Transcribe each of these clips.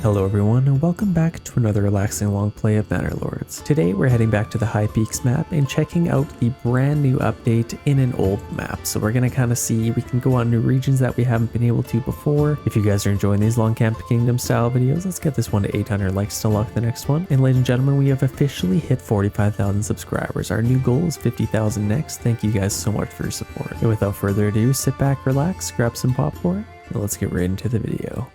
Hello everyone, and welcome back to another relaxing long play of Manor Lords. Today we're heading back to the High Peaks map and checking out the brand new update in an old map. So we're gonna kind of see, we can go on new regions that we haven't been able to before. If you guys are enjoying these long Camp Kingdom style videos, let's get this one to 800 likes to unlock the next one. And ladies and gentlemen, we have officially hit 45,000 subscribers. Our new goal is 50,000 next. Thank you guys so much for your support. And without further ado, sit back, relax, grab some popcorn, and let's get right into the video.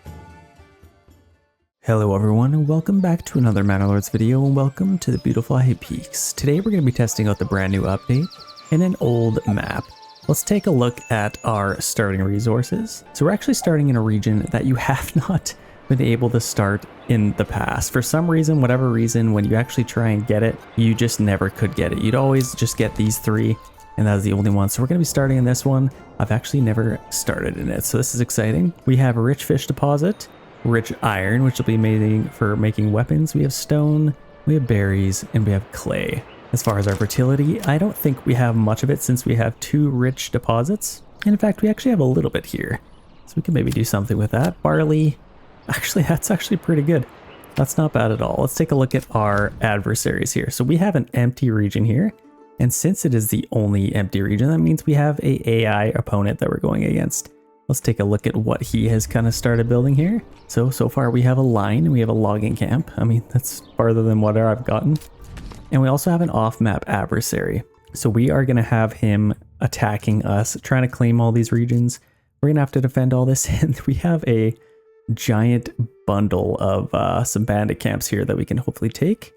Hello everyone, and welcome back to another Manor Lords video, and welcome to the beautiful High Peaks. Today we're going to be testing out the brand new update in an old map. Let's take a look at our starting resources. So we're actually starting in a region that you have not been able to start in the past. For some reason, whatever reason, when you actually try and get it, you just never could get it. You'd always just get these three, and that was the only one. So we're going to be starting in this one. I've actually never started in it, so this is exciting. We have a rich fish deposit, rich iron, which will be amazing for making weapons. We have stone, we have berries, and we have clay. As far as our fertility, I don't think we have much of it since we have two rich deposits. And in fact, we actually have a little bit here. So we can maybe do something with that. Barley, actually, that's actually pretty good. That's not bad at all. Let's take a look at our adversaries here. So we have an empty region here. And since it is the only empty region, that means we have a AI opponent that we're going against. Let's take a look at what he has kind of started building here. So far we have a line and we have a logging camp. I mean, that's farther than what I've gotten. And we also have an off-map adversary. So we are going to have him attacking us, trying to claim all these regions. We're going to have to defend all this. And we have a giant bundle of some bandit camps here that we can hopefully take.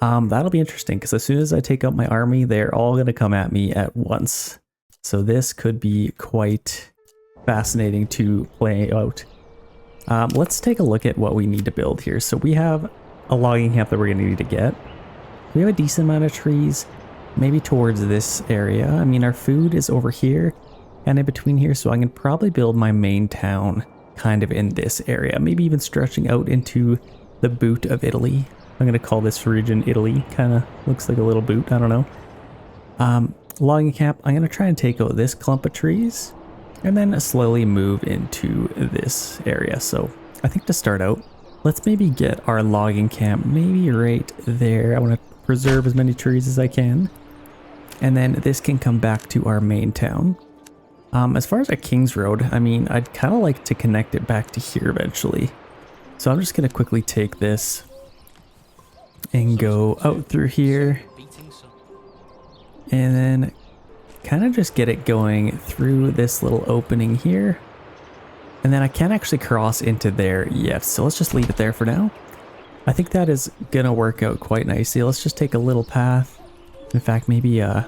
That'll be interesting because as soon as I take out my army, they're all going to come at me at once. So this could be quite fascinating to play out. Let's take a look at what we need to build here. So we have a logging camp that we're going to need to get. We have a decent amount of trees, maybe towards this area. I mean, our food is over here and in between here, so I can probably build my main town kind of in this area, maybe even stretching out into the boot of Italy. I'm going to call this region Italy. Kind of looks like a little boot. I don't know. Logging camp, I'm going to try and take out this clump of trees and then slowly move into this area. So I think to start out, let's maybe get our logging camp maybe right there. I want to preserve as many trees as I can. And then this can come back to our main town. As far as our King's Road, I mean, I'd kind of like to connect it back to here eventually. So I'm just going to quickly take this and go out through here. And then kind of just get it going through this little opening here. And then I can't actually cross into there yet, so let's just leave it there for now. I think that is gonna work out quite nicely. Let's just take a little path. In fact, maybe yeah,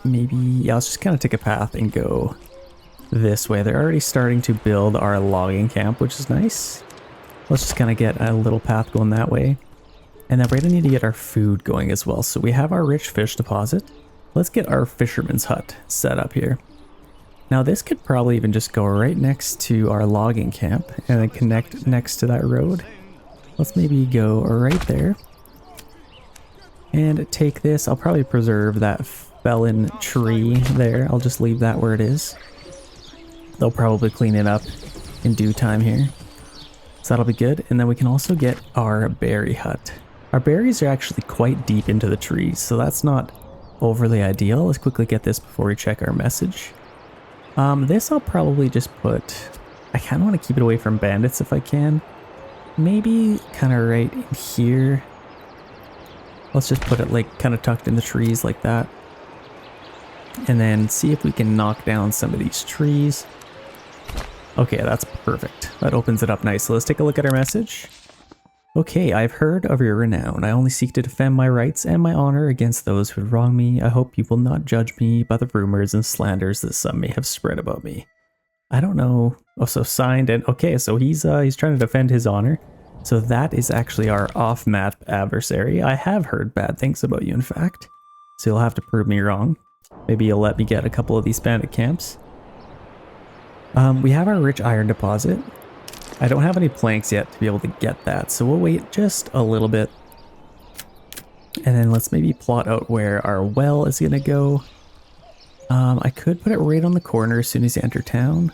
let's just kind of take a path and go this way. They're already starting to build our logging camp, which is nice. Let's just kind of get a little path going that way. And then we're gonna need to get our food going as well. So we have our rich fish deposit. Let's get our fisherman's hut set up here. Now this could probably even just go right next to our logging camp and then connect next to that road. Let's maybe go right there. And take this. I'll probably preserve that felon tree there. I'll just leave that where it is. They'll probably clean it up in due time here. So that'll be good. And then we can also get our berry hut. Our berries are actually quite deep into the trees, so that's not overly ideal. Let's quickly get this before we check our message. This I'll probably just put, I kind of want to keep it away from bandits if I can. Maybe kind of right in here. Let's just put it like kind of tucked in the trees like that. And then see if we can knock down some of these trees. Okay, that's perfect. That opens it up nice. So let's take a look at our message. Okay, I've heard of your renown. I only seek to defend my rights and my honor against those who wrong me. I hope you will not judge me by the rumors and slanders that some may have spread about me. I don't know. Oh, so signed and okay, so he's trying to defend his honor. So that is actually our off-map adversary. I have heard bad things about you, in fact. So you'll have to prove me wrong. Maybe you'll let me get a couple of these bandit camps. We have our rich iron deposit. I don't have any planks yet to be able to get that, so we'll wait just a little bit. And then let's maybe plot out where our well is going to go. I could put it right on the corner as soon as you enter town.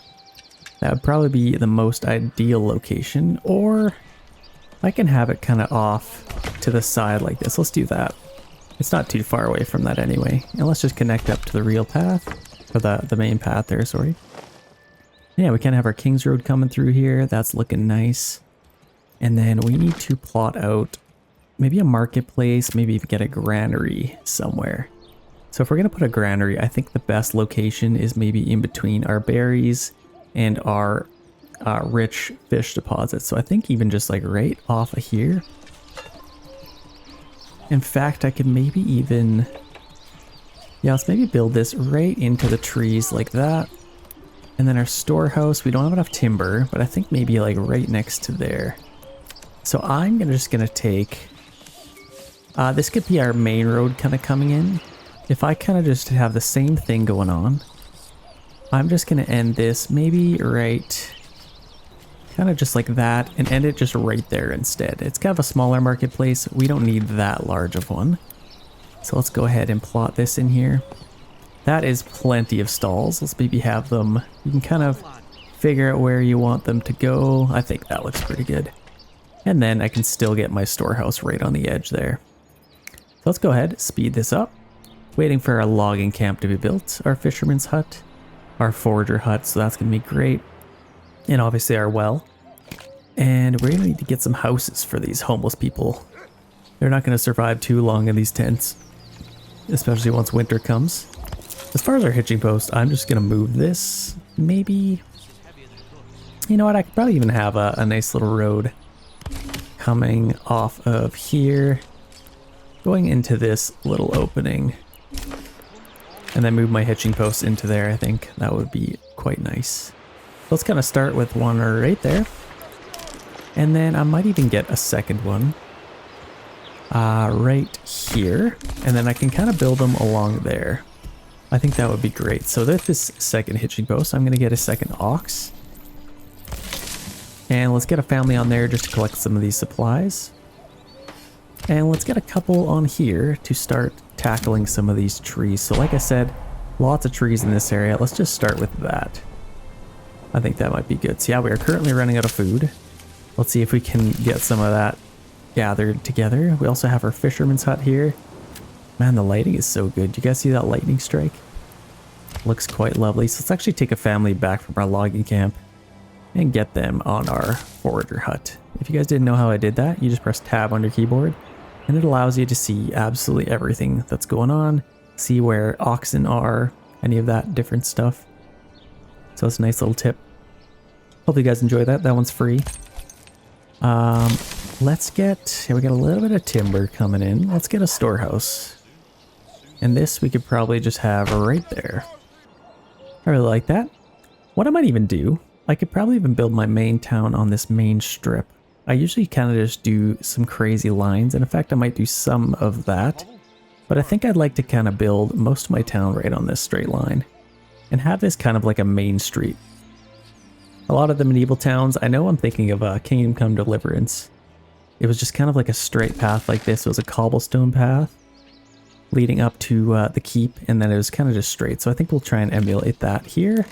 That would probably be the most ideal location, or I can have it kind of off to the side like this. Let's do that. It's not too far away from that anyway. And let's just connect up to the real path, or the main path there, sorry. Yeah, we kind of have our King's Road coming through here. That's looking nice. And then we need to plot out maybe a marketplace, maybe even get a granary somewhere. So if we're going to put a granary, I think the best location is maybe in between our berries and our rich fish deposits. So I think even just like right off of here. In fact, I could maybe even, yeah, let's maybe build this right into the trees like that. And then our storehouse, we don't have enough timber, but I think maybe like right next to there. So I'm just gonna take, this could be our main road kind of coming in. If I kind of just have the same thing going on, I'm just gonna end this maybe right, kind of just like that, and end it just right there instead. It's kind of a smaller marketplace. We don't need that large of one. So let's go ahead and plot this in here. That is plenty of stalls. Let's maybe have them, you can kind of figure out where you want them to go. I think that looks pretty good. And then I can still get my storehouse right on the edge there. So let's go ahead, speed this up. Waiting for our logging camp to be built, our fisherman's hut, our forager hut, so that's gonna be great. And obviously our well. And we're gonna need to get some houses for these homeless people. They're not gonna survive too long in these tents, especially once winter comes. As far as our hitching post, I'm just gonna move this. Maybe, you know what, I could probably even have a nice little road coming off of here, going into this little opening, and then move my hitching post into there. I think that would be quite nice. Let's kind of start with one right there, and then I might even get a second one right here, and then I can kind of build them along there. I think that would be great. So that's this second hitching post. I'm going to get a second ox. And let's get a family on there just to collect some of these supplies. And let's get a couple on here to start tackling some of these trees. So like I said, lots of trees in this area. Let's just start with that. I think that might be good. So yeah, we are currently running out of food. Let's see if we can get some of that gathered together. We also have our fisherman's hut here. Man, the lighting is so good. Do you guys see that lightning strike? Looks quite lovely. So let's actually take a family back from our logging camp and get them on our forager hut. If you guys didn't know how I did that, you just press tab on your keyboard and it allows you to see absolutely everything that's going on, see where oxen are, any of that different stuff. So it's a nice little tip. Hope you guys enjoy that. That one's free. Let's get, we got a little bit of timber coming in. Let's get a storehouse. And this we could probably just have right there. I really like that. What I might even do, I could probably even build my main town on this main strip. I usually kind of just do some crazy lines, and in fact I might do some of that. But I think I'd like to kind of build most of my town right on this straight line. And have this kind of like a main street. A lot of the medieval towns, I know I'm thinking of Kingdom Come Deliverance. It was just kind of like a straight path like this. It was a cobblestone path leading up to the keep, and then it was kind of just straight. So I think we'll try and emulate that here.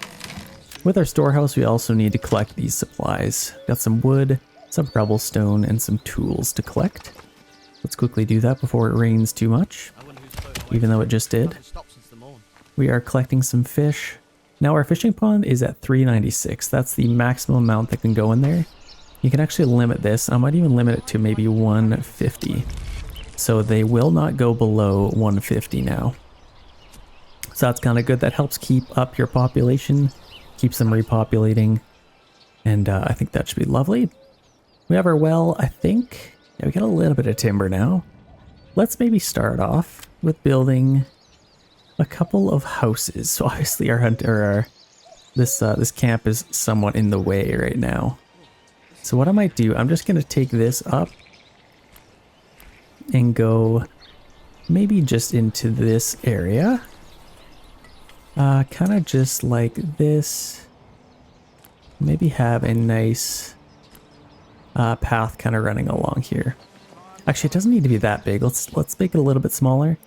With our storehouse, we also need to collect these supplies. Got some wood, some cobblestone, and some tools to collect. Let's quickly do that before it rains too much, even though it just did. We are collecting some fish. Now our fishing pond is at 396. That's the maximum amount that can go in there. You can actually limit this. I might even limit it to maybe 150. So they will not go below 150 now. So that's kind of good. That helps keep up your population, keeps them repopulating. And I think that should be lovely. We have our well, I think. Yeah, we got a little bit of timber now. Let's maybe start off with building a couple of houses. So obviously this camp is somewhat in the way right now. So what I might do, I'm just going to take this up and go maybe just into this area. Kind of just like this. Maybe have a nice path kind of running along here. Actually, it doesn't need to be that big. Let's make it a little bit smaller.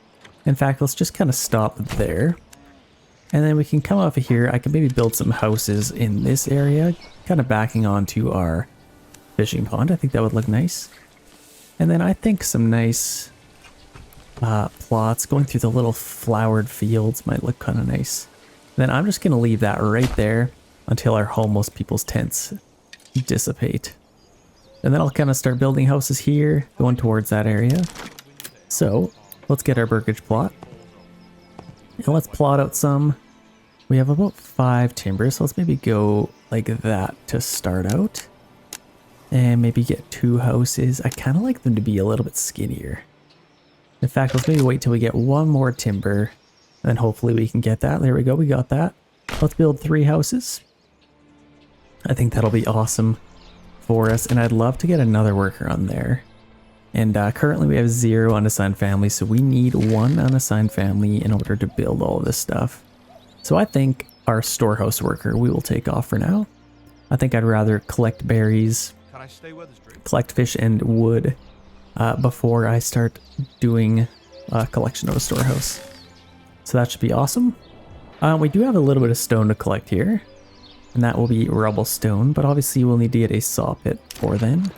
In fact, let's just kind of stop there. And then we can come off of here. I can maybe build some houses in this area, kind of backing onto our fishing pond. I think that would look nice. And then I think some nice plots going through the little flowered fields might look kind of nice. Then I'm just going to leave that right there until our homeless people's tents dissipate. And then I'll kind of start building houses here, going towards that area. So let's get our burgage plot. And let's plot out some. We have about 5 timbers, so let's maybe go like that to start out. And maybe get 2 houses. I kind of like them to be a little bit skinnier. In fact, let's maybe wait till we get 1 more timber. And then hopefully we can get that. There we go, we got that. Let's build 3 houses. I think that'll be awesome for us. And I'd love to get another worker on there. And currently we have 0 unassigned families, so we need 1 unassigned family in order to build all of this stuff. So I think our storehouse worker we will take off for now. I think I'd rather collect berries, collect fish and wood before I start doing a collection of a storehouse. So that should be awesome. We do have a little bit of stone to collect here, and that will be rubble stone, but obviously we'll need to get a saw pit for then.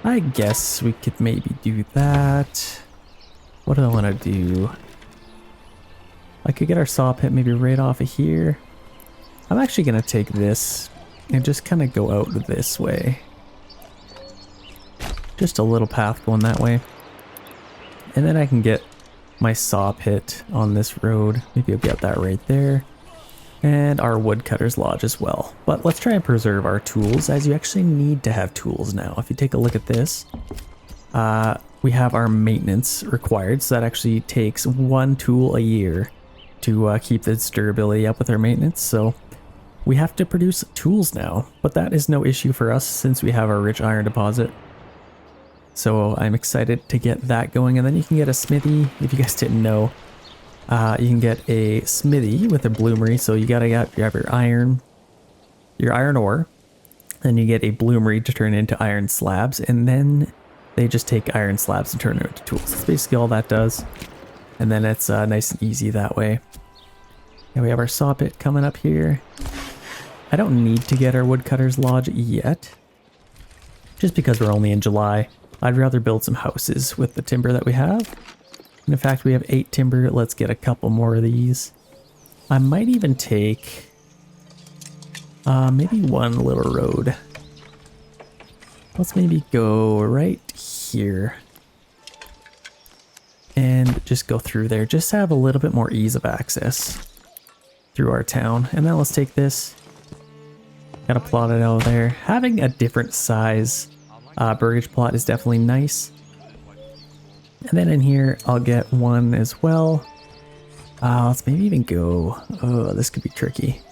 I guess we could maybe do that. What do I want to do? I could get our saw pit maybe right off of here. I'm actually going to take this and just kind of go out this way. Just a little path going that way. And then I can get my saw pit on this road. Maybe I'll get that right there. And our woodcutter's lodge as well. But let's try and preserve our tools, as you actually need to have tools now. If you take a look at this, we have our maintenance required. So that actually takes 1 tool a year to keep its durability up with our maintenance. So we have to produce tools now, but that is no issue for us since we have our rich iron deposit. So I'm excited to get that going. And then you can get a smithy, if you guys didn't know. You can get a smithy with a bloomery, so you have your iron ore, then you get a bloomery to turn into iron slabs, and then they just take iron slabs and turn it into tools. That's basically all that does, and then it's nice and easy that way. And we have our saw pit coming up here. I don't need to get our woodcutter's lodge yet, just because we're only in July. I'd rather build some houses with the timber that we have. And in fact, we have 8 timber. Let's get a couple more of these. I might even take maybe 1 little road. Let's maybe go right here and just go through there. Just have a little bit more ease of access through our town. And then let's take this. Gotta plot it out there. Having a different size burgage plot is definitely nice. And then in here, I'll get 1 as well. Let's maybe even go... Oh, this could be tricky.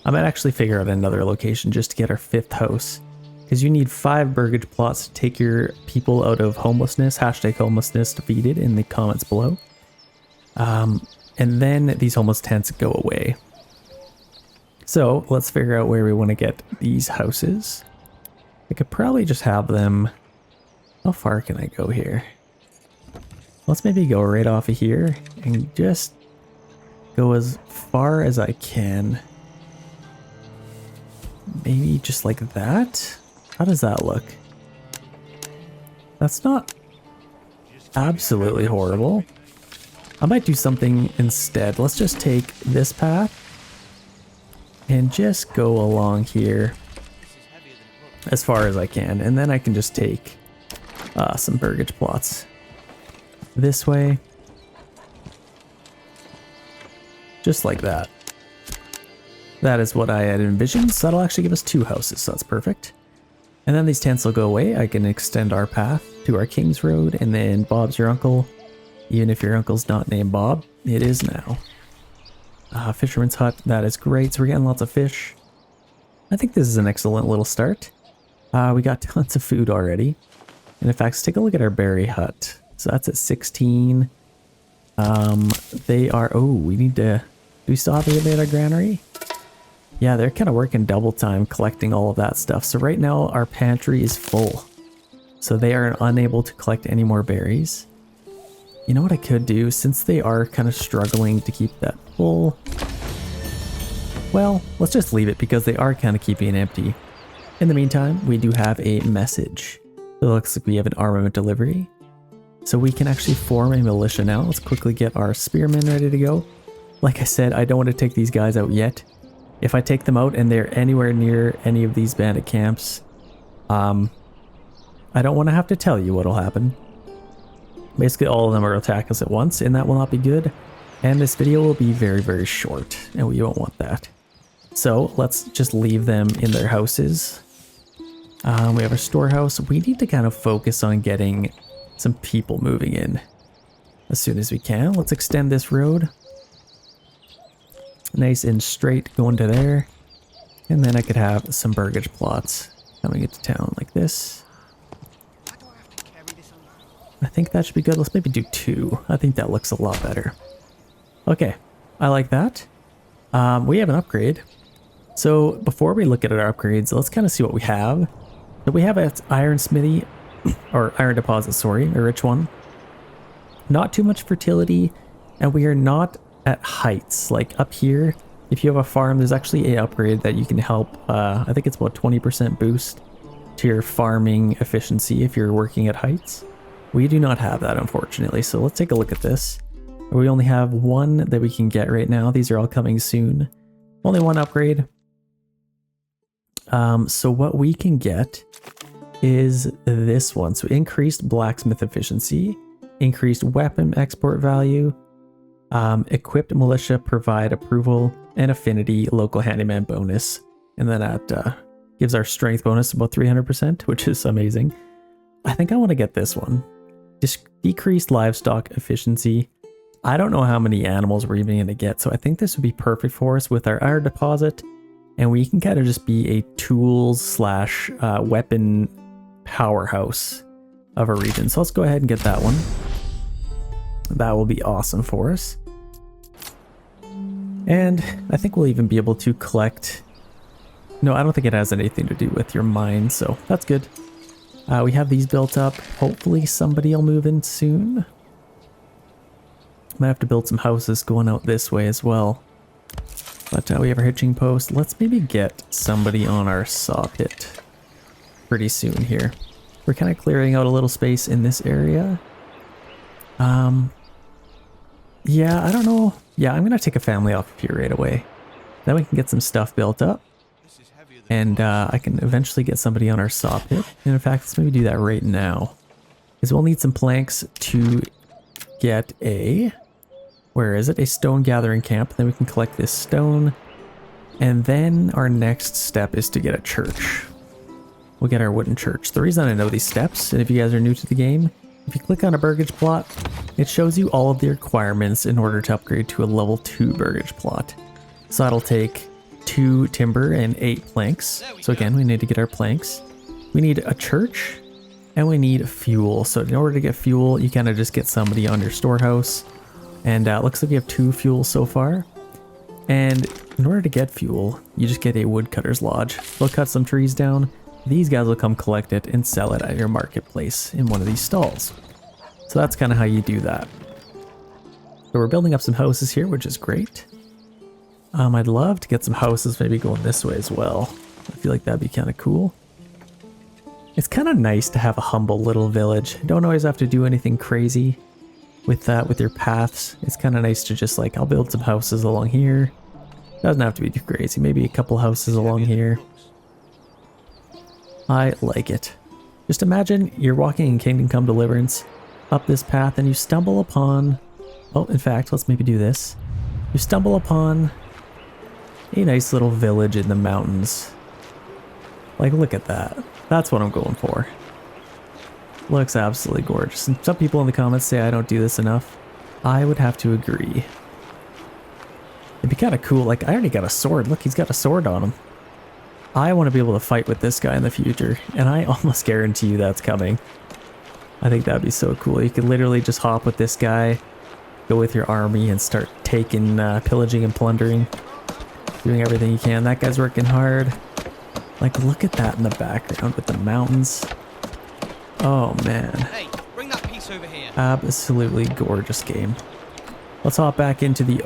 I might actually figure out another location just to get our 5th house. Because you need 5 burgage plots to take your people out of homelessness. Hashtag homelessness defeated in the comments below. And then these homeless tents go away. So let's figure out where we want to get these houses. I could probably just have them... How far can I go here? Let's maybe go right off of here and just go as far as I can. Maybe just like that? How does that look? That's not absolutely horrible. I might do something instead. Let's just take this path and just go along here as far as I can. And then I can just take some burgage plots this way, just like that. That is what I had envisioned, so that'll actually give us 2 houses, so that's perfect. And then these tents will go away. I can extend our path to our King's Road, and then Bob's your uncle. Even if your uncle's not named Bob, it is now. Fisherman's hut, that is great, so we're getting lots of fish. I think this is an excellent little start. We got tons of food already. And in fact, let's take a look at our berry hut. So that's at 16. They are... Oh, we need to... Do we still have anybody at our granary? Yeah, they're kind of working double time collecting all of that stuff. So right now our pantry is full. So they are unable to collect any more berries. You know what I could do? Since they are kind of struggling to keep that full, well, let's just leave it because they are kind of keeping it empty. In the meantime, we do have a message. It looks like we have an armament delivery. So we can actually form a militia now. Let's quickly get our spearmen ready to go. Like I said, I don't want to take these guys out yet. If I take them out and they're anywhere near any of these bandit camps, I don't want to have to tell you what'll happen. Basically, all of them are attack us at once, and that will not be good. And this video will be very, very short, and we don't want that. So let's just leave them in their houses. We have a storehouse. We need to kind of focus on getting some people moving in as soon as we can. Let's extend this road. Nice and straight going to there. And then I could have some burgage plots coming into town like this. I think that should be good. Let's maybe do 2. I think that looks a lot better. Okay, I like that. We have an upgrade. So before we look at our upgrades, let's kind of see what we have. So we have an iron smithy, or iron deposit, sorry, a rich one. Not too much fertility, and we are not at heights. Like up here, if you have a farm, there's actually an upgrade that you can help. I think it's about 20% boost to your farming efficiency if you're working at heights. We do not have that, unfortunately. So let's take a look at this. We only have 1 that we can get right now. These are all coming soon. Only 1 upgrade. So what we can get is this one. So increased blacksmith efficiency, increased weapon export value, equipped militia provide approval, and affinity local handyman bonus. And then that gives our strength bonus about 300%, which is amazing. I think I want to get this one. Decreased livestock efficiency. I don't know how many animals we're even going to get, so I think this would be perfect for us with our iron deposit. And we can kind of just be a tools slash weapon powerhouse of a region. So let's go ahead and get that one. That will be awesome for us. And I think we'll even be able to collect... No, I don't think it has anything to do with your mine, so that's good. We have these built up. Hopefully somebody will move in soon. Might have to build some houses going out this way as well. But we have our hitching post. Let's maybe get somebody on our saw pit pretty soon here. We're kind of clearing out a little space in this area. Yeah, I don't know. Yeah, I'm going to take a family off of here right away. Then we can get some stuff built up. And I can eventually get somebody on our saw pit. And in fact, let's maybe do that right now. Because we'll need some planks to get a... Where is it? A stone gathering camp. Then we can collect this stone. And then our next step is to get a church. We'll get our wooden church. The reason I know these steps, and if you guys are new to the game, if you click on a burgage plot, it shows you all of the requirements in order to upgrade to a level 2 burgage plot. So that'll take 2 timber and 8 planks. So again, we need to get our planks. We need a church, and we need fuel. So in order to get fuel, you kind of just get somebody on your storehouse. And it looks like we have 2 fuel so far. And in order to get fuel, you just get a woodcutter's lodge. They'll cut some trees down. These guys will come collect it and sell it at your marketplace in one of these stalls. So that's kind of how you do that. So we're building up some houses here, which is great. I'd love to get some houses maybe going this way as well. I feel like that'd be kind of cool. It's kind of nice to have a humble little village. You don't always have to do anything crazy with that, with your paths. It's kind of nice to just like, I'll build some houses along here. Doesn't have to be too crazy. Maybe a couple houses along here. I like it. Just imagine you're walking in Kingdom Come Deliverance up this path and you stumble upon... Oh, in fact, let's maybe do this. You stumble upon a nice little village in the mountains. Like, look at that. That's what I'm going for. Looks absolutely gorgeous. And some people in the comments say I don't do this enough. I would have to agree. It'd be kind of cool. Like, I already got a sword. Look, he's got a sword on him. I want to be able to fight with this guy in the future, and I almost guarantee you that's coming. I think that'd be so cool. You could literally just hop with this guy, go with your army, and start taking, pillaging and plundering. Doing everything you can. That guy's working hard. Like, look at that in the background with the mountains. Oh, man. Hey, bring that piece over here. Absolutely gorgeous game. Let's hop back into the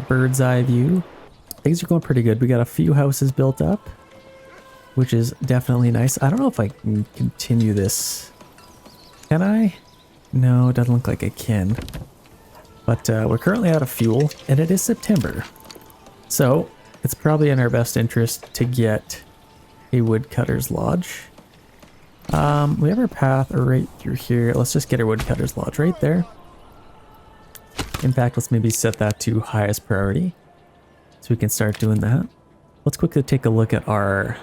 bird's eye view. Things are going pretty good. We got a few houses built up, which is definitely nice. I don't know if I can continue this. Can I? No, it doesn't look like I can. But we're currently out of fuel, and it is September. So it's probably in our best interest to get a woodcutter's lodge. We have our path right through here. Let's just get our woodcutter's lodge right there. In fact, let's maybe set that to highest priority so we can start doing that. Let's quickly take a look at our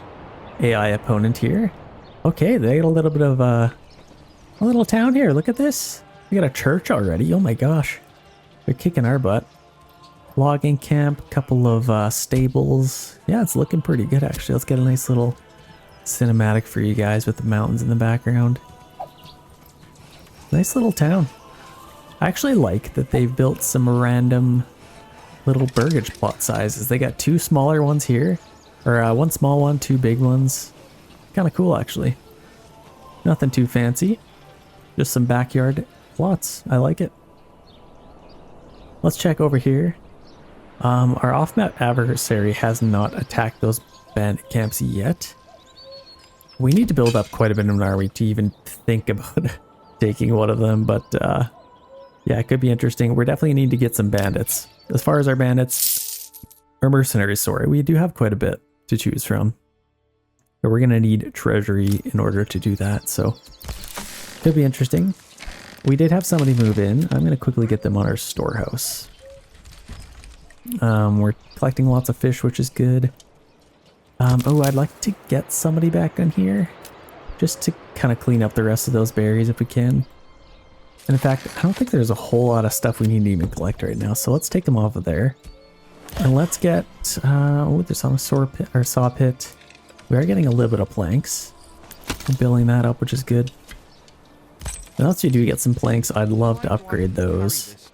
AI opponent here. Okay, they got a little bit of a little town here. Look at this. We got a church already. Oh my gosh. They're kicking our butt. Logging camp, couple of stables. Yeah, it's looking pretty good actually. Let's get a nice little cinematic for you guys with the mountains in the background. Nice little town. I actually like that they've built some random little burgage plot sizes. They got 2 smaller ones here, or 1 small one, 2 big ones. Kind of cool actually. Nothing too fancy. Just some backyard plots. I like it. Let's check over here. Our off-map adversary has not attacked those bandit camps yet. We need to build up quite a bit of an army to even think about taking one of them, but yeah, it could be interesting. We're definitely need to get some bandits. As far as our bandits, or mercenaries, sorry, we do have quite a bit to choose from. But we're gonna need treasury in order to do that, so could be interesting. We did have somebody move in. I'm gonna quickly get them on our storehouse. We're collecting lots of fish, which is good. Oh, I'd like to get somebody back on here just to kind of clean up the rest of those berries if we can. And in fact, I don't think there's a whole lot of stuff we need to even collect right now, so let's take them off of there. And let's get, oh, there's some saw pit. We are getting a little bit of planks. We're building that up, which is good. And once we do get some planks, I'd love to upgrade those.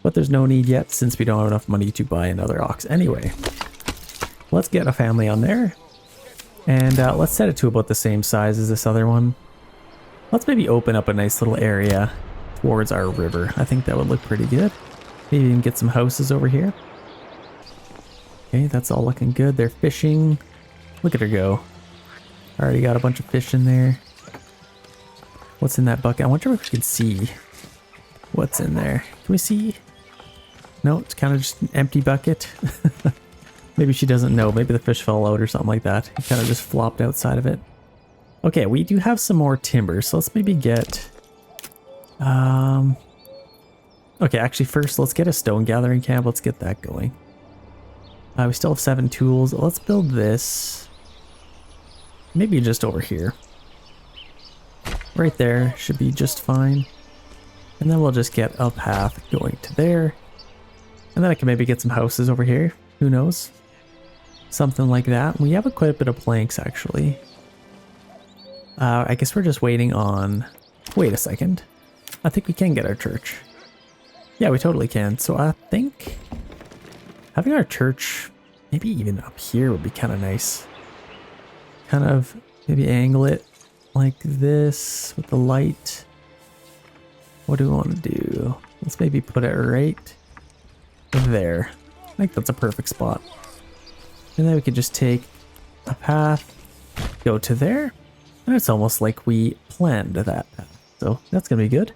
But there's no need yet since we don't have enough money to buy another ox anyway. Let's get a family on there. And let's set it to about the same size as this other one. Let's maybe open up a nice little area towards our river. I think that would look pretty good. Maybe even get some houses over here. Okay, that's all looking good. They're fishing. Look at her go. Already got a bunch of fish in there. What's in that bucket? I wonder if we can see what's in there. Can we see? No, it's kind of just an empty bucket. Maybe she doesn't know. Maybe the fish fell out or something like that. It kind of just flopped outside of it. Okay, we do have some more timber, so let's maybe get... Okay, actually first let's get a stone gathering camp. Let's get that going. We still have 7 tools. Let's build this. Maybe just over here. Right there should be just fine. And then we'll just get a path going to there. And then I can maybe get some houses over here. Who knows? Something like that. We have quite a bit of planks actually. I guess we're just waiting on... Wait a second. I think we can get our church. Yeah, we totally can. So I think having our church maybe even up here would be kind of nice. Kind of maybe angle it like this with the light. What do we want to do? Let's maybe put it right there. I think that's a perfect spot. And then we could just take a path, go to there, and it's almost like we planned that path. So that's gonna be good.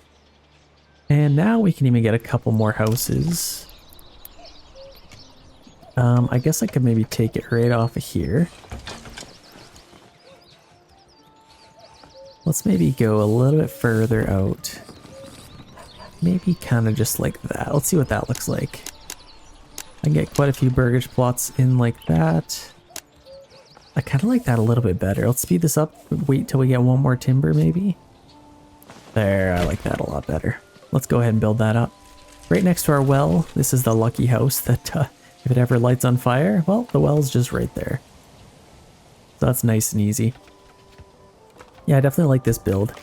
And now we can even get a couple more houses. I guess I could maybe take it right off of here. Let's maybe go a little bit further out. Maybe kind of just like that. Let's see what that looks like. I can get quite a few burgage plots in like that. I kind of like that a little bit better. Let's speed this up. Wait till we get one more timber maybe. There, I like that a lot better. Let's go ahead and build that up. Right next to our well, this is the lucky house that if it ever lights on fire, well, the well's just right there. So that's nice and easy. Yeah, I definitely like this build.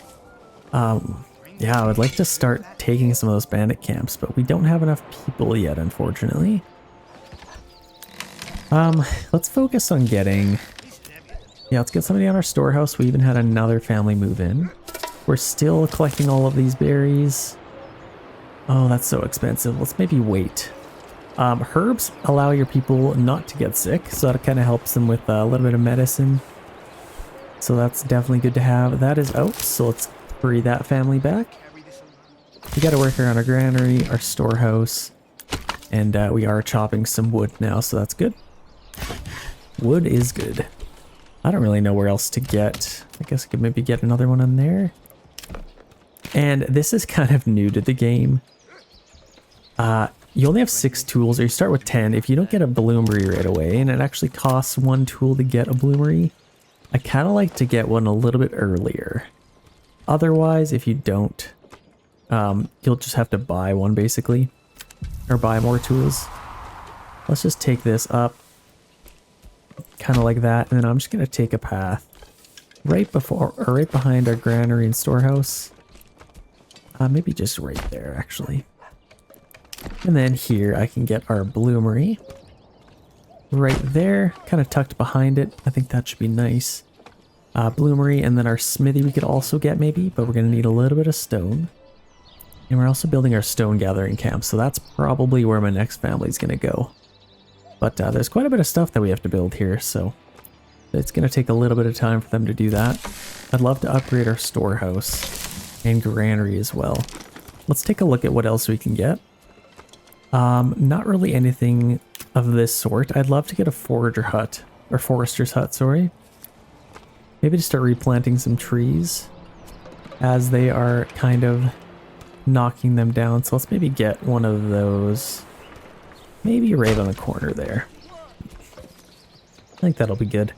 Yeah, I would like to start taking some of those bandit camps, but we don't have enough people yet, unfortunately. Let's focus on getting... Yeah, let's get somebody on our storehouse. We even had another family move in. We're still collecting all of these berries. Oh, that's so expensive. Let's maybe wait. Herbs allow your people not to get sick, so that kind of helps them with a little bit of medicine. So that's definitely good to have. That is out, so let's free that family back. We got to work around our granary, our storehouse, and we are chopping some wood now, so that's good. Wood is good. I don't really know where else to get. I guess I could maybe get another one in there. And this is kind of new to the game. You only have 6 tools, or you start with 10. If you don't get a bloomery right away, and it actually costs 1 tool to get a bloomery, I kind of like to get one a little bit earlier. Otherwise, if you don't, you'll just have to buy one basically, or buy more tools. Let's just take this up, kind of like that, and then I'm just gonna take a path right before, or right behind our granary and storehouse. Maybe just right there, actually. And then here I can get our bloomery right there, kind of tucked behind it. I think that should be nice. Bloomery, and then our smithy we could also get maybe, but we're going to need a little bit of stone. And we're also building our stone gathering camp, so that's probably where my next family is going to go. But there's quite a bit of stuff that we have to build here, so it's going to take a little bit of time for them to do that. I'd love to upgrade our storehouse and granary as well. Let's take a look at what else we can get. Not really anything of this sort. I'd love to get a forager hut, or forester's hut, sorry. Maybe to start replanting some trees as they are kind of knocking them down. So let's maybe get one of those, maybe right on the corner there. I think that'll be good.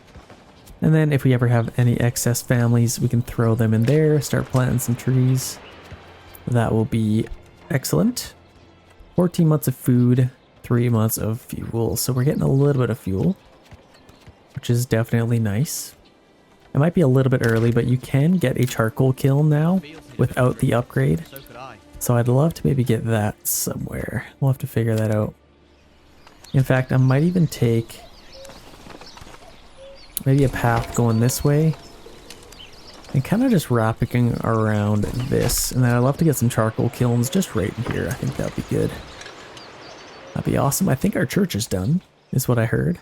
And then if we ever have any excess families, we can throw them in there, start planting some trees. That will be excellent. 14 months of food, 3 months of fuel. So we're getting a little bit of fuel, which is definitely nice. It might be a little bit early, but you can get a charcoal kiln now without the upgrade. So I'd love to maybe get that somewhere. We'll have to figure that out. In fact, I might even take maybe a path going this way and kind of just wrapping around this. And then I'd love to get some charcoal kilns just right in here. I think that'd be good. That'd be awesome. I think our church is done, is what I heard.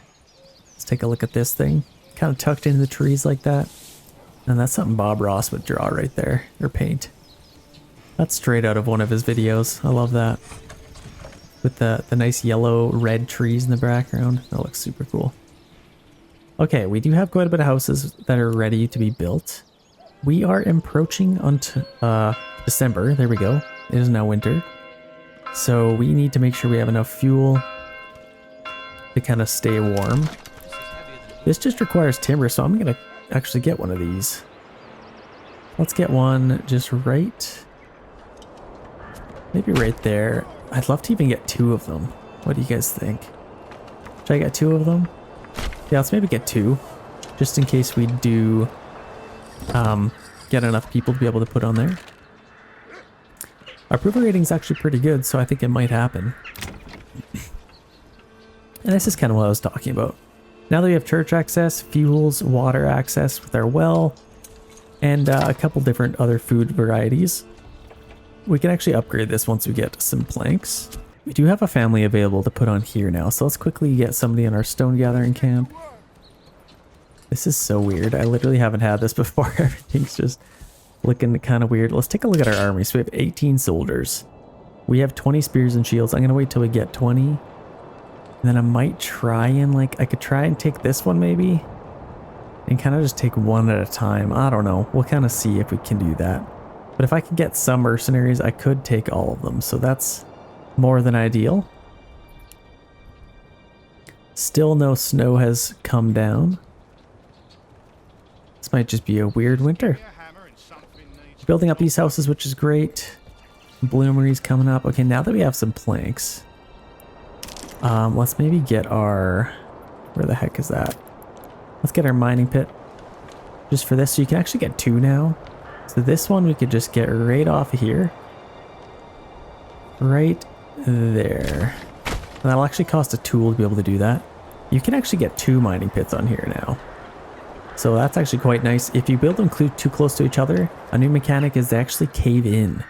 Let's take a look at this thing. Kind of tucked into the trees like that. And that's something Bob Ross would draw right there, or paint. That's straight out of one of his videos. I love that. With the nice yellow red trees in the background. That looks super cool. Okay, we do have quite a bit of houses that are ready to be built. We are approaching onto December. There we go. It is now winter. So we need to make sure we have enough fuel to kind of stay warm. This just requires timber, so I'm going to actually get one of these. Let's get one just right. Maybe right there. I'd love to even get 2 of them. What do you guys think? Should I get 2 of them? Yeah, let's maybe get 2. Just in case we do get enough people to be able to put on there. Our approval rating is actually pretty good, so I think it might happen. And this is kind of what I was talking about. Now that we have church access, fuels, water access with our well, and a couple different other food varieties, we can actually upgrade this once we get some planks. We do have a family available to put on here now, so let's quickly get somebody in our stone gathering camp. This is so weird. I literally haven't had this before. Everything's just looking kind of weird. Let's take a look at our army. So we have 18 soldiers. We have 20 spears and shields. I'm going to wait till we get 20. And then I might try and I could try and take this one maybe. And kind of just take one at a time. I don't know. We'll kind of see if we can do that. But if I could get some mercenaries, I could take all of them. So that's more than ideal. Still no snow has come down. This might just be a weird winter. Building up these houses, which is great. Bloomery's coming up. Okay, now that we have some planks, let's maybe get our... Where the heck is that? Let's get our mining pit. Just for this, so you can actually get 2 now. So this one we could just get right off of here. Right there. And that'll actually cost a tool to be able to do that. You can actually get 2 mining pits on here now. So that's actually quite nice. If you build them too close to each other, a new mechanic is they actually cave in.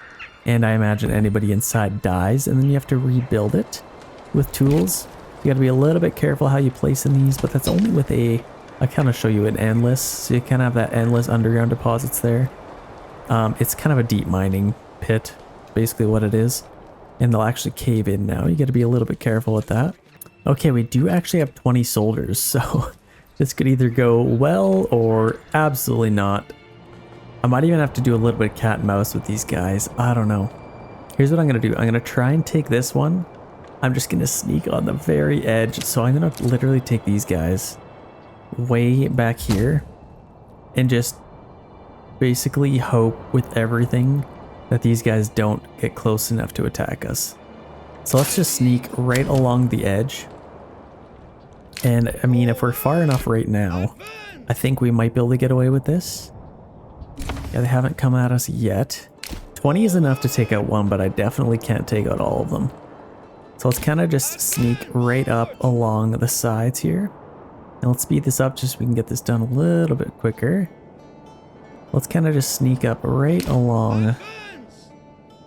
And I imagine anybody inside dies, and then you have to rebuild it. with tools. You gotta be a little bit careful how you place in these, but that's only with a, I kind of show you an endless, so you kind of have that endless underground deposits there. It's kind of a deep mining pit, basically what it is. And they'll actually cave in now. You gotta be a little bit careful with that. Okay, we do actually have 20 soldiers, so this could either go well or absolutely not. I might even have to do a little bit of cat and mouse with these guys. I don't know. Here's what I'm gonna do. I'm gonna try and take this one. I'm just gonna sneak on the very edge. So I'm gonna literally take these guys way back here and just basically hope with everything that these guys don't get close enough to attack us. So let's just sneak right along the edge. And I mean, if we're far enough right now, I think we might be able to get away with this. Yeah, they haven't come at us yet. 20 is enough to take out one, but I definitely can't take out all of them. So let's kind of just sneak right up along the sides here. And let's speed this up just so we can get this done a little bit quicker. Let's kind of just sneak up right along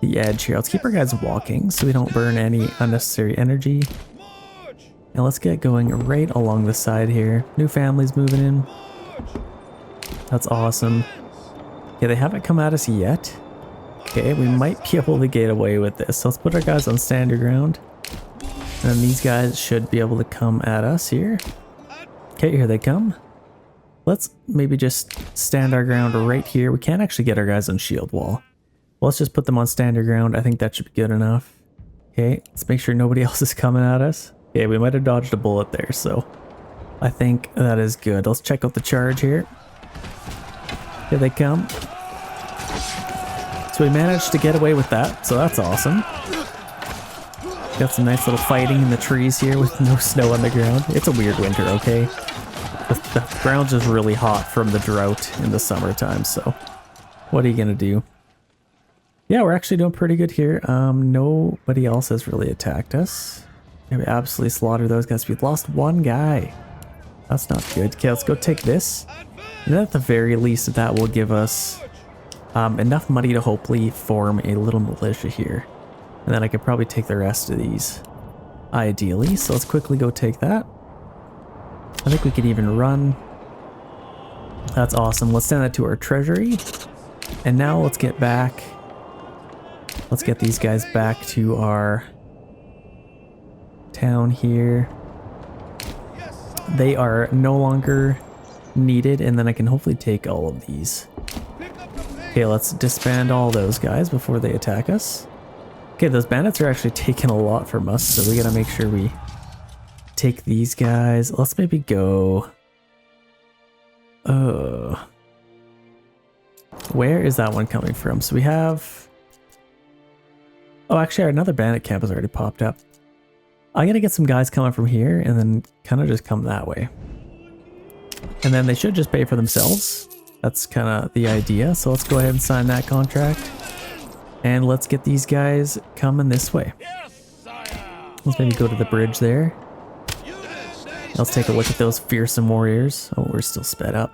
the edge here. Let's keep our guys walking so we don't burn any unnecessary energy. And let's get going right along the side here. New families moving in. That's awesome. Yeah, they haven't come at us yet. Okay, we might be able to get away with this. So let's put our guys on standard ground. And then these guys should be able to come at us here. Okay, here they come. Let's maybe just stand our ground right here. We can't actually get our guys on shield wall. Well, let's just put them on standard ground. I think that should be good enough. Okay, let's make sure nobody else is coming at us. Okay, we might have dodged a bullet there, so I think that is good. Let's check out the charge here. Here they come. So we managed to get away with that, so that's awesome. Got some nice little fighting in the trees here with no snow on the ground. It's a weird winter, okay? The ground's just really hot from the drought in the summertime, so what are you gonna do? Yeah, we're actually doing pretty good here. Nobody else has really attacked us. Yeah, we absolutely slaughtered those guys. We've lost one guy. That's not good. Okay, let's go take this. And then at the very least, that will give us enough money to hopefully form a little militia here. And then I could probably take the rest of these, ideally. So let's quickly go take that. I think we could even run. That's awesome. Let's send that to our treasury. And now let's get back. Let's get these guys back to our town here. They are no longer needed, and then I can hopefully take all of these. Okay, let's disband all those guys before they attack us. Okay, those bandits are actually taking a lot from us, so we gotta make sure we take these guys. Let's maybe go... where is that one coming from? So we have... oh, actually, another bandit camp has already popped up. I'm gonna get some guys coming from here and then kind of just come that way. And then they should just pay for themselves. That's kind of the idea. So let's go ahead and sign that contract. And let's get these guys coming this way. Let's maybe go to the bridge there. Let's take a look at those fearsome warriors. Oh, we're still sped up.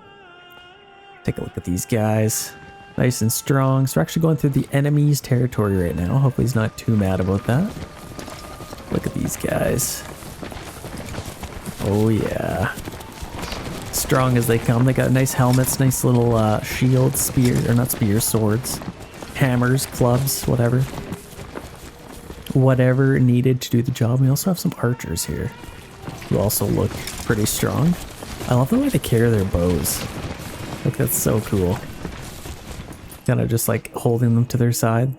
Take a look at these guys. Nice and strong. So we're actually going through the enemy's territory right now. Hopefully he's not too mad about that. Look at these guys. Oh yeah. Strong as they come. They got nice helmets, nice little shields, spears, or not spears, swords, hammers, clubs, whatever. Whatever needed to do the job. We also have some archers here who also look pretty strong. I love the way they carry their bows. Like, that's so cool. Kind of just like holding them to their side.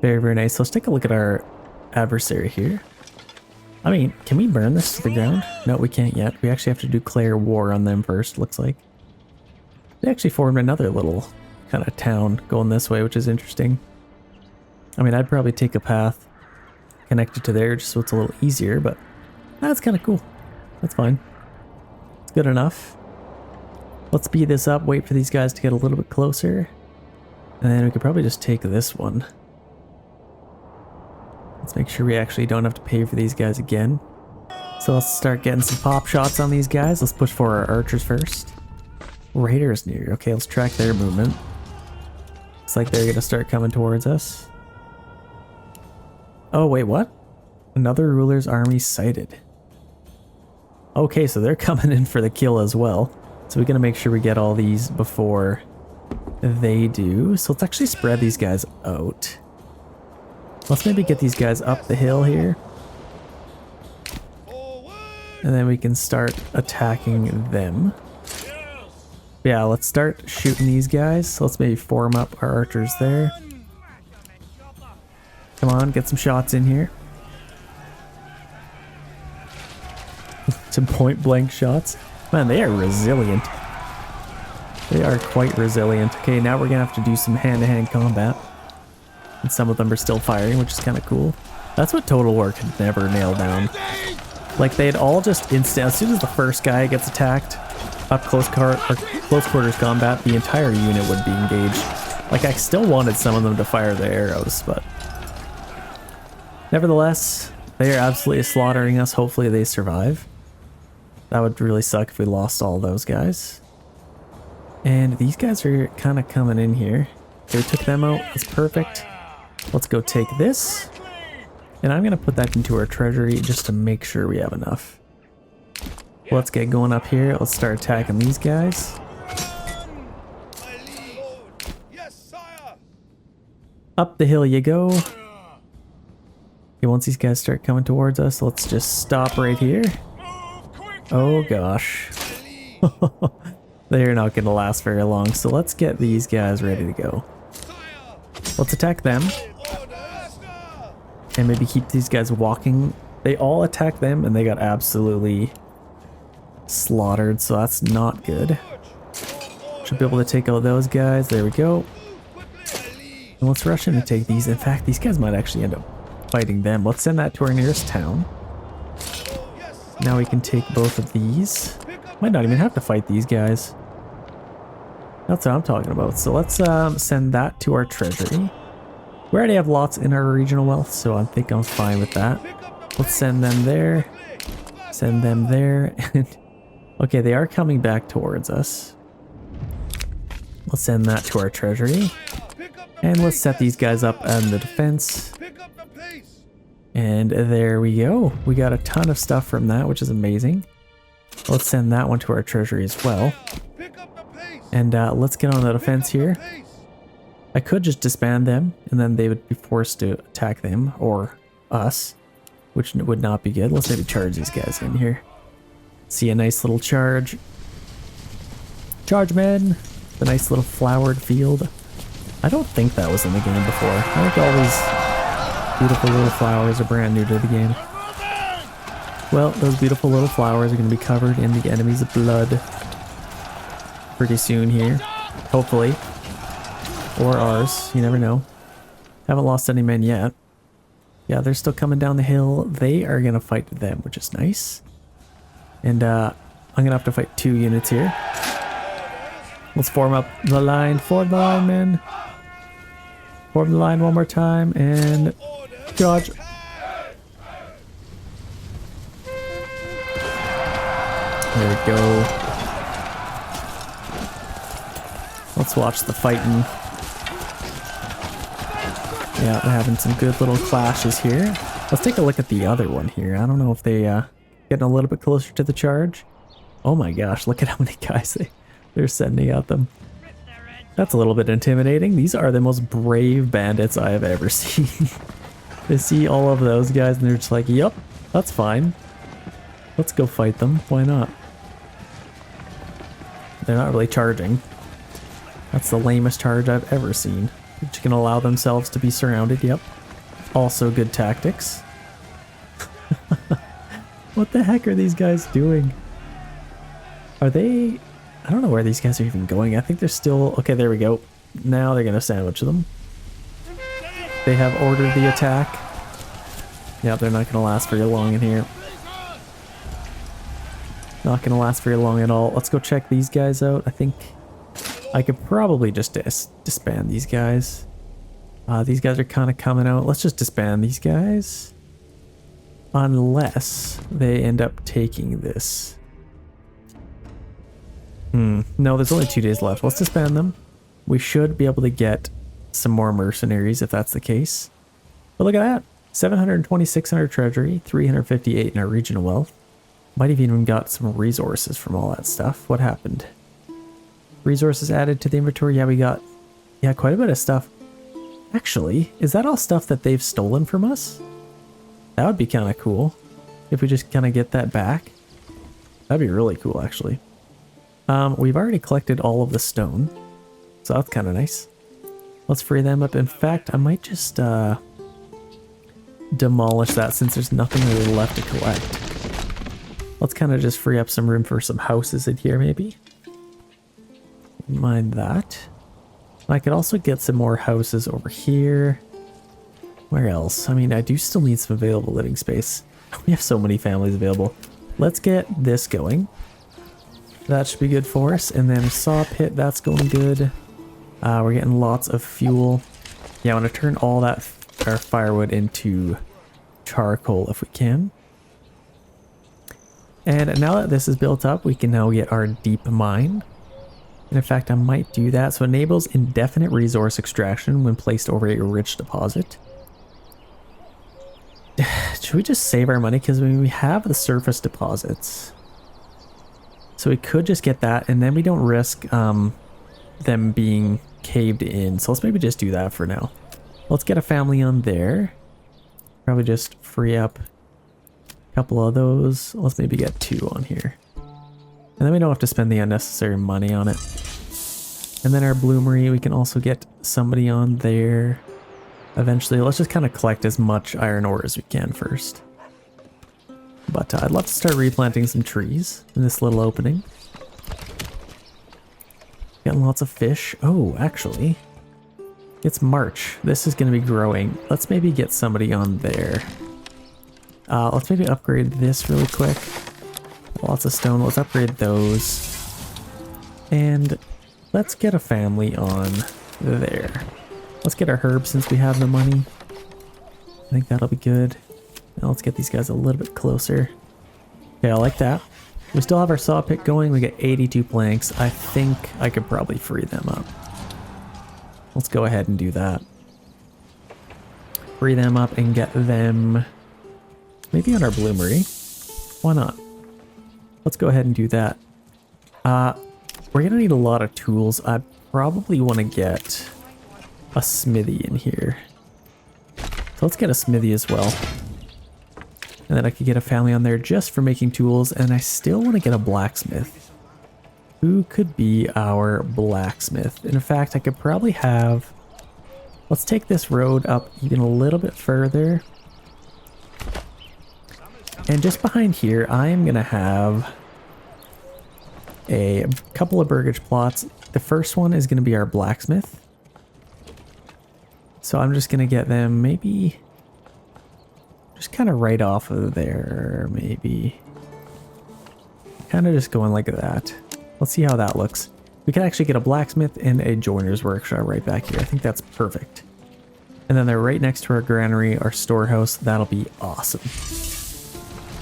Very, very nice. So let's take a look at our adversary here. I mean, can we burn this to the ground? No, we can't yet. We actually have to declare war on them first, looks like. They actually formed another little kind of town going this way, which is interesting. I mean, I'd probably take a path connected to there just so it's a little easier, but that's kind of cool. That's fine. It's good enough. Let's speed this up, wait for these guys to get a little bit closer. And then we could probably just take this one. Let's make sure we actually don't have to pay for these guys again. So let's start getting some pop shots on these guys. Let's push for our archers first. Raiders near. Okay, let's track their movement. Looks like they're gonna start coming towards us. Oh, wait, what? Another ruler's army sighted. Okay, so they're coming in for the kill as well. So we gotta make sure we get all these before they do. So let's actually spread these guys out. Let's maybe get these guys up the hill here. And then we can start attacking them. Yeah, let's start shooting these guys. So let's maybe form up our archers there. Come on, get some shots in here. Some point blank shots. Man, they are resilient. They are quite resilient. Okay, now we're gonna have to do some hand-to-hand combat. And some of them are still firing, which is kind of cool. That's what Total War could never nail down. Like, they'd all just instant, as soon as the first guy gets attacked, up close quarters combat, the entire unit would be engaged. Like, I still wanted some of them to fire their arrows, but nevertheless, they are absolutely slaughtering us. Hopefully they survive. That would really suck if we lost all those guys. And these guys are kind of coming in here. Okay, we took them out. That's perfect. Let's go take this. And I'm going to put that into our treasury just to make sure we have enough. Let's get going up here. Let's start attacking these guys. Up the hill you go. Okay, once these guys start coming towards us, let's just stop right here. Oh gosh. They're not going to last very long, so let's get these guys ready to go. Let's attack them. And maybe keep these guys walking. They all attacked them and they got absolutely slaughtered, so that's not good. Should be able to take out those guys. There we go. And let's rush in and take these. In fact, these guys might actually end up fighting them. Let's send that to our nearest town. Now we can take both of these. Might not even have to fight these guys. That's what I'm talking about. So let's send that to our treasury. We already have lots in our regional wealth, so I think I'm fine with that. Let's send them there. Send them there. Okay, they are coming back towards us. Let's send that to our treasury. And let's set these guys up on the defense. And there we go. We got a ton of stuff from that, which is amazing. Let's send that one to our treasury as well. And let's get on the defense here. I could just disband them, and then they would be forced to attack them, or us, which would not be good. Let's maybe charge these guys in here. See a nice little charge. Charge, men! The nice little flowered field. I don't think that was in the game before. I think all these beautiful little flowers are brand new to the game. Well, those beautiful little flowers are going to be covered in the enemy's blood pretty soon here. Hopefully. Or ours. You never know. Haven't lost any men yet. Yeah, they're still coming down the hill. They are going to fight them, which is nice. And I'm going to have to fight 2 units here. Let's form up the line. Form the line, men. Form the line one more time. And charge. There we go. Let's watch the fighting. Yeah, they're having some good little clashes here. Let's take a look at the other one here. I don't know if they getting a little bit closer to the charge. Oh my gosh, look at how many guys they're sending at them. That's a little bit intimidating. These are the most brave bandits I have ever seen. They see all of those guys and they're just like, yep, that's fine. Let's go fight them. Why not? They're not really charging. That's the lamest charge I've ever seen. They're just gonna allow themselves to be surrounded. Yep. Also good tactics. What the heck are these guys doing? Are they... I don't know where these guys are even going. I think they're still... Okay, there we go. Now they're gonna sandwich them. They have ordered the attack. Yeah, they're not gonna last very long in here. Not gonna last very long at all. Let's go check these guys out. I think I could probably just disband these guys. These guys are kind of coming out. Let's just disband these guys. Unless they end up taking this. No, there's only 2 days left. Let's disband them. We should be able to get some more mercenaries if that's the case. But look at that. 720, treasury, 358 in our regional wealth. Might have even got some resources from all that stuff. What happened? Resources added to the inventory. Yeah, we got quite a bit of stuff. Actually, is that all stuff that they've stolen from us? That would be kind of cool if we just kind of get that back. That'd be really cool, actually. We've already collected all of the stone, so that's kind of nice. Let's free them up. In fact, I might just demolish that since there's nothing really left to collect. Let's kind of just free up some room for some houses in here, maybe. Mind that. I could also get some more houses over here. Where else? I mean, I do still need some available living space. We have so many families available. Let's get this going. That should be good for us. And then saw pit, that's going good. We're getting lots of fuel. Yeah, I want to turn all that our firewood into charcoal if we can. And now that this is built up, we can now get our deep mine. And in fact, I might do that. So it enables indefinite resource extraction when placed over a rich deposit. Should we just save our money? Because we have the surface deposits. So we could just get that, and then we don't risk them being caved in. So let's maybe just do that for now. Let's get a family on there. Probably just free up a couple of those. Let's maybe get 2 on here. And then we don't have to spend the unnecessary money on it. And then our bloomery, we can also get somebody on there. Eventually, let's just kind of collect as much iron ore as we can first. But I'd love to start replanting some trees in this little opening. Getting lots of fish. Oh, actually, it's March. This is going to be growing. Let's maybe get somebody on there. Let's maybe upgrade this really quick. Lots of stone. Let's upgrade those. And let's get a family on there. Let's get our herbs since we have the money. I think that'll be good. Now let's get these guys a little bit closer. Okay, I like that. We still have our saw pit going. We get 82 planks. I think I could probably free them up. Let's go ahead and do that. Free them up and get them maybe on our bloomery. Why not? Let's go ahead and do that. We're gonna need a lot of tools. I probably want to get a smithy in here. So let's get a smithy as well. And then I could get a family on there just for making tools. And I still want to get a blacksmith. Who could be our blacksmith? In fact, I could probably have... Let's take this road up even a little bit further. And just behind here, I'm going to have a couple of burgage plots. The first one is going to be our blacksmith. So I'm just going to get them maybe just kind of right off of there, maybe. Kind of just going like that. Let's see how that looks. We can actually get a blacksmith and a joiner's workshop right back here. I think that's perfect. And then they're right next to our granary, our storehouse. That'll be awesome.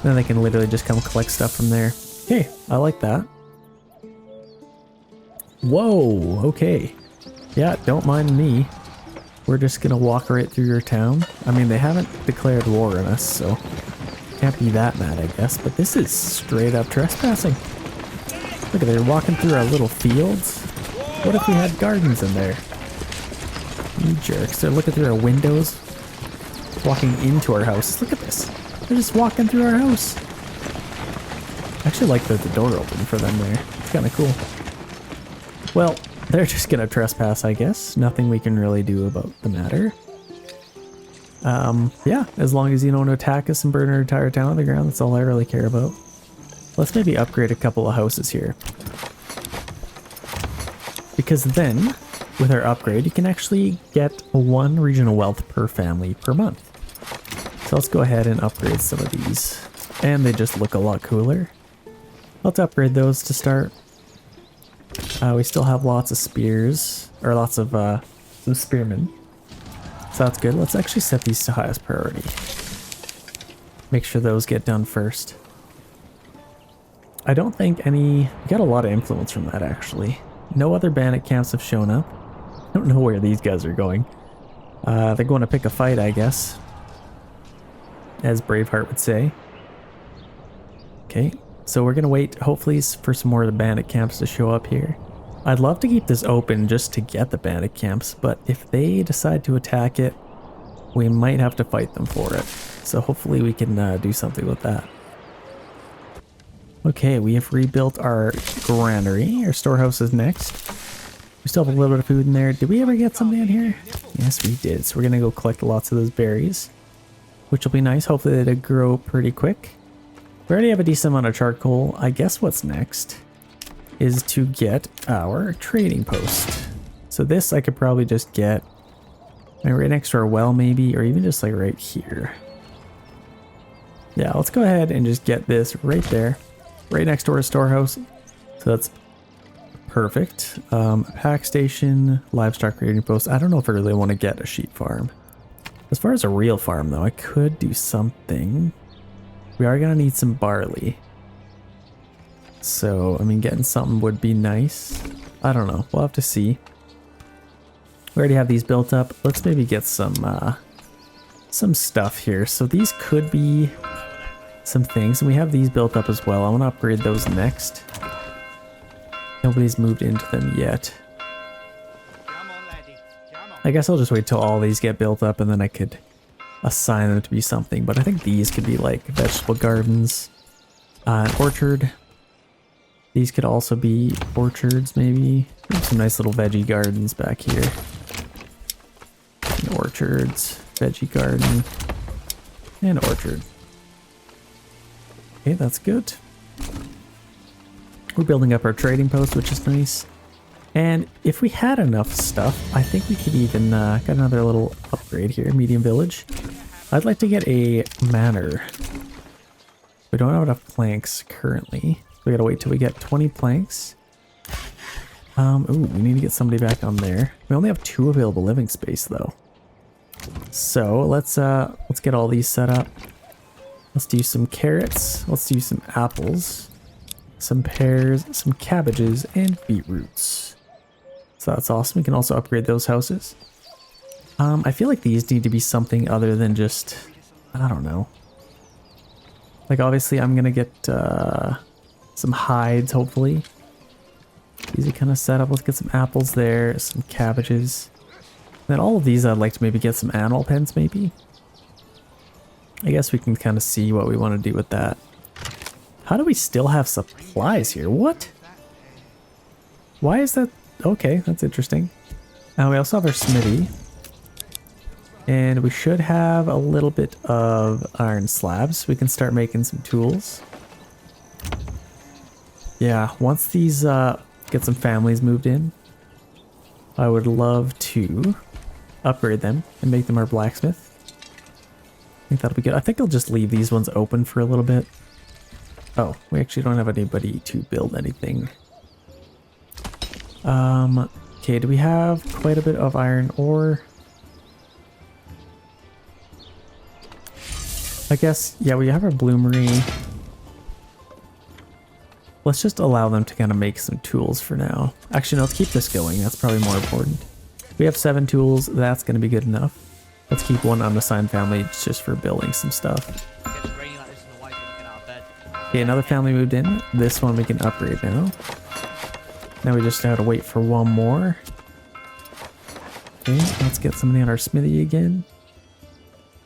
Then they can literally just come collect stuff from there. Okay, I like that. Whoa, okay. Yeah, don't mind me. We're just gonna walk right through your town. I mean, they haven't declared war on us, so can't be that mad, I guess. But this is straight up trespassing. Look at, they're walking through our little fields. What if we had gardens in there? You jerks, they're looking through our windows. Walking into our house. Look at this. They're just walking through our house. I actually like the door open for them there. It's kind of cool. Well, they're just gonna trespass, I guess. Nothing we can really do about the matter. Yeah, as long as you don't attack us and burn our entire town on the ground, that's all I really care about. Let's maybe upgrade a couple of houses here. Because then, with our upgrade, you can actually get 1 regional wealth per family per month. So let's go ahead and upgrade some of these. And they just look a lot cooler. Let's upgrade those to start. We still have lots of spears, or lots of some spearmen. So that's good. Let's actually set these to highest priority. Make sure those get done first. I don't think any... We got a lot of influence from that, actually. No other bandit camps have shown up. I don't know where these guys are going. They're going to pick a fight, I guess. as Braveheart would say. Okay, so we're gonna wait hopefully for some more of the bandit camps to show up here. I'd love to keep this open just to get the bandit camps, but if they decide to attack it, we might have to fight them for it. So hopefully we can do something with that. Okay, we have rebuilt our granary. Our storehouse is next. We still have a little bit of food in there. Did we ever get something in here? Yes, we did. So we're gonna go collect lots of those berries, which will be nice. Hopefully they grow pretty quick. We already have a decent amount of charcoal. I guess what's next is to get our trading post. So this I could probably just get right next to our well maybe, or even just like right here. Yeah, let's go ahead and just get this right there, right next to our storehouse. So that's perfect. Pack station, livestock trading post. I don't know if I really want to get a sheep farm. As far as a real farm though, I could do something. We are gonna need some barley. So, I mean, getting something would be nice. I don't know. We'll have to see. We already have these built up. Let's maybe get some stuff here. So these could be some things. And we have these built up as well. I want to upgrade those next. Nobody's moved into them yet. I guess I'll just wait till all these get built up and then I could assign them to be something. But I think these could be like vegetable gardens, an orchard. These could also be orchards, maybe. Some nice little veggie gardens back here. And orchards, veggie garden, and orchard. Okay, that's good. We're building up our trading post, which is nice. And if we had enough stuff, I think we could even get another little upgrade here, medium village. I'd like to get a manor. We don't have enough planks currently. We gotta wait till we get 20 planks. Ooh, we need to get somebody back on there. We only have 2 available living space though. So let's get all these set up. Let's do some carrots. Let's do some apples, some pears, some cabbages, and beetroots. So that's awesome. We can also upgrade those houses. I feel like these need to be something other than just, I don't know. Like obviously I'm gonna get some hides, hopefully. These are kind of set up. Let's get some apples there, some cabbages. Then all of these I'd like to maybe get some animal pens maybe. I guess we can kind of see what we want to do with that. How do we still have supplies here? What? Why is that? Okay, that's interesting. Now we also have our smithy. And we should have a little bit of iron slabs. We can start making some tools. Yeah, once these get some families moved in, I would love to upgrade them and make them our blacksmith. I think that'll be good. I think I'll just leave these ones open for a little bit. Oh, we actually don't have anybody to build anything. Okay, do we have quite a bit of iron ore? I guess, yeah, we have our bloomery. Let's just allow them to kind of make some tools for now. Actually, no, let's keep this going. That's probably more important. We have 7 tools. That's going to be good enough. Let's keep one unassigned family just for building some stuff. Okay, another family moved in. This one we can upgrade now. Now we just have to wait for one more. Okay, let's get somebody on our smithy again.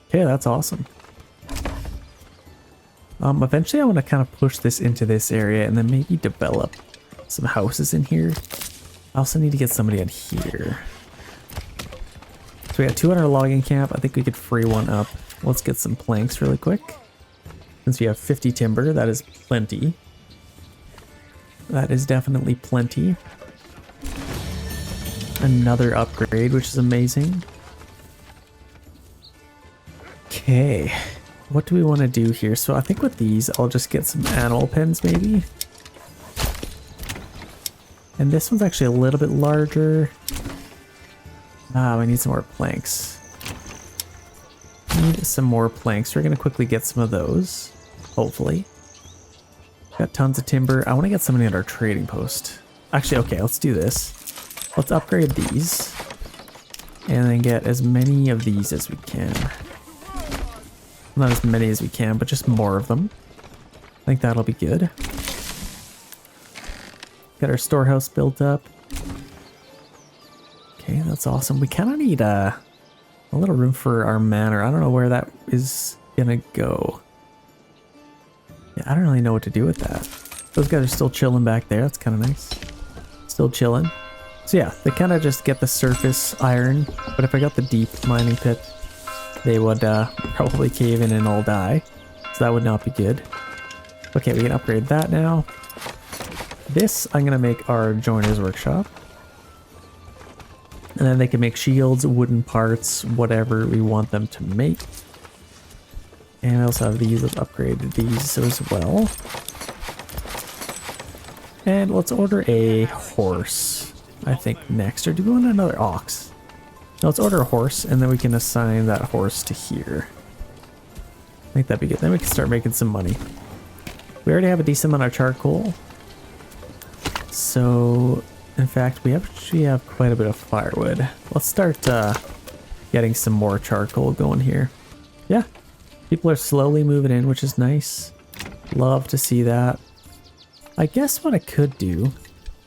Okay, that's awesome. Eventually I want to kind of push this into this area and then maybe develop some houses in here. I also need to get somebody in here. So we got 200 logging camp. I think we could free one up. Let's get some planks really quick. Since we have 50 timber, that is plenty. That is definitely plenty. Another upgrade, which is amazing. Okay. What do we want to do here? So I think with these, I'll just get some animal pens maybe. And this one's actually a little bit larger. Ah, we need some more planks. Need some more planks. We're going to quickly get some of those, hopefully. Got tons of timber. I want to get somebody at our trading post. Actually, okay, let's do this. Let's upgrade these. And then get as many of these as we can. Not as many as we can, but just more of them. I think that'll be good. Got our storehouse built up. Okay, that's awesome. We kind of need a little room for our manor. I don't know where that is gonna go. Yeah, I don't really know what to do with that. Those guys are still chilling back there. That's kind of nice. Still chilling. So yeah, they kind of just get the surface iron, but if I got the deep mining pit, they would probably cave in and all die. So that would not be good. Okay, we can upgrade that now. This, I'm going to make our joiner's workshop. And then they can make shields, wooden parts, whatever we want them to make. And I also have these. Let's upgrade these as well. And let's order a horse, I think, next. Or do we want another ox? No, let's order a horse, and then we can assign that horse to here. I think that'd be good. Then we can start making some money. We already have a decent amount of charcoal. So, in fact, we actually have quite a bit of firewood. Let's start getting some more charcoal going here. Yeah, people are slowly moving in, which is nice. Love to see that. I guess what I could do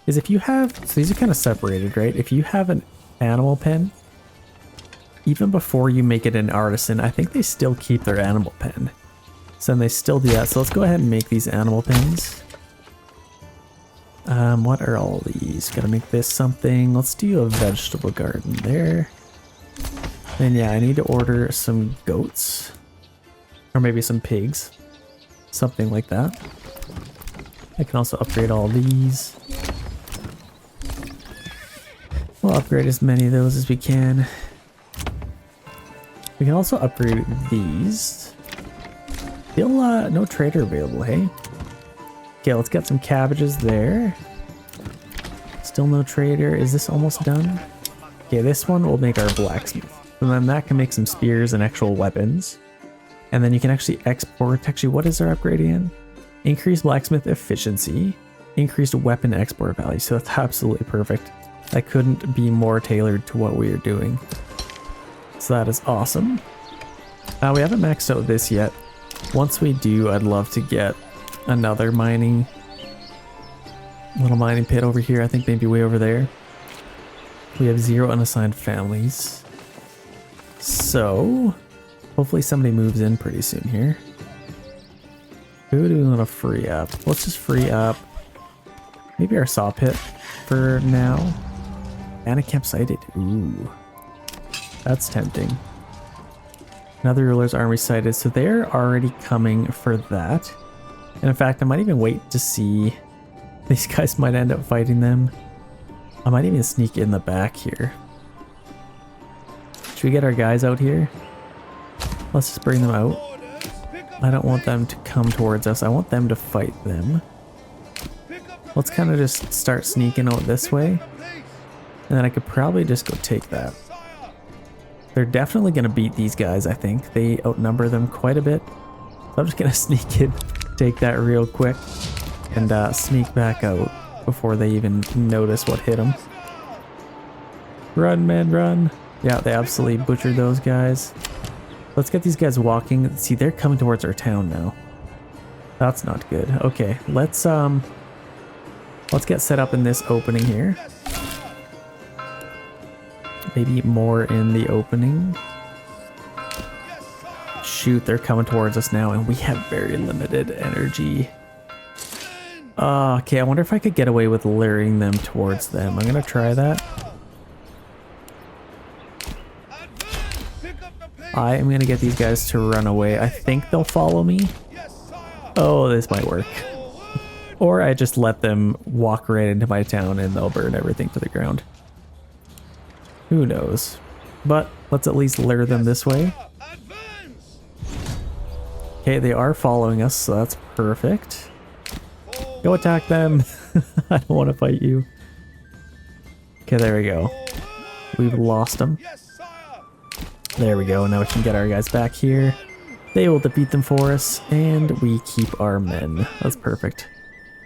is if you have, so these are kind of separated, right? If you have an animal pen, even before you make it an artisan, I think they still keep their animal pen. So then they still do that. So let's go ahead and make these animal pens. What are all these? Gotta make this something. Let's do a vegetable garden there. And yeah, I need to order some goats. Or maybe some pigs. Something like that. I can also upgrade all these. We'll upgrade as many of those as we can. We can also upgrade these. Still no trader available, hey? Okay, let's get some cabbages there. Still no trader. Is this almost done? Okay, this one will make our blacksmith. And then that can make some spears and actual weapons. And then you can actually export. Actually, what is our upgrade again? Increased blacksmith efficiency. Increased weapon export value. So that's absolutely perfect. That couldn't be more tailored to what we are doing. So that is awesome. We haven't maxed out this yet. Once we do, I'd love to get another little mining pit over here. I think maybe way over there. We have 0 unassigned families. So hopefully somebody moves in pretty soon here. Who do we want to free up? Let's just free up maybe our saw pit for now. And a campsite. Ooh, that's tempting. Another ruler's army sighted, so they're already coming for that. And in fact, I might even wait to see. These guys might end up fighting them. I might even sneak in the back here. Should we get our guys out here? Let's just bring them out. I don't want them to come towards us. I want them to fight them. Let's kind of just start sneaking out this way. And then I could probably just go take that. They're definitely going to beat these guys, I think. They outnumber them quite a bit. So I'm just going to sneak in, take that real quick, and sneak back out before they even notice what hit them. Run, man, run. Yeah, they absolutely butchered those guys. Let's get these guys walking. See, they're coming towards our town now. That's not good. Okay, let's get set up in this opening here. Maybe more in the opening. Shoot, they're coming towards us now, and we have very limited energy. Okay, I wonder if I could get away with luring them towards them. I'm gonna try that. I am gonna get these guys to run away. I think they'll follow me. Oh, this might work. Or I just let them walk right into my town and they'll burn everything to the ground. Who knows? But let's at least lure them this way. Okay, they are following us, so that's perfect. Go attack them. I don't want to fight you. Okay, there we go. We've lost them. There we go. Now we can get our guys back here. They will defeat them for us, and we keep our men. That's perfect.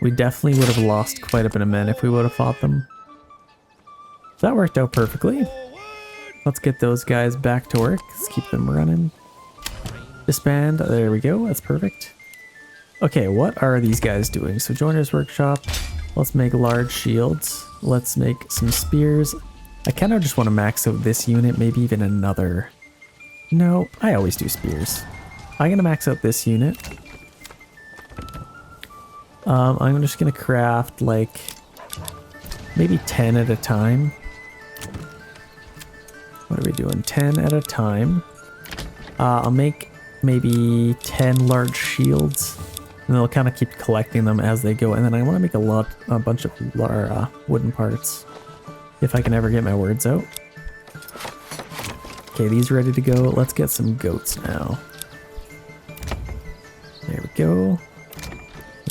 We definitely would have lost quite a bit of men if we would have fought them. That worked out perfectly. Let's get those guys back to work. Let's keep them running. Disband. There we go. That's perfect. Okay, what are these guys doing? So joiner's workshop. Let's make large shields. Let's make some spears. I kind of just want to max out this unit, maybe even another. No, I always do spears. I'm going to max out this unit. I'm just going to craft like maybe 10 at a time. What are we doing? 10 at a time. I'll make maybe 10 large shields. And they'll kind of keep collecting them as they go. And then I want to make a bunch of wooden parts. If I can ever get my words out. Okay, these are ready to go. Let's get some goats now. There we go.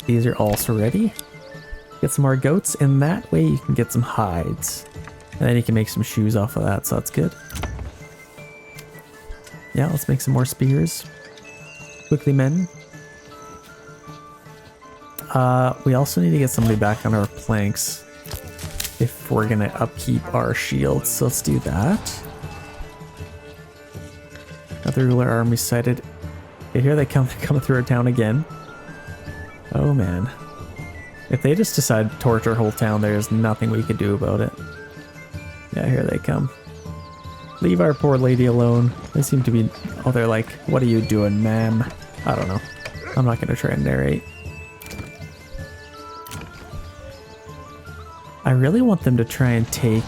These are also ready. Get some more goats, and that way you can get some hides. And then you can make some shoes off of that, so that's good. Yeah, let's make some more spears. Quickly, men. We also need to get somebody back on our planks if we're gonna upkeep our shields, so let's do that. Another ruler army sighted. Okay, here they come. They're coming through our town again. Oh man. If they just decide to torch our whole town, there's nothing we could do about it. Yeah, here they come. Leave our poor lady alone. They seem to be... Oh, they're like, what are you doing, ma'am? I don't know. I'm not gonna try and narrate. I really want them to try and take...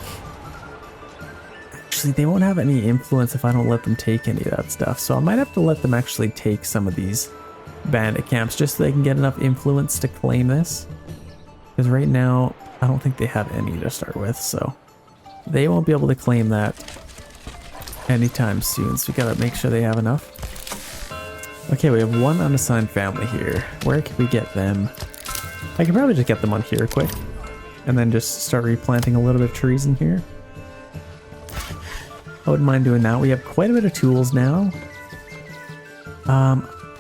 Actually, they won't have any influence if I don't let them take any of that stuff. So I might have to let them actually take some of these bandit camps just so they can get enough influence to claim this. Because right now, I don't think they have any to start with. So they won't be able to claim that anytime soon. So we gotta make sure they have enough. Okay, we have one unassigned family here. Where can we get them? I can probably just get them on here quick. And then just start replanting a little bit of trees in here. I wouldn't mind doing that. We have quite a bit of tools now.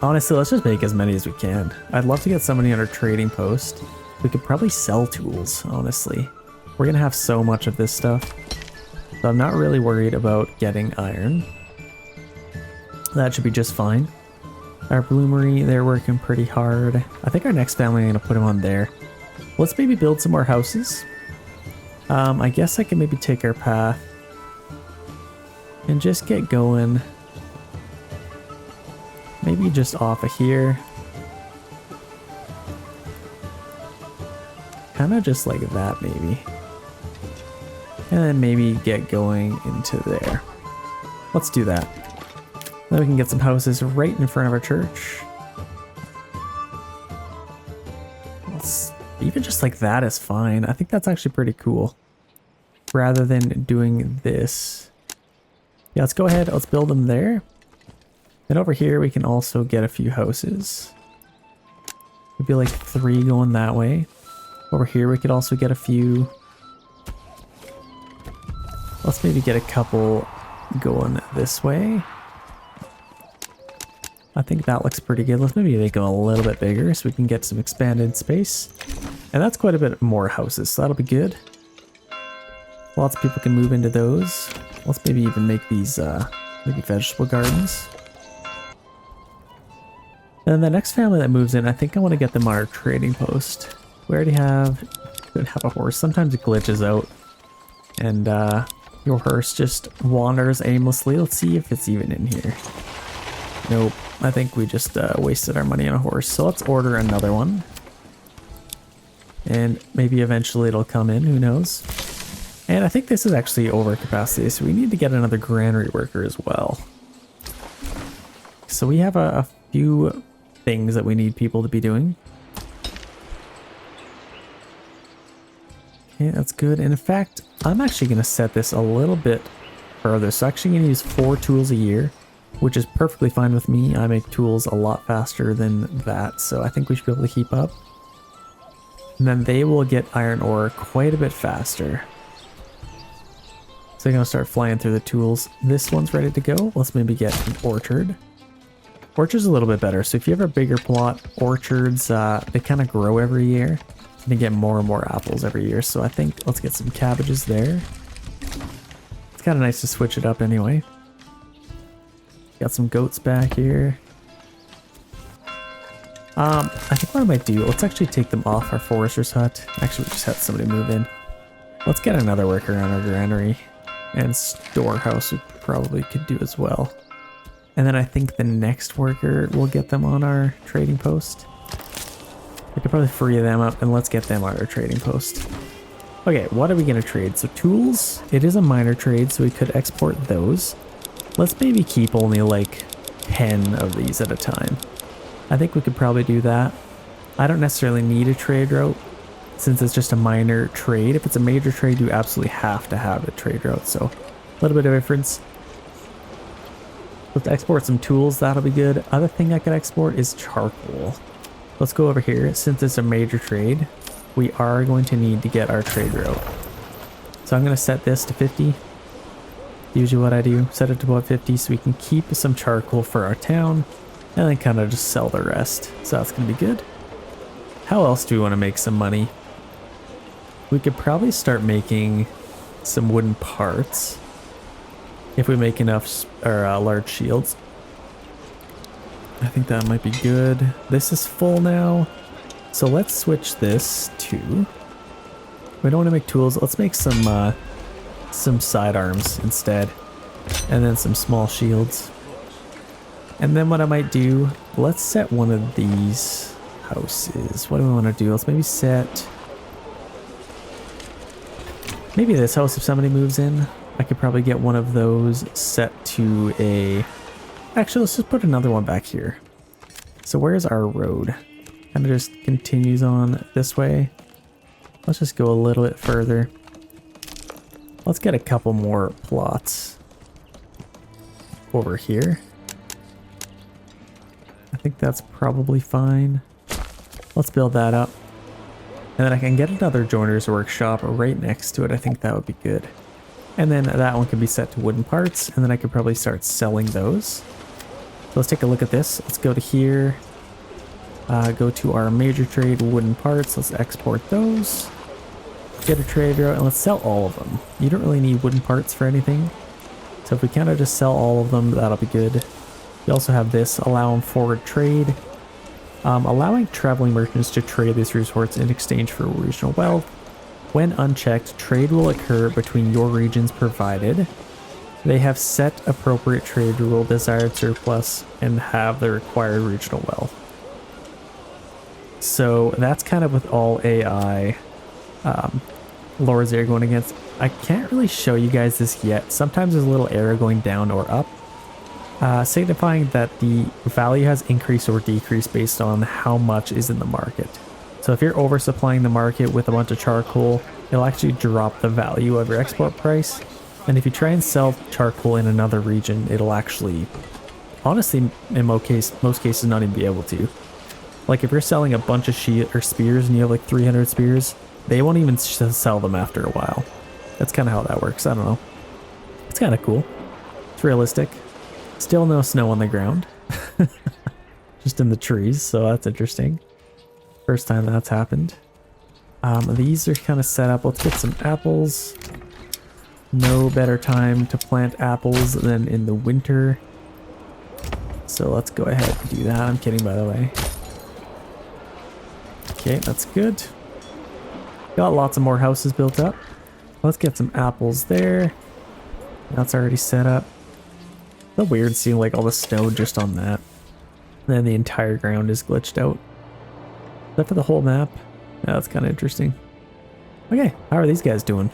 Honestly, let's just make as many as we can. I'd love to get somebody on our trading post. We could probably sell tools, honestly. We're gonna have so much of this stuff. So I'm not really worried about getting iron. That should be just fine. Our bloomery, they're working pretty hard. I think our next family, I'm gonna put them on there. Let's maybe build some more houses. I guess I can maybe take our path and just get going. Maybe just off of here. Kind of just like that, maybe. And then maybe get going into there. Let's do that. Then we can get some houses right in front of our church. Even just like that is fine. I think that's actually pretty cool. Rather than doing this. Yeah, let's go ahead. Let's build them there. And over here we can also get a few houses. Maybe like 3 going that way. Over here we could also get a few. Let's maybe get a couple going this way. I think that looks pretty good. Let's maybe make them a little bit bigger so we can get some expanded space. And that's quite a bit more houses, so that'll be good. Lots of people can move into those. Let's maybe even make these maybe vegetable gardens. And then the next family that moves in, I think I want to get them on our trading post. We already could have a horse. Sometimes it glitches out. And your horse just wanders aimlessly. Let's see if it's even in here. Nope. I think we just wasted our money on a horse. So let's order another one. And maybe eventually it'll come in. Who knows? And I think this is actually over capacity. So we need to get another granary worker as well. So we have a few things that we need people to be doing. Okay, that's good. And in fact, I'm actually going to set this a little bit further. So I'm actually going to use 4 tools a year, which is perfectly fine with me. I make tools a lot faster than that, so I think we should be able to keep up. And then they will get iron ore quite a bit faster. So they're going to start flying through the tools. This one's ready to go. Let's maybe get an orchard. Orchard's a little bit better. So if you have a bigger plot, orchards, they kind of grow every year. And you get more and more apples every year. So I think let's get some cabbages there. It's kind of nice to switch it up anyway. Got some goats back here. I think what I might do, let's actually take them off our forester's hut. Actually, we just had somebody move in. Let's get another worker on our granary. And storehouse we probably could do as well. And then I think the next worker, we'll get them on our trading post. We could probably free them up and let's get them on our trading post. Okay, what are we going to trade? So tools, it is a minor trade, so we could export those. Let's maybe keep only like 10 of these at a time. I think we could probably do that. I don't necessarily need a trade route since it's just a minor trade. If it's a major trade, you absolutely have to have a trade route. So a little bit of difference. Let's export some tools. That'll be good. Other thing I could export is charcoal. Let's go over here. Since it's a major trade, we are going to need to get our trade route. So I'm going to set this to 50. Usually what I do, set it to about 50 so we can keep some charcoal for our town. And then kind of just sell the rest. So that's going to be good. How else do we want to make some money? We could probably start making some wooden parts. If we make enough large shields. I think that might be good. This is full now. So let's switch this to... We don't want to make tools. Let's make some sidearms instead. And then some small shields. And then what I might do, let's set one of these houses. What do we want to do? Let's maybe set... Maybe this house if somebody moves in. I could probably get one of those set to a... Actually, let's just put another one back here. So where's our road? Kind of just continues on this way. Let's just go a little bit further. Let's get a couple more plots over here. I think that's probably fine. Let's build that up. And then I can get another joiner's workshop right next to it. I think that would be good. And then that one can be set to wooden parts. And then I could probably start selling those. So let's take a look at this. Let's go to here. Go to our major trade wooden parts. Let's export those. Get a trade route and let's sell all of them. You don't really need wooden parts for anything. So if we kind of just sell all of them, that'll be good. We also have this, allow them forward trade. Allowing traveling merchants to trade this resource in exchange for regional wealth. When unchecked, trade will occur between your regions provided they have set appropriate trade rule, desired surplus, and have the required regional wealth. So that's kind of with all AI lords they're going against. I can't really show you guys this yet. Sometimes there's a little arrow going down or up. Signifying that the value has increased or decreased based on how much is in the market. So if you're oversupplying the market with a bunch of charcoal, it'll actually drop the value of your export price. And if you try and sell charcoal in another region, it'll actually, honestly, in most cases, not even be able to. Like if you're selling a bunch of spears and you have like 300 spears, they won't even sell them after a while. That's kind of how that works. I don't know. It's kind of cool. It's realistic. Still no snow on the ground. Just in the trees, so that's interesting. First time that's happened. These are kind of set up. Let's get some apples. No better time to plant apples than in the winter. So let's go ahead and do that. I'm kidding, by the way. Okay, that's good. Got lots of more houses built up. Let's get some apples there. That's already set up. So weird seeing like all the snow just on that. And then the entire ground is glitched out. Is that for the whole map? Yeah, that's kind of interesting. Okay, how are these guys doing?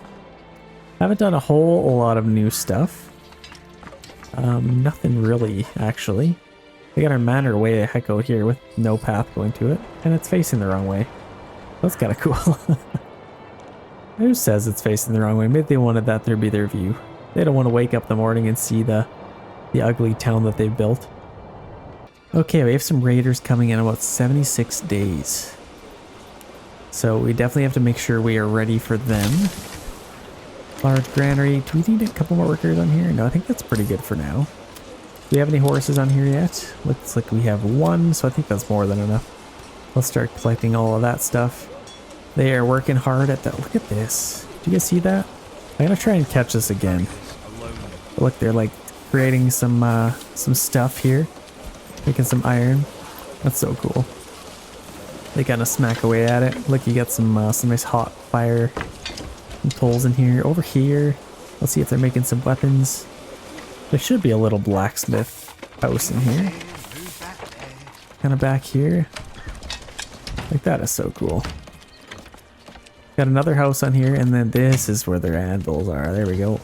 Haven't done a whole lot of new stuff. Nothing really, actually. We got our manor way the heck out here with no path going to it. And it's facing the wrong way. That's kind of cool. Who says it's facing the wrong way? Maybe they wanted that to be their view. They don't want to wake up in the morning and see the ugly town that they've built. Okay, we have some raiders coming in about 76 days. So we definitely have to make sure we are ready for them. Large granary. Do we need a couple more workers on here? No, I think that's pretty good for now. Do we have any horses on here yet? Looks like we have one, so I think that's more than enough. Let's start collecting all of that stuff. They are working hard at that. Look at this. Do you guys see that? I'm gonna try and catch this again. Look, they're like creating some stuff here. Making some iron. That's so cool. They kind of smack away at it. Look, you got some nice hot fire and tools in here. Over here, let's see if they're making some weapons. There should be a little blacksmith house in here. Kind of back here. Like, that is so cool. Got another house on here, and then this is where their anvils are. There we go.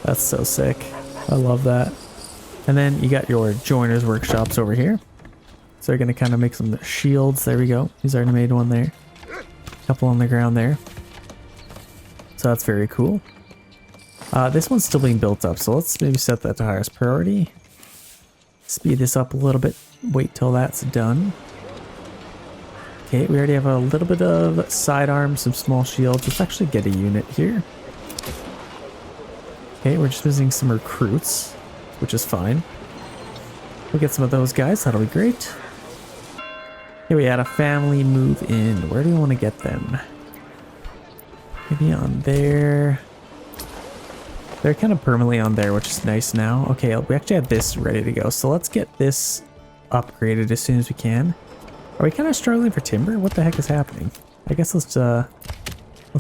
That's so sick. I love that. And then you got your joiners workshops over here. So they're going to kind of make some shields. There we go. He's already made one there. A couple on the ground there. So that's very cool. This one's still being built up, so let's maybe set that to highest priority. Speed this up a little bit. Wait till that's done. Okay, we already have a little bit of sidearms, some small shields. Let's actually get a unit here. Okay, we're just visiting some recruits, which is fine. We'll get some of those guys. That'll be great. Here we had a family move in. Where do we want to get them? Maybe on there. They're kind of permanently on there, which is nice now. Okay, we actually have this ready to go. So let's get this upgraded as soon as we can. Are we kind of struggling for timber? What the heck is happening? I guess let's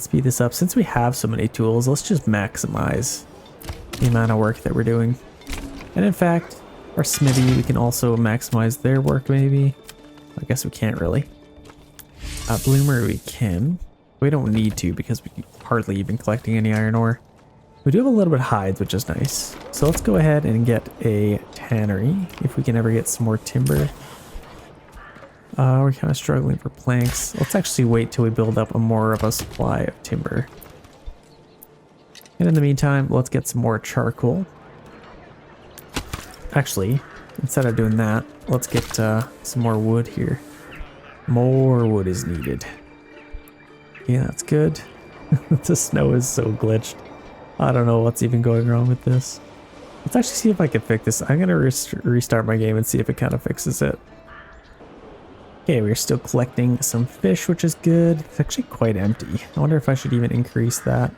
speed this up. Since we have so many tools, let's just maximize the amount of work that we're doing. And in fact, our smithy, we can also maximize their work maybe. I guess we can't really. Bloomer we can. We don't need to because we hardly even collecting any iron ore. We do have a little bit of hides, which is nice. So let's go ahead and get a tannery if we can ever get some more timber. We're kind of struggling for planks. Let's actually wait till we build up more of a supply of timber. And in the meantime, let's get some more charcoal. Actually, instead of doing that, let's get some more wood here. More wood is needed. Yeah, that's good. The snow is so glitched. I don't know what's even going wrong with this. Let's actually see if I can fix this. I'm going to restart my game and see if it kind of fixes it. Okay, we're still collecting some fish, which is good. It's actually quite empty. I wonder if I should even increase that.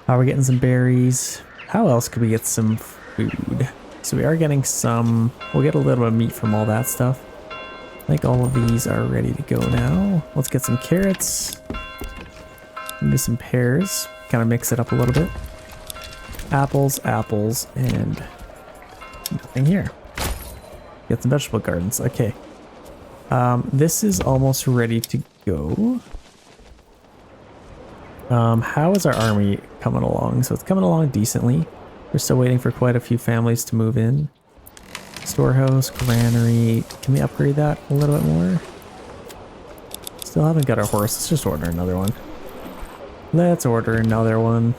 We're getting some berries. How else could we get some food? So we are getting some. We'll get a little bit of meat from all that stuff. I think all of these are ready to go now. Let's get some carrots. Do some pears. Kind of mix it up a little bit. Apples, apples, and nothing here. Get some vegetable gardens. Okay. This is almost ready to go. How is our army coming along? So it's coming along decently. We're still waiting for quite a few families to move in. Storehouse, granary. Can we upgrade that a little bit more? Still haven't got our horse. Let's just order another one. Let's order another one.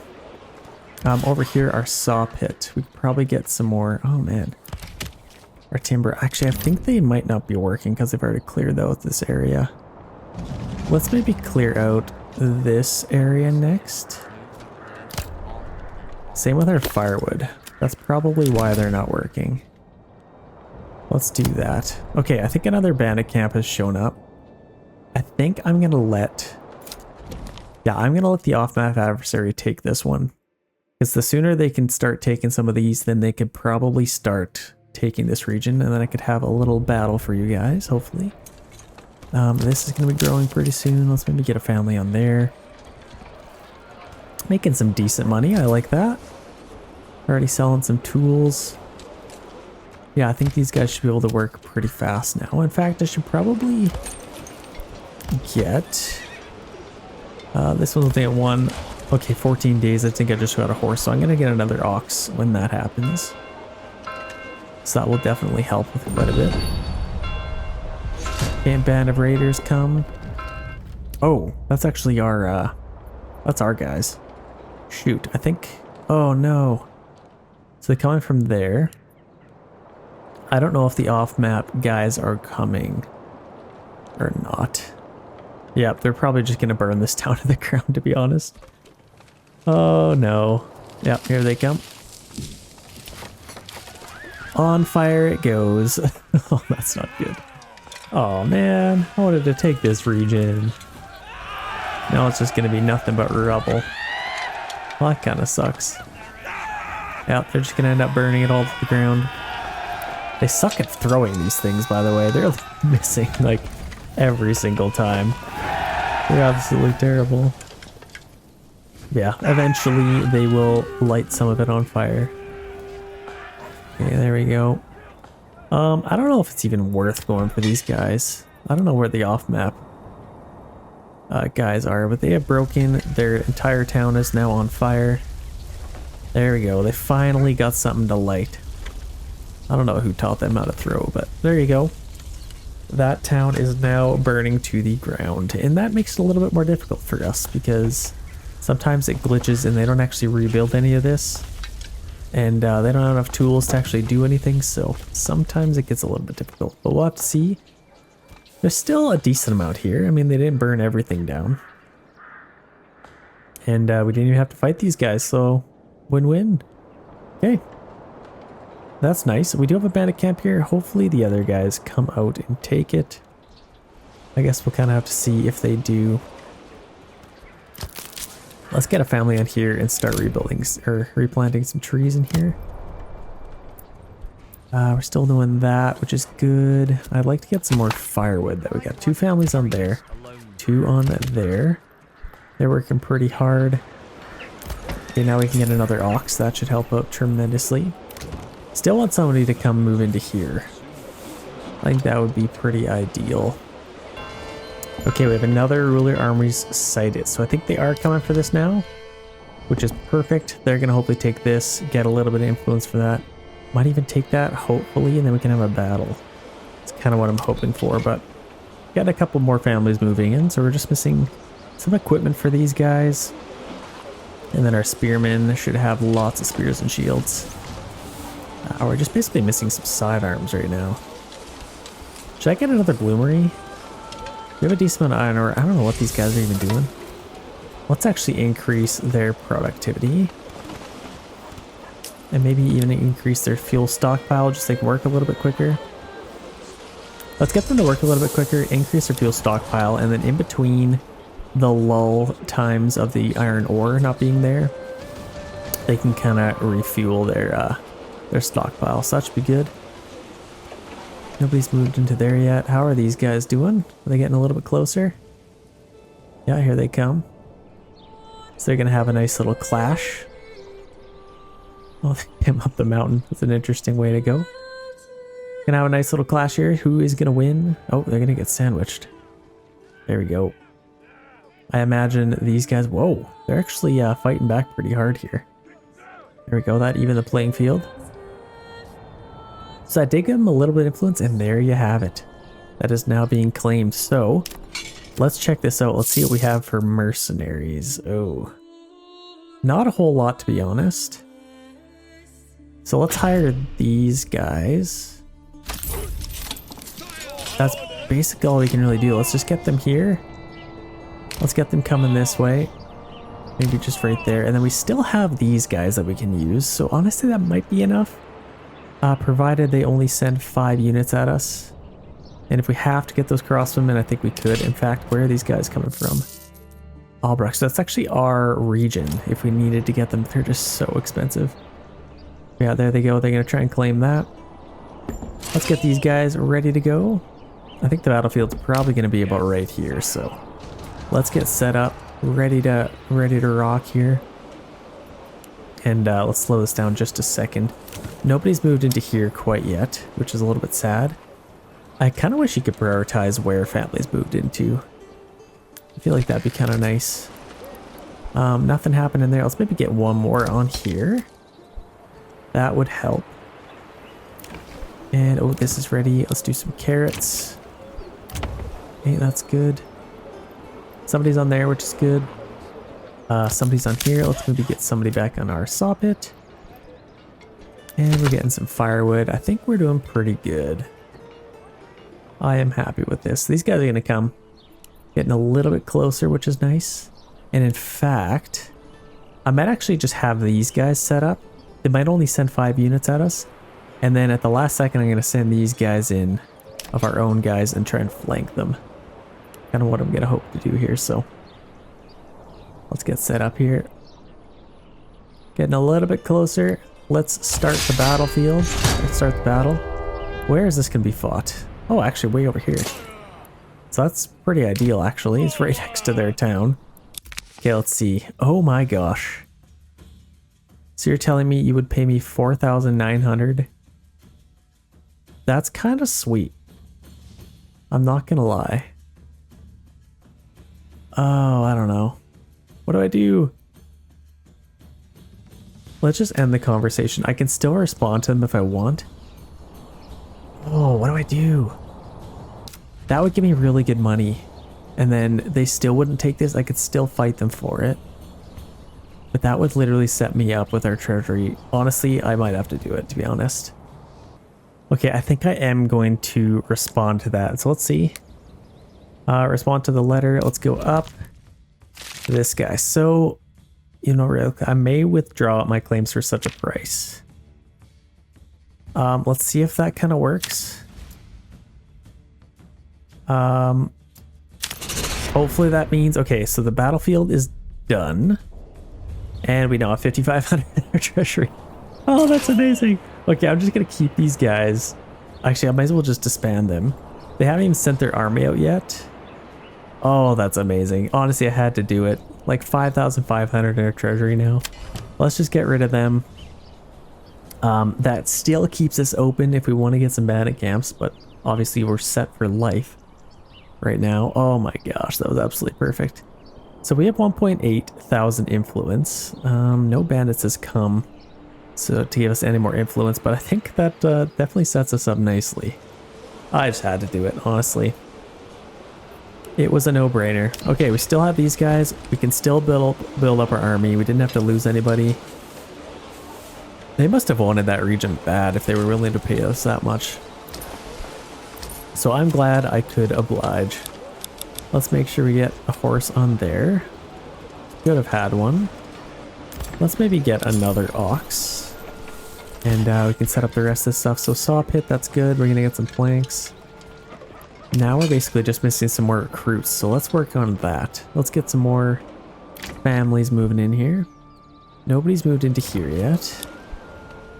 Over here, our saw pit. We could probably get some more. Oh man. Our timber. Actually, I think they might not be working because they've already cleared out this area. Let's maybe clear out this area next. Same with our firewood. That's probably why they're not working. Let's do that. Okay, I think another bandit camp has shown up. I think I'm going to let... Yeah, I'm going to let the off-map adversary take this one. Because the sooner they can start taking some of these, then they could probably start taking this region. And then I could have a little battle for you guys, hopefully. This is going to be growing pretty soon. Let's maybe get a family on there. Making some decent money. I like that. Already selling some tools. Yeah, I think these guys should be able to work pretty fast now. In fact, I should probably get... this one's only at 1. Okay, 14 days. I think I just got a horse, so I'm going to get another ox when that happens. So that will definitely help with quite a bit. And band of raiders come. Oh, that's actually our, that's our guys. Shoot, I think... Oh, no. So they're coming from there. I don't know if the off-map guys are coming or not. Yep, they're probably just going to burn this down to the ground, to be honest. Oh, no. Yep, here they come. On fire it goes. Oh, that's not good. Oh, man. I wanted to take this region. Now it's just going to be nothing but rubble. Well, that kind of sucks. Yep, they're just going to end up burning it all to the ground. They suck at throwing these things, by the way. They're missing, like, every single time. They're absolutely terrible. Yeah, eventually they will light some of it on fire. Okay, there we go. I don't know if it's even worth going for these guys. I don't know where the off-map guys are, but they have broken. Their entire town is now on fire. There we go. They finally got something to light. I don't know who taught them how to throw, but there you go. That town is now burning to the ground, and that makes it a little bit more difficult for us because sometimes it glitches and they don't actually rebuild any of this, and they don't have enough tools to actually do anything, so sometimes it gets a little bit difficult, but we'll have to see. There's still a decent amount here. I mean, they didn't burn everything down, and we didn't even have to fight these guys, so win-win. Okay. That's nice. We do have a bandit camp here. Hopefully the other guys come out and take it. I guess we'll kind of have to see if they do. Let's get a family on here and start rebuilding or replanting some trees in here. We're still doing that, which is good. I'd like to get some more firewood though. We got 2 families on there, 2 on there. They're working pretty hard. Okay, now we can get another ox. That should help out tremendously. Still want somebody to come move into here. I think that would be pretty ideal. Okay, we have another ruler armories sighted. So I think they are coming for this now, which is perfect. They're going to hopefully take this, get a little bit of influence for that. Might even take that, hopefully, and then we can have a battle. That's kind of what I'm hoping for, but got a couple more families moving in, so we're just missing some equipment for these guys. And then our spearmen should have lots of spears and shields. We're just basically missing some sidearms right now. Should I get another bloomery? We have a decent amount of iron ore. I don't know what these guys are even doing. Let's actually increase their productivity. And maybe even increase their fuel stockpile just so they can work a little bit quicker. Let's get them to work a little bit quicker, increase their fuel stockpile, and then in between the lull times of the iron ore not being there, they can kind of refuel their stockpile, so that should be good. Nobody's moved into there yet. How are these guys doing? Are they getting a little bit closer? Yeah, here they come. So they're gonna have a nice little clash. Oh, they came up the mountain. That's an interesting way to go. Gonna have a nice little clash here. Who is gonna win? Oh, they're gonna get sandwiched. There we go. I imagine these guys, whoa, they're actually fighting back pretty hard here. There we go, that even the playing field. So I did give them a little bit of influence, and there you have it. That is now being claimed. So let's check this out. Let's see what we have for mercenaries. Oh, not a whole lot, to be honest. So let's hire these guys. That's basically all we can really do. Let's just get them here. Let's get them coming this way. Maybe just right there. And then we still have these guys that we can use. So honestly, that might be enough. Provided they only send 5 units at us. And if we have to get those crossbowmen, I think we could. In fact, where are these guys coming from? Albrecht. So that's actually our region. If we needed to get them, they're just so expensive. Yeah, there they go. They're going to try and claim that. Let's get these guys ready to go. I think the battlefield's probably going to be about right here. So let's get set up, ready to rock here. And let's slow this down just a second. Nobody's moved into here quite yet, which is a little bit sad. I kind of wish you could prioritize where families moved into. I feel like that'd be kind of nice. Nothing happened in there. Let's maybe get one more on here. That would help. And oh, this is ready. Let's do some carrots. Okay, that's good. Somebody's on there, which is good. Somebody's on here. Let's maybe get somebody back on our saw pit. And we're getting some firewood. I think we're doing pretty good. I am happy with this. These guys are going to come. Getting a little bit closer, which is nice. And in fact, I might actually just have these guys set up. They might only send 5 units at us. And then at the last second, I'm going to send these guys in of our own guys and try and flank them. Kind of what I'm going to hope to do here, so. Let's get set up here. Getting a little bit closer. Let's start the battlefield. Let's start the battle. Where is this going to be fought? Oh, actually way over here. So that's pretty ideal, actually. It's right next to their town. Okay, let's see. Oh my gosh. So you're telling me you would pay me 4,900? That's kind of sweet. I'm not gonna lie. Oh, I don't know. What do I do? Let's just end the conversation. I can still respond to them if I want. Oh, what do I do? That would give me really good money. And then they still wouldn't take this. I could still fight them for it. But that would literally set me up with our treasury. Honestly, I might have to do it, to be honest. Okay, I think I am going to respond to that. So let's see. Respond to the letter. Let's go up to this guy. So, you know, I may withdraw my claims for such a price. Let's see if that kind of works. Hopefully that means, okay, so the battlefield is done. And we now have 5,500 in our treasury. Oh, that's amazing. Okay, I'm just going to keep these guys. Actually, I might as well just disband them. They haven't even sent their army out yet. Oh, that's amazing. Honestly, I had to do it. Like 5,500 in our treasury now. Let's just get rid of them. That still keeps us open if we want to get some bandit camps, but obviously we're set for life right now. Oh my gosh, that was absolutely perfect. So we have 1.8 thousand influence. No bandits has come so to give us any more influence, but I think that definitely sets us up nicely. I just had to do it, honestly. It was a no-brainer. Okay, we still have these guys. We can still build up our army. We didn't have to lose anybody. They must have wanted that region bad if they were willing to pay us that much. So I'm glad I could oblige. Let's make sure we get a horse on there. Could have had one. Let's maybe get another ox. And we can set up the rest of this stuff. So saw pit, that's good. We're gonna get some planks. Now we're basically just missing some more recruits. So let's work on that. Let's get some more families moving in here. Nobody's moved into here yet.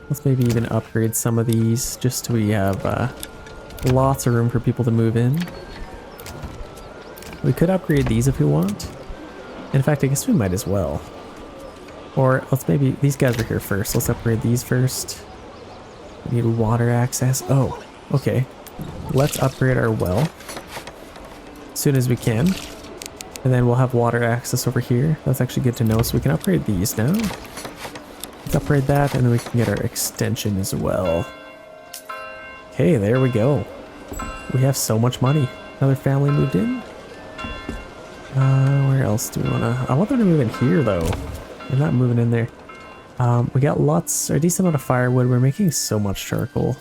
Let's maybe even upgrade some of these just so we have lots of room for people to move in. We could upgrade these if we want. In fact, I guess we might as well. Or let's maybe, these guys are here first. Let's upgrade these first. We need water access. Oh, okay. Let's upgrade our well as soon as we can. And then we'll have water access over here. That's actually good to know. So we can upgrade these now. Let's upgrade that and then we can get our extension as well. Okay, there we go. We have so much money. Another family moved in. Where else do we want to... I want them to move in here though. They're not moving in there. We got lots, or a decent amount of firewood. We're making so much charcoal.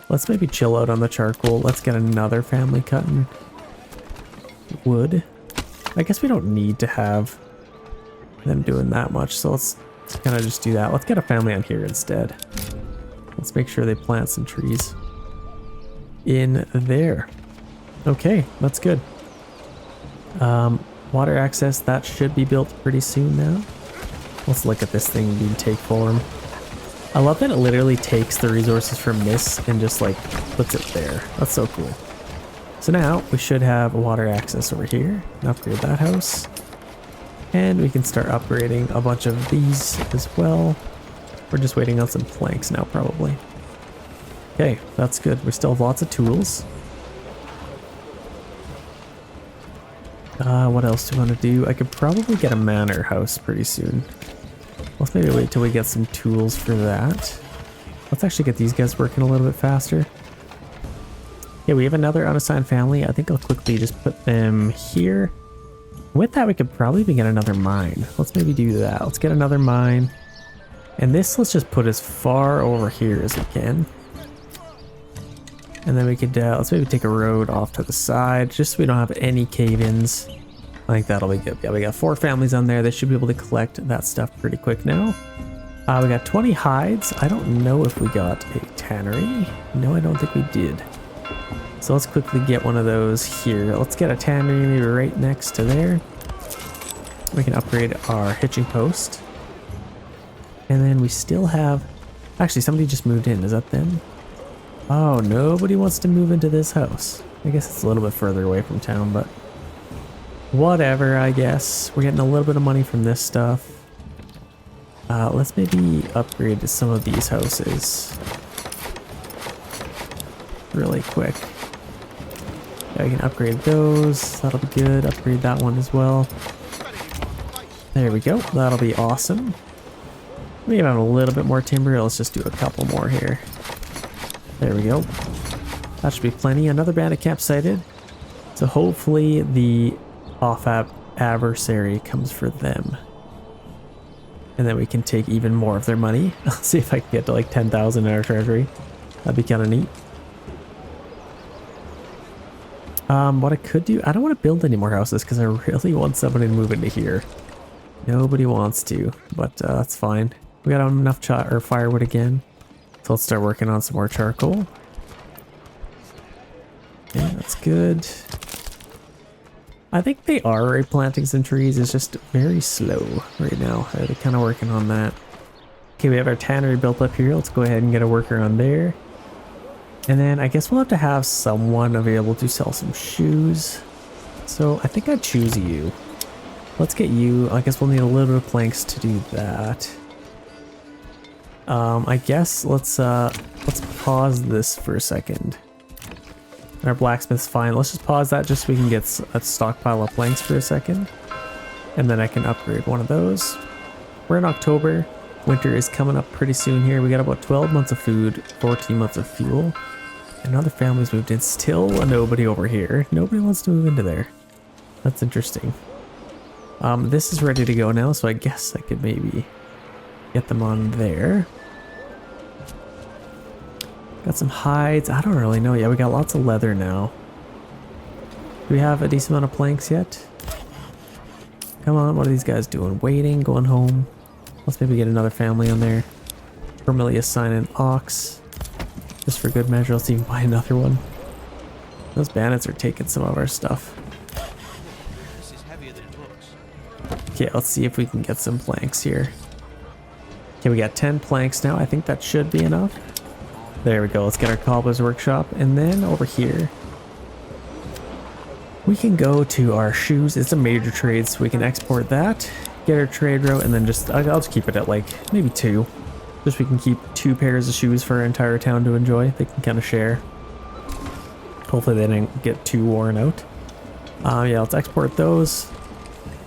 Let's maybe chill out on the charcoal. Let's get another family cutting wood. I guess we don't need to have them doing that much, so let's kind of just do that. Let's get a family on here instead. Let's make sure they plant some trees in there. Okay, that's good. Water access, that should be built pretty soon now. Let's look at this thing being take form. I love that it literally takes the resources from this and just like puts it there. That's so cool. So now we should have water access over here. Upgrade that house. And we can start upgrading a bunch of these as well. We're just waiting on some planks now probably. Okay, that's good. We still have lots of tools. What else do we want to do? I could probably get a manor house pretty soon. Let's maybe wait till we get some tools for that. Let's actually get these guys working a little bit faster. Yeah, we have another unassigned family. I think I'll quickly just put them here. With that, we could probably even get another mine. Let's maybe do that. Let's get another mine. And this, let's just put as far over here as we can. And then we could, let's maybe take a road off to the side, just so we don't have any cave-ins. I think that'll be good. Yeah, we got 4 families on there. They should be able to collect that stuff pretty quick now. We got 20 hides. I don't know if we got a tannery. No, I don't think we did. So let's quickly get one of those here. Let's get a tannery maybe right next to there. We can upgrade our hitching post. And then we still have... Actually, somebody just moved in. Is that them? Oh, nobody wants to move into this house. I guess it's a little bit further away from town, but whatever, I guess. We're getting a little bit of money from this stuff. Let's maybe upgrade to some of these houses really quick. Yeah, I can upgrade those. That'll be good. Upgrade that one as well. There we go. That'll be awesome. We have a little bit more timber. Let's just do a couple more here. There we go. That should be plenty. Another bandit camp sighted. So hopefully the off-app adversary comes for them. And then we can take even more of their money. I'll see if I can get to like 10,000 in our treasury. That'd be kind of neat. What I could do, I don't want to build any more houses because I really want somebody to move into here. Nobody wants to, but that's fine. We got enough firewood again. So let's start working on some more charcoal. Yeah, that's good. I think they are replanting some trees. It's just very slow right now. They're kind of working on that. Okay, we have our tannery built up here. Let's go ahead and get a worker on there. And then I guess we'll have to have someone available to sell some shoes. So I think I'd choose you. Let's get you. I guess we'll need a little bit of planks to do that. I guess let's pause this for a second. Our blacksmith's fine. Let's just pause that just so we can get a stockpile of planks for a second. And then I can upgrade one of those. We're in October. Winter is coming up pretty soon here. We got about 12 months of food, 14 months of fuel. And other families moved in. Still nobody over here. Nobody wants to move into there. That's interesting. This is ready to go now, so I guess I could maybe get them on there. Got some hides. I don't really know. Yeah, we got lots of leather now. Do we have a decent amount of planks yet? Come on, what are these guys doing? Waiting, going home. Let's maybe get another family on there. Formally assign an ox. Just for good measure, let's even buy another one. Those bandits are taking some of our stuff. This is heavier than it looks. Okay, let's see if we can get some planks here. Okay, we got 10 planks now. I think that should be enough. There we go. Let's get our cobbler's workshop. And then over here, we can go to our shoes. It's a major trade, so we can export that. Get our trade route, and then I'll just keep it at like maybe 2. Just so we can keep 2 pairs of shoes for our entire town to enjoy. They can kind of share. Hopefully they didn't get too worn out. Yeah, let's export those.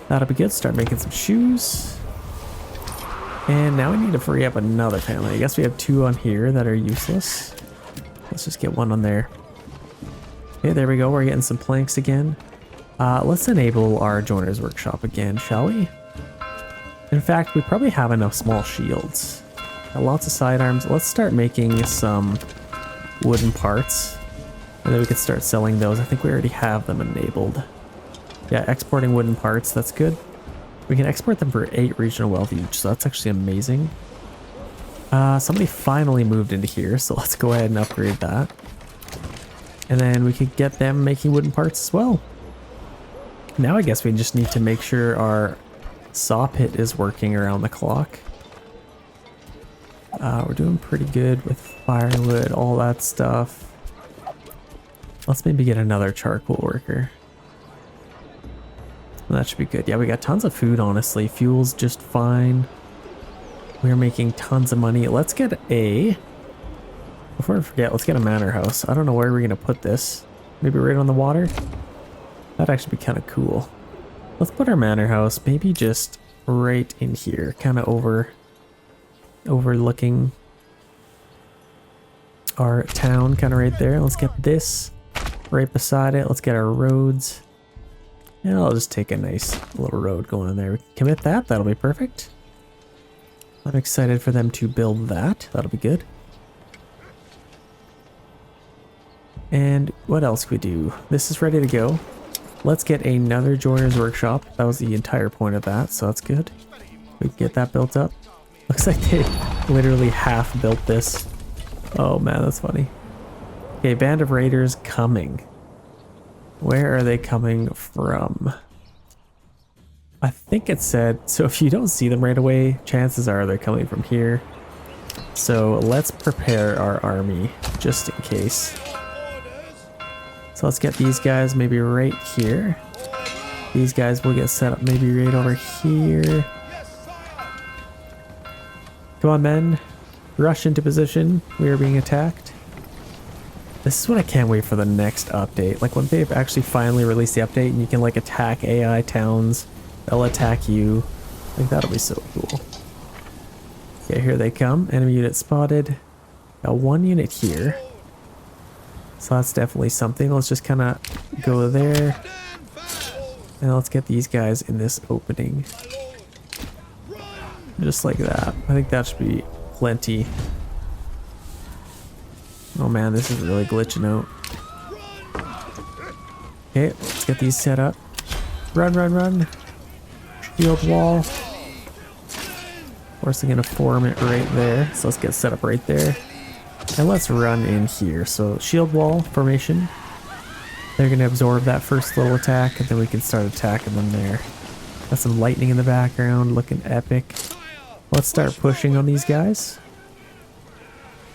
That'll be good. Start making some shoes. And now we need to free up another family. I guess we have 2 on here that are useless. Let's just get 1 on there. Okay, there we go. We're getting some planks again. Let's enable our joiner's workshop again, shall we? In fact, we probably have enough small shields. Got lots of sidearms. Let's start making some wooden parts. And then we can start selling those. I think we already have them enabled. Yeah, exporting wooden parts. That's good. We can export them for 8 regional wealth each. So that's actually amazing. Somebody finally moved into here. So let's go ahead and upgrade that. And then we could get them making wooden parts as well. Now I guess we just need to make sure our saw pit is working around the clock. We're doing pretty good with firewood, all that stuff. Let's maybe get another charcoal worker. That should be good. Yeah, we got tons of food, honestly. Fuel's just fine. We're making tons of money. Let's get before I forget, let's get a manor house. I don't know where we're going to put this. Maybe right on the water? That'd actually be kind of cool. Let's put our manor house maybe just right in here. Kind of overlooking our town, kind of right there. Let's get this right beside it. Let's get our roads. And I'll just take a nice little road going in there. We can commit that. That'll be perfect. I'm excited for them to build that. That'll be good. And what else can we do? This is ready to go. Let's get another joiner's workshop. That was the entire point of that, so that's good. We can get that built up. Looks like they literally half built this. Oh man, that's funny. Okay, band of raiders coming. Where are they coming from? I think it said, so if you don't see them right away, chances are they're coming from here. So let's prepare our army just in case. So let's get these guys maybe right here. These guys will get set up maybe right over here. Come on, men. Rush into position. We are being attacked. This is what I can't wait for the next update. Like when they've actually finally released the update and you can like attack AI towns. They'll attack you. Like that'll be so cool. Okay, here they come. Enemy unit spotted. Got one unit here. So that's definitely something. Let's just kind of go there. And let's get these guys in this opening. Just like that. I think that should be plenty. Oh man, this is really glitching out. Okay, let's get these set up. Run, run, run. Shield wall. Of course, I'm going to form it right there. So let's get set up right there. And let's run in here. So shield wall formation. They're going to absorb that first little attack, and then we can start attacking them there. Got some lightning in the background, looking epic. Let's start pushing on these guys.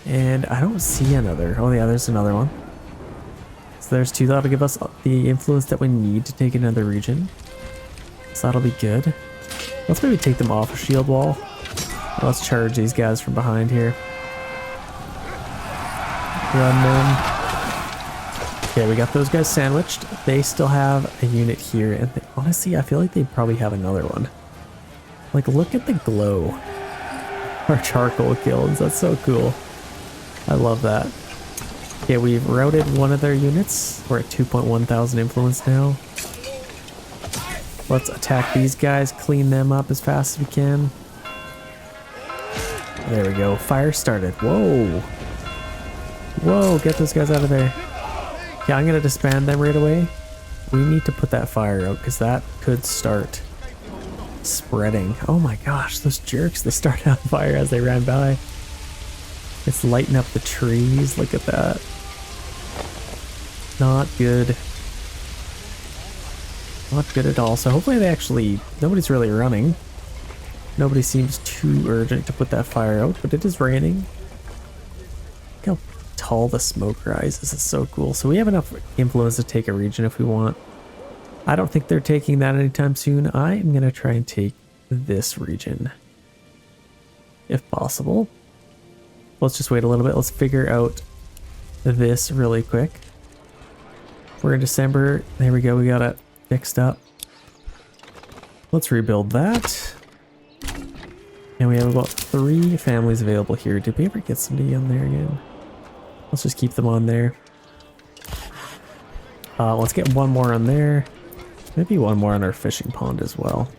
And I don't see another. Oh yeah, there's another one. So there's two. That'll give us the influence that we need to take another region. So that'll be good. Let's maybe take them off a shield wall. Let's charge these guys from behind here. Run them. Okay, we got those guys sandwiched. They still have a unit here, and honestly, I feel like they probably have another one. Like, look at the glow. Our charcoal kilns, that's so cool. I love that. Okay, we've routed one of their units. We're at 2.1 thousand influence now. Let's attack these guys, clean them up as fast as we can. There we go, fire started. Whoa. Whoa, get those guys out of there. Yeah, I'm gonna disband them right away. We need to put that fire out because that could start spreading. Oh my gosh, those jerks, they started on fire as they ran by. It's lighting up the trees. Look at that. Not good. Not good at all. So hopefully they actually, nobody's really running. Nobody seems too urgent to put that fire out, but it is raining. Look how tall the smoke rises. It's so cool. So we have enough influence to take a region if we want. I don't think they're taking that anytime soon. I am going to try and take this region if possible. Let's just wait a little bit. Let's figure out this really quick. We're in December. There we go. We got it fixed up. Let's rebuild that. And we have about 3 families available here. Did we ever get somebody on there again? Let's just keep them on there. Let's get one more on there. Maybe one more on our fishing pond as well.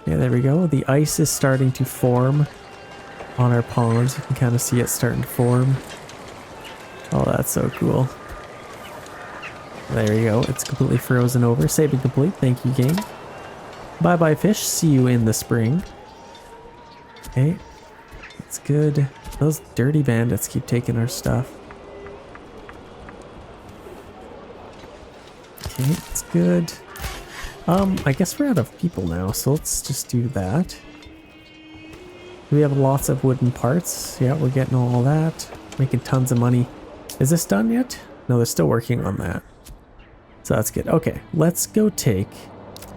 Yeah, there we go. The ice is starting to form on our ponds. You can kind of see it starting to form. Oh, that's so cool. There you go. It's completely frozen over. Saving complete. Thank you, game. Bye-bye, fish. See you in the spring. Okay. That's good. Those dirty bandits keep taking our stuff. Okay, that's good. I guess we're out of people now, so let's just do that. We have lots of wooden parts. Yeah, we're getting all that. Making tons of money. Is this done yet? No, they're still working on that. So that's good. Okay, let's go take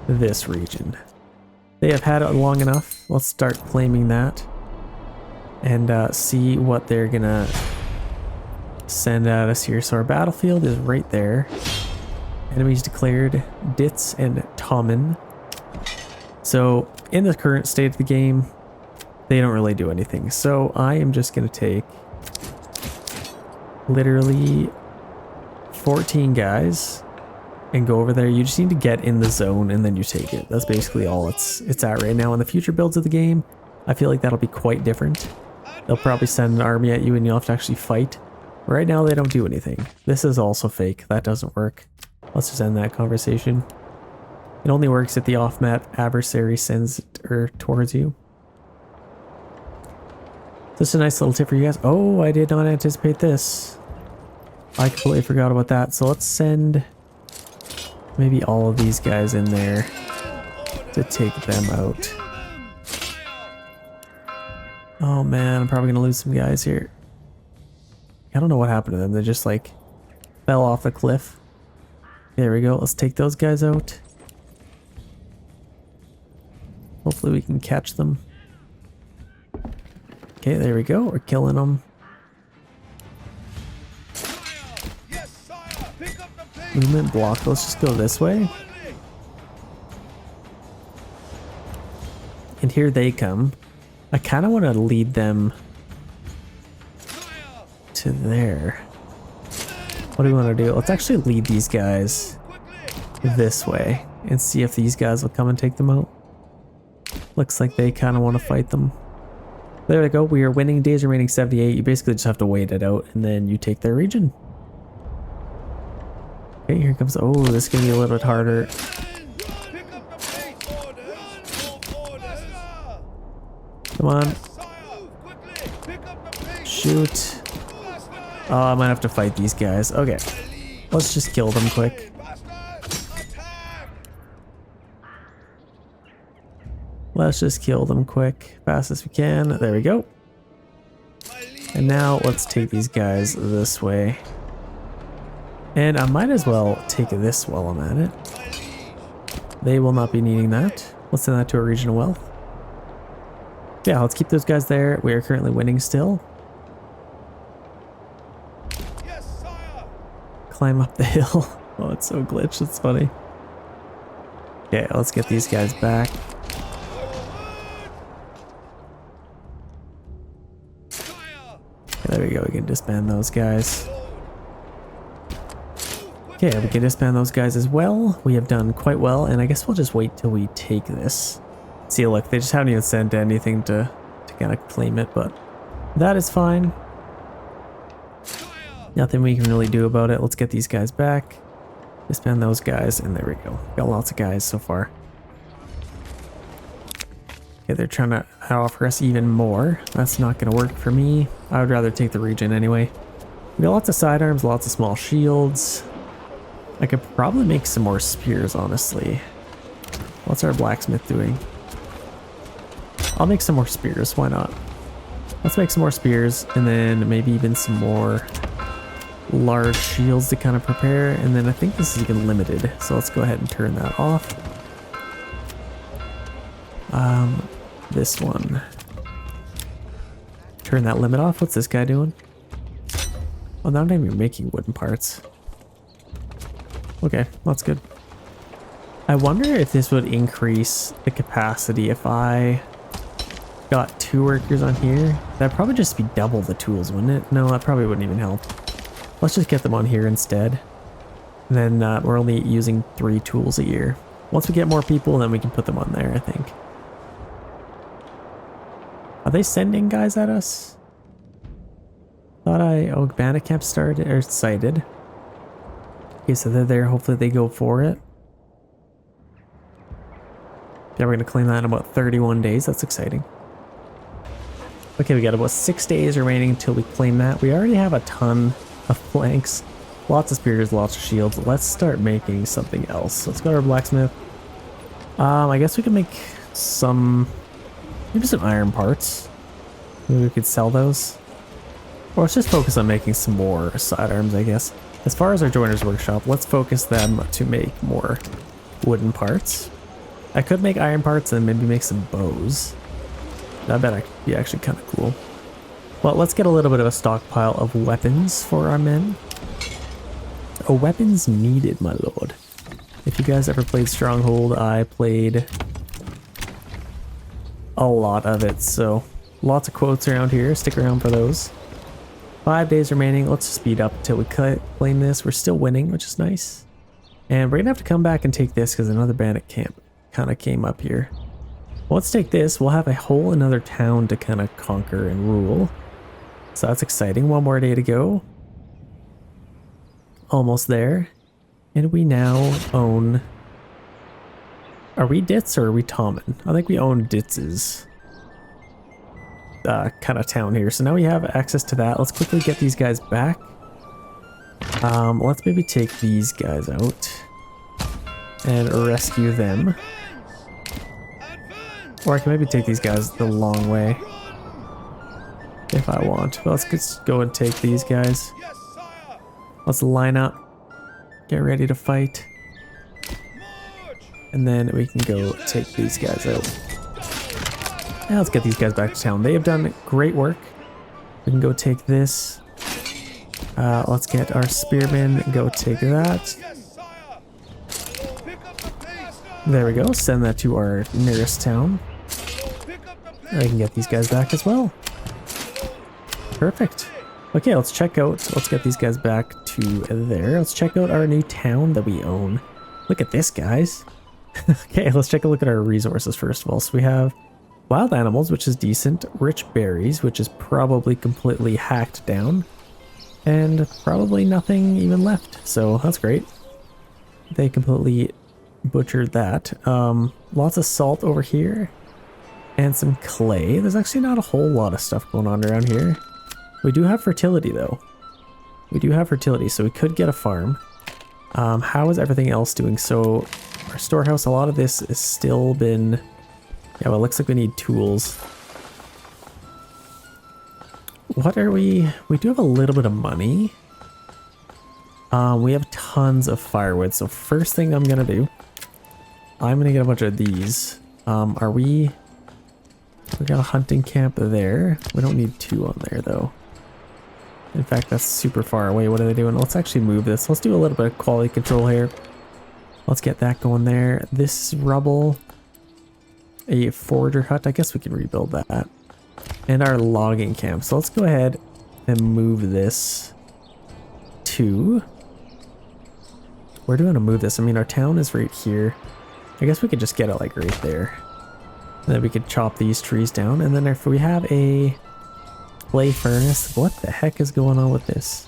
this region. They have had it long enough. Let's start claiming that. And see what they're gonna send at us here. So our battlefield is right there. Enemies declared, Dits and Tommen. So in the current state of the game, they don't really do anything. So I am just going to take literally 14 guys and go over there. You just need to get in the zone and then you take it. That's basically all it's at right now. In the future builds of the game, I feel like that'll be quite different. They'll probably send an army at you and you'll have to actually fight. Right now they don't do anything. This is also fake. That doesn't work. Let's just end that conversation. It only works if the off-map adversary sends it towards you. Just a nice little tip for you guys. Oh, I did not anticipate this. I completely forgot about that. So let's send maybe all of these guys in there to take them out. Oh man, I'm probably gonna lose some guys here. I don't know what happened to them. They just like fell off the cliff. There we go. Let's take those guys out. Hopefully we can catch them. Okay, there we go. We're killing them. Movement block. Let's just go this way. And here they come. I kind of want to lead them to there. What do we want to do? Let's actually lead these guys this way and see if these guys will come and take them out. Looks like they kind of want to fight them. There we go. We are winning. Days remaining 78. You basically just have to wait it out and then you take their region. Okay, here comes. Oh, this is going to be a little bit harder. Come on. Shoot. Oh, I might have to fight these guys. Okay. Let's just kill them quick. Let's just kill them quick. Fast as we can. There we go. And now let's take these guys this way. And I might as well take this while I'm at it. They will not be needing that. Let's send that to a regional wealth. Yeah, let's keep those guys there. We are currently winning still. Climb up the hill. Oh, it's so glitched. It's funny. Okay, let's get these guys back. There we go. We can disband those guys. Okay, we can disband those guys as well. We have done quite well, and I guess we'll just wait till we take this. See, look, they just haven't even sent anything to kind of claim it, but that is fine. Nothing we can really do about it. Let's get these guys back. Disband those guys, and there we go. Got lots of guys so far. Okay, they're trying to offer us even more. That's not going to work for me. I would rather take the region anyway. We got lots of sidearms, lots of small shields. I could probably make some more spears, honestly. What's our blacksmith doing? I'll make some more spears. Why not? Let's make some more spears, and then maybe even some more large shields to kind of prepare. And then I think this is even limited, so let's go ahead and turn that off. This one. Turn that limit off. What's this guy doing? Oh, now I'm not even making wooden parts. Okay, that's good. I wonder if this would increase the capacity if I got 2 workers on here. That'd probably just be double the tools, wouldn't it? No, that probably wouldn't even help. Let's just get them on here instead. And then we're only using 3 tools a year. Once we get more people, then we can put them on there, I think. Are they sending guys at us? Oh, Bandit camp started or sighted. Okay, so they're there. Hopefully they go for it. Yeah, we're gonna claim that in about 31 days. That's exciting. Okay, we got about 6 days remaining until we claim that. We already have a ton of flanks. Lots of spears, lots of shields. Let's start making something else. Let's go to our blacksmith. I guess we can make maybe some iron parts. Maybe we could sell those. Or let's just focus on making some more sidearms, I guess. As far as our joiner's workshop, let's focus them to make more wooden parts. I could make iron parts and maybe make some bows. I bet I could be actually kind of cool. Well, let's get a little bit of a stockpile of weapons for our men. Oh, weapons needed, my lord. If you guys ever played Stronghold, I played a lot of it, so lots of quotes around here. Stick around for those. 5 days remaining. Let's speed up until we claim this. We're still winning, which is nice. And we're gonna have to come back and take this because another bandit camp kind of came up here. Well, let's take this. We'll have a whole another town to kind of conquer and rule. So that's exciting. 1 more day to go. Almost there. And we now own... Are we Ditz or are we Tommen? I think we own Ditz's kind of town here. So now we have access to that. Let's quickly get these guys back. Let's maybe take these guys out and rescue them. Or I can maybe take these guys the long way. if I want. But let's just go and take these guys. Let's line up. Get ready to fight. And then we can go take these guys out. Now let's get these guys back to town. They have done great work. We can go take this. Let's get our spearmen. Go take that. There we go. Send that to our nearest town. I can get these guys back as well. Perfect. Okay, let's check out. Let's get these guys back to there. Let's check out our new town that we own. Look at this, guys. Okay, let's take a look at our resources first of all. So we have wild animals, which is decent. Rich berries, which is probably completely hacked down. And probably nothing even left. So that's great. They completely butchered that. Lots of salt over here. And some clay. There's actually not a whole lot of stuff going on around here. We do have fertility though. We do have fertility, so we could get a farm. How is everything else doing? So our storehouse, a lot of this has still been... Yeah, well, it looks like we need tools. What are we... We do have a little bit of money. We have tons of firewood, so first thing I'm gonna do, I'm gonna get a bunch of these. We got a hunting camp there. We don't need 2 on there though. In fact, that's super far away. What are they doing? Let's actually move this. Let's do a little bit of quality control here. Let's get that going there. This rubble, a forager hut. I guess we can rebuild that. And our logging camp. So let's go ahead and move this to... Where do we want to move this? I mean, our town is right here. I guess we could just get it like right there. And then we could chop these trees down. And then if we have a clay furnace, what the heck is going on with this?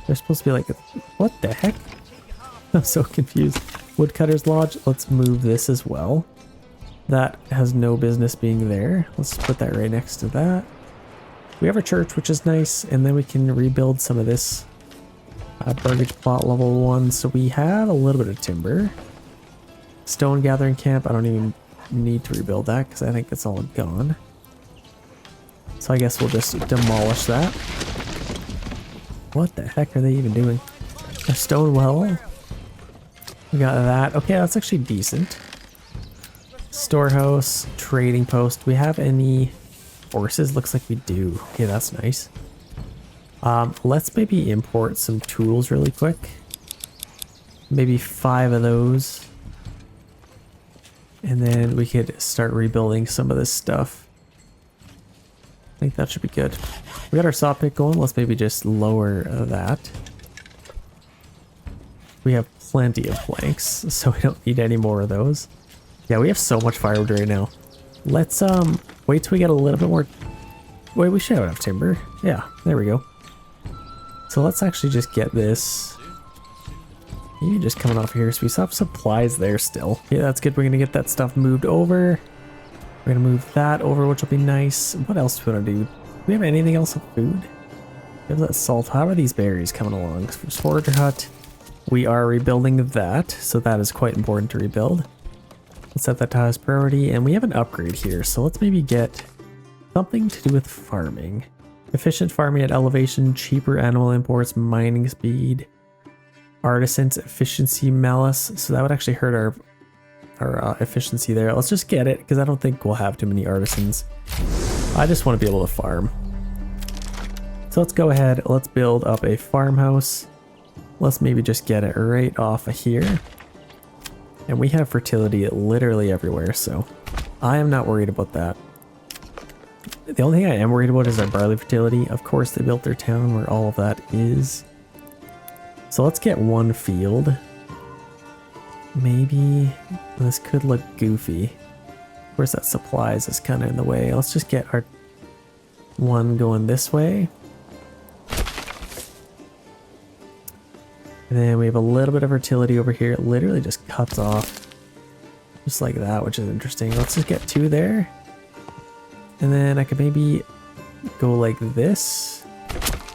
They're supposed to be like, what the heck? I'm so confused. Woodcutter's Lodge, let's move this as well. That has no business being there. Let's put that right next to that. We have our church, which is nice. And then we can rebuild some of this burgage plot level 1. So we have a little bit of timber. Stone gathering camp, I don't even need to rebuild that because I think it's all gone. So I guess we'll just demolish that. What the heck are they even doing? A stone well. We got that. Okay, that's actually decent. Storehouse, trading post. Do we have any horses? Looks like we do. Okay, that's nice. Let's maybe import some tools really quick. Maybe 5 of those. And then we could start rebuilding some of this stuff. I think that should be good. We got our saw pit going. Let's maybe just lower that. We have plenty of planks, so we don't need any more of those. Yeah, we have so much firewood right now. Let's wait till we get a little bit more. Wait, we should have enough timber. Yeah, there we go. So let's actually just get this. Maybe just coming off here. So we still have supplies there still. Yeah, that's good. We're gonna get that stuff moved over. We're gonna move that over, which will be nice. What else do we want to do? Do we have anything else of food? We have that salt. How are these berries coming along? Forager hut. We are rebuilding that, so that is quite important to rebuild. Let's set that to highest priority, and we have an upgrade here. So let's maybe get something to do with farming. Efficient farming at elevation, cheaper animal imports, mining speed, artisans efficiency malice. So that would actually hurt our efficiency there. Let's just get it because I don't think we'll have too many artisans. I just want to be able to farm. So let's go ahead. Let's build up a farmhouse. Let's maybe just get it right off of here. And we have fertility literally everywhere, so I am not worried about that. The only thing I am worried about is our barley fertility. Of course, they built their town where all of that is. So let's get 1 field. Maybe this could look goofy. Of course, that supplies is kind of in the way. Let's just get our 1 going this way. And then we have a little bit of fertility over here. It literally just cuts off just like that, which is interesting. Let's just get 2 there. And then I could maybe go like this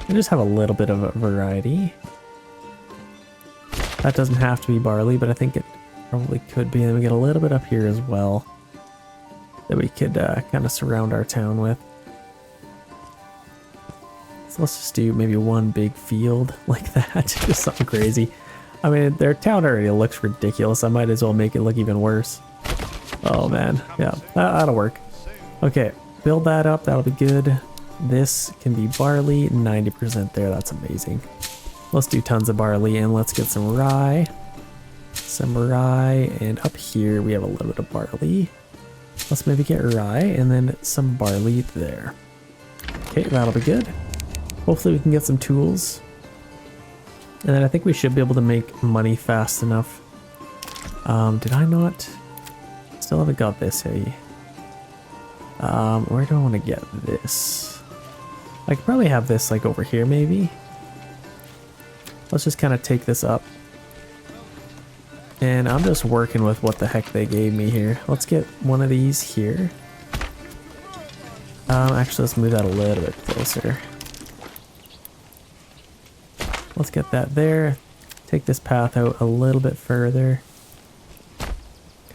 and just have a little bit of a variety. That doesn't have to be barley, but I think it probably could be. And we get a little bit up here as well that we could kind of surround our town with. So let's just do maybe one big field like that. Just something crazy. I mean, their town already looks ridiculous. I might as well make it look even worse. Oh man, yeah, that'll work. Okay, build that up, that'll be good. This can be barley, 90% there, that's amazing. Let's do tons of barley and let's get some rye. Some rye, and up here we have a little bit of barley. Let's maybe get rye and then some barley there. Okay, that'll be good. Hopefully we can get some tools. And then I think we should be able to make money fast enough. Did I not? Still haven't got this, hey. Where do I want to get this? I could probably have this like over here maybe. Let's just kind of take this up. And I'm just working with what the heck they gave me here. Let's get one of these here. Actually, let's move that a little bit closer. Let's get that there. Take this path out a little bit further.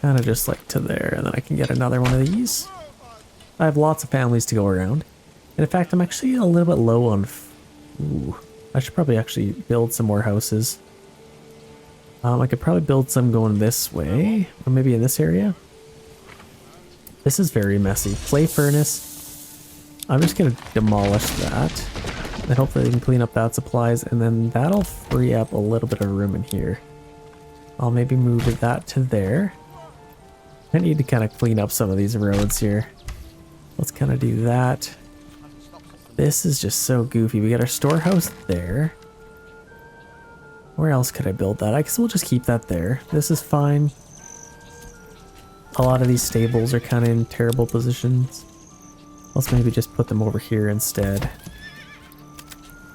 Kind of just like to there, and then I can get another one of these. I have lots of families to go around. And in fact, I'm actually a little bit low on... Ooh, I should probably actually build some more houses. I could probably build some going this way, or maybe in this area. This is very messy. Clay furnace. I'm just gonna demolish that. And hopefully they can clean up that supplies, and then that'll free up a little bit of room in here. I'll maybe move that to there. I need to kind of clean up some of these roads here. Let's kind of do that. This is just so goofy. We got our storehouse there. Where else could I build that? I guess we'll just keep that there. This is fine. A lot of these stables are kind of in terrible positions. Let's maybe just put them over here instead.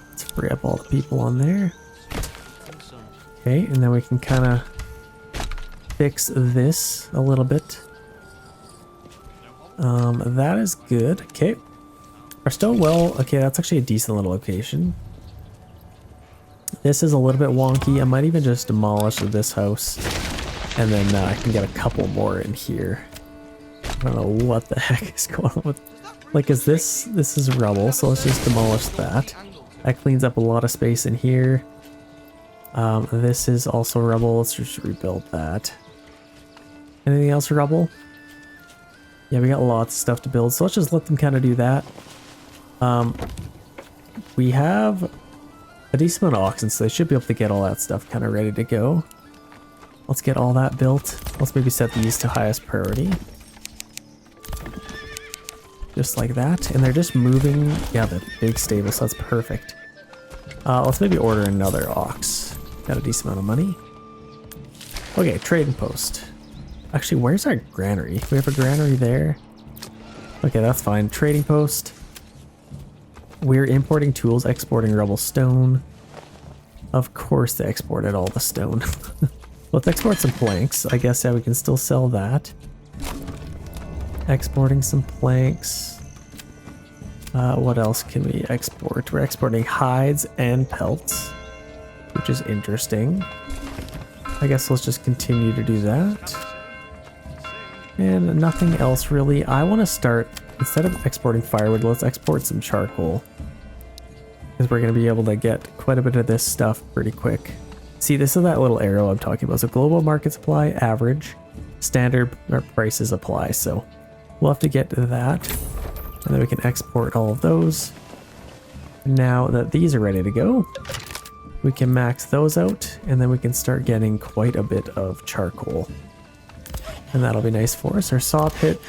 Let's free up all the people on there. Okay, and then we can kind of fix this a little bit. That is good. Okay. Our stone well, okay, that's actually a decent little location. This is a little bit wonky. I might even just demolish this house. And then I can get a couple more in here. I don't know what the heck is going on with... Like, is this is rubble, so let's just demolish that. That cleans up a lot of space in here. This is also rubble. Let's just rebuild that. Anything else rubble? Yeah, we got lots of stuff to build, so let's just let them kind of do that. We have a decent amount of oxen, so they should be able to get all that stuff kind of ready to go. Let's get all that built. Let's maybe set these to highest priority. Just like that. And they're just moving, yeah, the big stable, so that's perfect. Let's maybe order another ox. Got a decent amount of money. Okay, trading post. Actually, where's our granary? We have a granary there. Okay, that's fine. Trading post. We're importing tools, exporting rubble stone. Of course they exported all the stone. Let's export some planks. I guess, yeah, we can still sell that. Exporting some planks. What else can we export? We're exporting hides and pelts, which is interesting. I guess let's just continue to do that. And nothing else really. I want to start, instead of exporting firewood, let's export some charcoal. Because we're going to be able to get quite a bit of this stuff pretty quick. See, this is that little arrow I'm talking about. So global market supply, average, standard prices apply. So we'll have to get to that. And then we can export all of those. Now that these are ready to go, we can max those out. And then we can start getting quite a bit of charcoal. And that'll be nice for us. Our saw pit.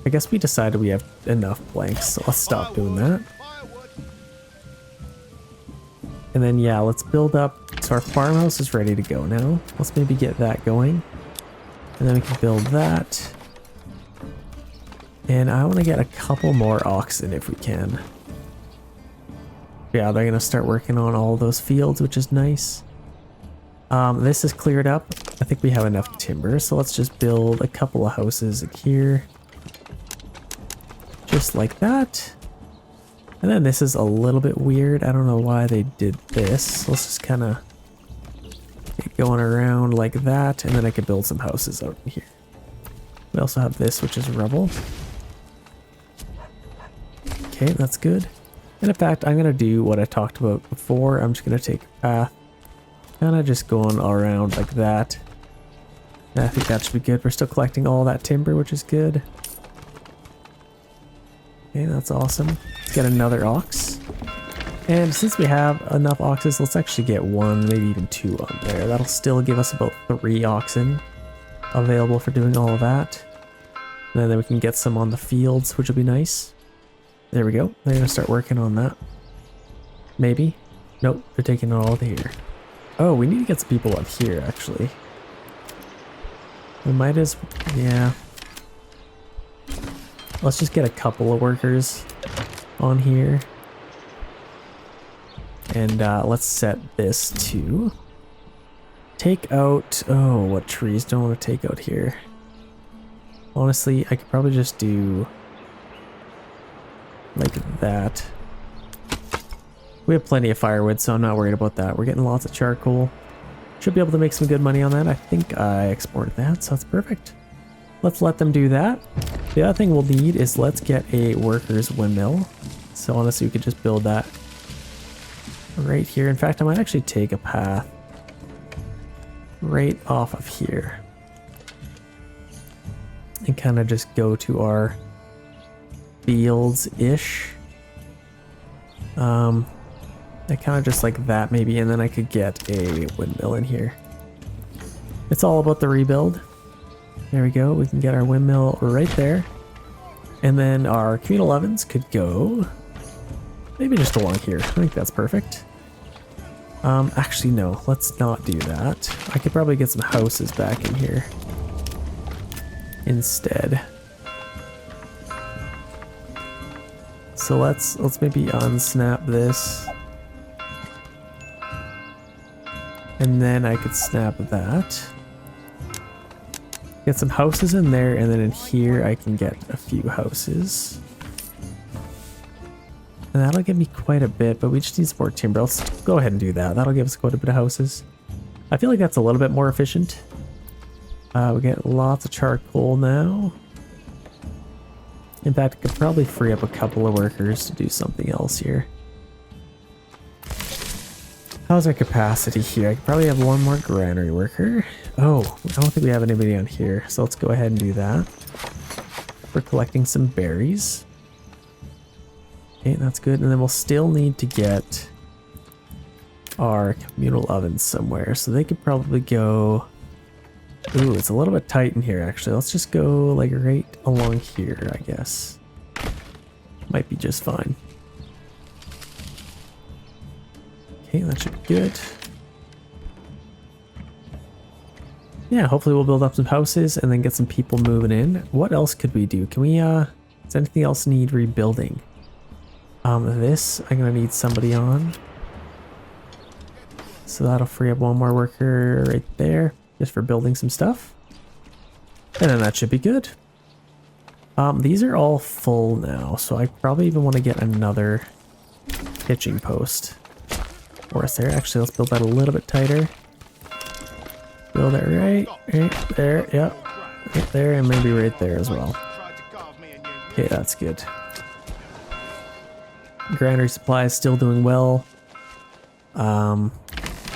I guess we decided we have enough planks, so let's stop doing that. And then, yeah, let's build up. So our farmhouse is ready to go now. Let's maybe get that going. And then we can build that. And I want to get a couple more oxen if we can. Yeah, they're going to start working on all those fields, which is nice. This is cleared up. I think we have enough timber, so let's just build a couple of houses here. Just like that. And then this is a little bit weird. I don't know why they did this. Let's just kind of get going around like that, and then I could build some houses out in here. We also have this, which is rubble. Okay, that's good. And in fact, I'm going to do what I talked about before. I'm just going to take a path, kind of just going all around like that. And I think that should be good. We're still collecting all that timber, which is good. Okay, that's awesome. Let's get another ox. And since we have enough oxes, let's actually get one, maybe even two on there. That'll still give us about 3 oxen available for doing all of that. And then we can get some on the fields, which will be nice. There we go. They're going to start working on that. Maybe. Nope, they're taking it all to here. Oh, we need to get some people up here, actually. We might as... yeah. Let's just get a couple of workers on here. And let's set this to... take out... oh, what trees do I want to take out here? Honestly, I could probably just do... like that. We have plenty of firewood, so I'm not worried about that. We're getting lots of charcoal. Should be able to make some good money on that. I think I exported that, so that's perfect. Let's let them do that. The other thing we'll need is let's get a worker's windmill. So honestly, we could just build that right here. In fact, I might actually take a path right off of here and kind of just go to our fields-ish. I kind of just like that maybe, and then I could get a windmill in here. It's all about the rebuild. There we go. We can get our windmill right there. And then our communal ovens could go maybe just along here. I think that's perfect. Actually, no. Let's not do that. I could probably get some houses back in here instead. So let's maybe unsnap this. And then I could snap that. Get some houses in there, and then in here I can get a few houses. And that'll give me quite a bit, but we just need some more timber. Let's go ahead and do that. That'll give us quite a bit of houses. I feel like that's a little bit more efficient. We get lots of charcoal now. In fact, I could probably free up a couple of workers to do something else here. How's our capacity here? I could probably have one more granary worker. Oh, I don't think we have anybody on here, so let's go ahead and do that. We're collecting some berries. Okay, that's good. And then we'll still need to get our communal ovens somewhere, so they could probably go... ooh, it's a little bit tight in here, actually. Let's just go, like, right along here, I guess. Might be just fine. Okay, that should be good. Yeah, hopefully we'll build up some houses and then get some people moving in. What else could we do? Can we, does anything else need rebuilding? This, I'm gonna need somebody on. So that'll free up one more worker right there, just for building some stuff. And then that should be good. These are all full now, so I probably even want to get another hitching post. Or is there? Actually, let's build that a little bit tighter. Build it right there, yep. Right there, and maybe right there as well. Okay, that's good. Granary supply is still doing well. I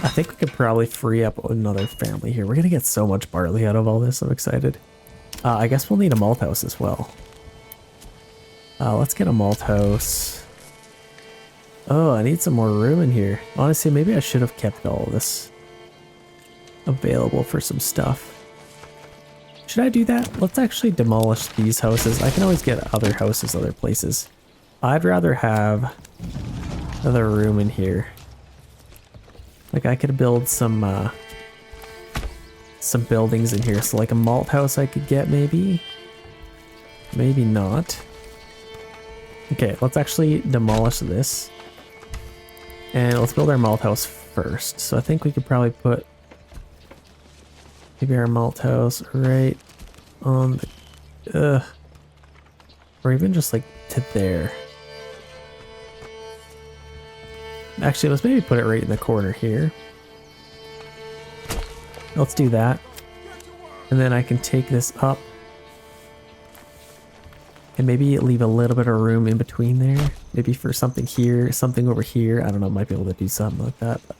think we could probably free up another family here. We're gonna get so much barley out of all this, I'm excited. I guess we'll need a malt house as well. Let's get a malt house. Oh, I need some more room in here. Honestly, maybe I should have kept all of this available for some stuff. Should I do that? Let's actually demolish these houses. I can always get other houses other places. I'd rather have another room in here. Like I could build some buildings in here. So like a malt house I could get maybe. Maybe not. Okay, let's actually demolish this. And let's build our malt house first. So I think we could probably put maybe our malt house right on the, or even just like to there. Actually, let's maybe put it right in the corner here. Let's do that. And then I can take this up And maybe leave a little bit of room in between there. Maybe for something here, something over here. I don't know, might be able to do something like that. But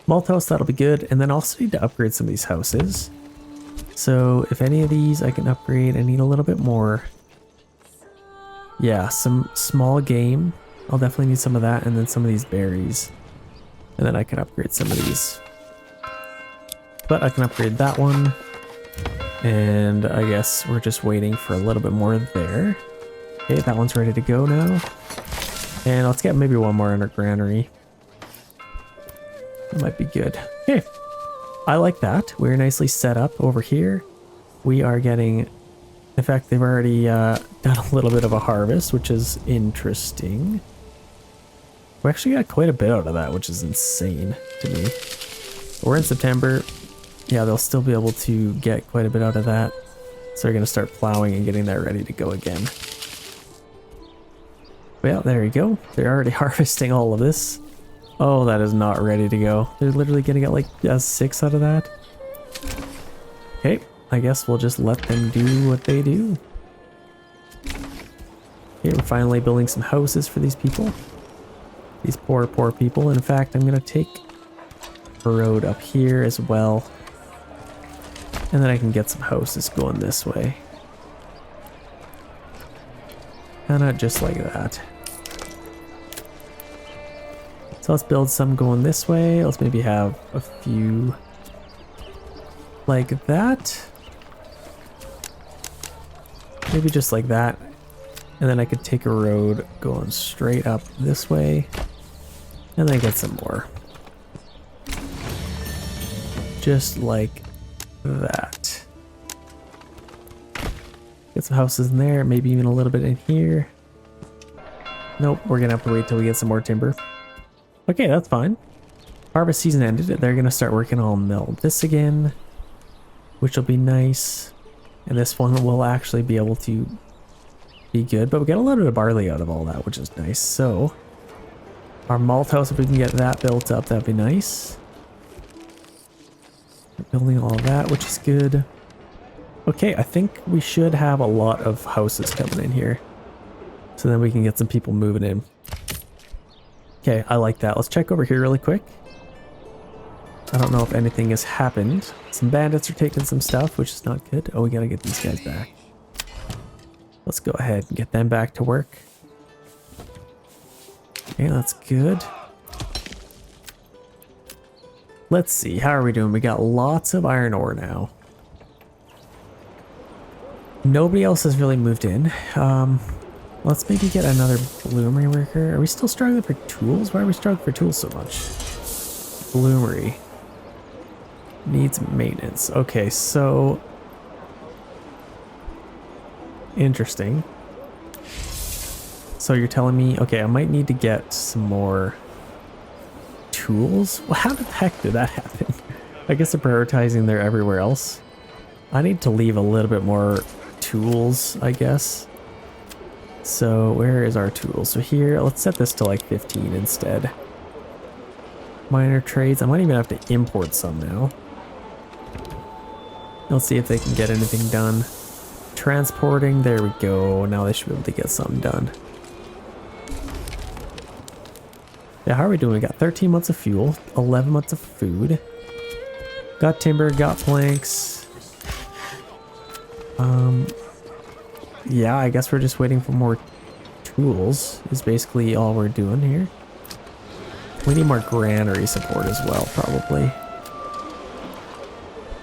malt house, that'll be good. And then also need to upgrade some of these houses. So if any of these I can upgrade, I need a little bit more. Yeah, some small game. I'll definitely need some of that, and then some of these berries. And then I can upgrade some of these. But I can upgrade that one. And I guess we're just waiting for a little bit more there. Okay, that one's ready to go now. And let's get maybe one more in our granary. That might be good. Okay, I like that. We're nicely set up over here. We are getting... In fact, they've already done a little bit of a harvest, which is interesting. We actually got quite a bit out of that, which is insane to me. We're in September. Yeah, they'll still be able to get quite a bit out of that. So they're going to start plowing and getting that ready to go again. Well, there you go. They're already harvesting all of this. Oh, that is not ready to go. They're literally going to get like 6 out of that. Okay, I guess we'll just let them do what they do. Okay, we're finally building some houses for these people. These poor, poor people. In fact, I'm going to take a road up here as well. And then I can get some houses going this way. Kinda just like that. So let's build some going this way. Let's maybe have a few like that. Maybe just like that. And then I could take a road going straight up this way. And then get some more. Just like that. Get some houses in there, maybe even a little bit in here. Nope, we're gonna have to wait till we get some more timber. Okay, that's fine. Harvest season ended. They're gonna start working on mill this again, which will be nice. And this one will actually be able to be good, but we get a little bit of barley out of all that, which is nice. So our malt house, if we can get that built up, that'd be nice. Building all of that, which is good. Okay, I think we should have a lot of houses coming in here. So then we can get some people moving in. Okay, I like that. Let's check over here really quick. I don't know if anything has happened. Some bandits are taking some stuff, which is not good. Oh, we gotta get these guys back. Let's go ahead and get them back to work. Okay, that's good. Let's see, how are we doing? We got lots of iron ore now. Nobody else has really moved in. Let's maybe get another bloomery worker. Are we still struggling for tools? Why are we struggling for tools so much? Bloomery. Needs maintenance. Okay, so... Interesting. So you're telling me... Okay, I might need to get some more... tools? Well, how the heck did that happen? I guess they're prioritizing their everywhere else. I need to leave a little bit more tools, I guess. So where is our tools? So here, let's set this to like 15 instead. Minor trades. I might even have to import some now. Let's see if they can get anything done. Transporting, there we go. Now they should be able to get something done. Yeah, how are we doing? We got 13 months of fuel, 11 months of food. Got timber, got planks. Yeah, I guess we're just waiting for more tools is basically all we're doing here. We need more granary support as well, probably.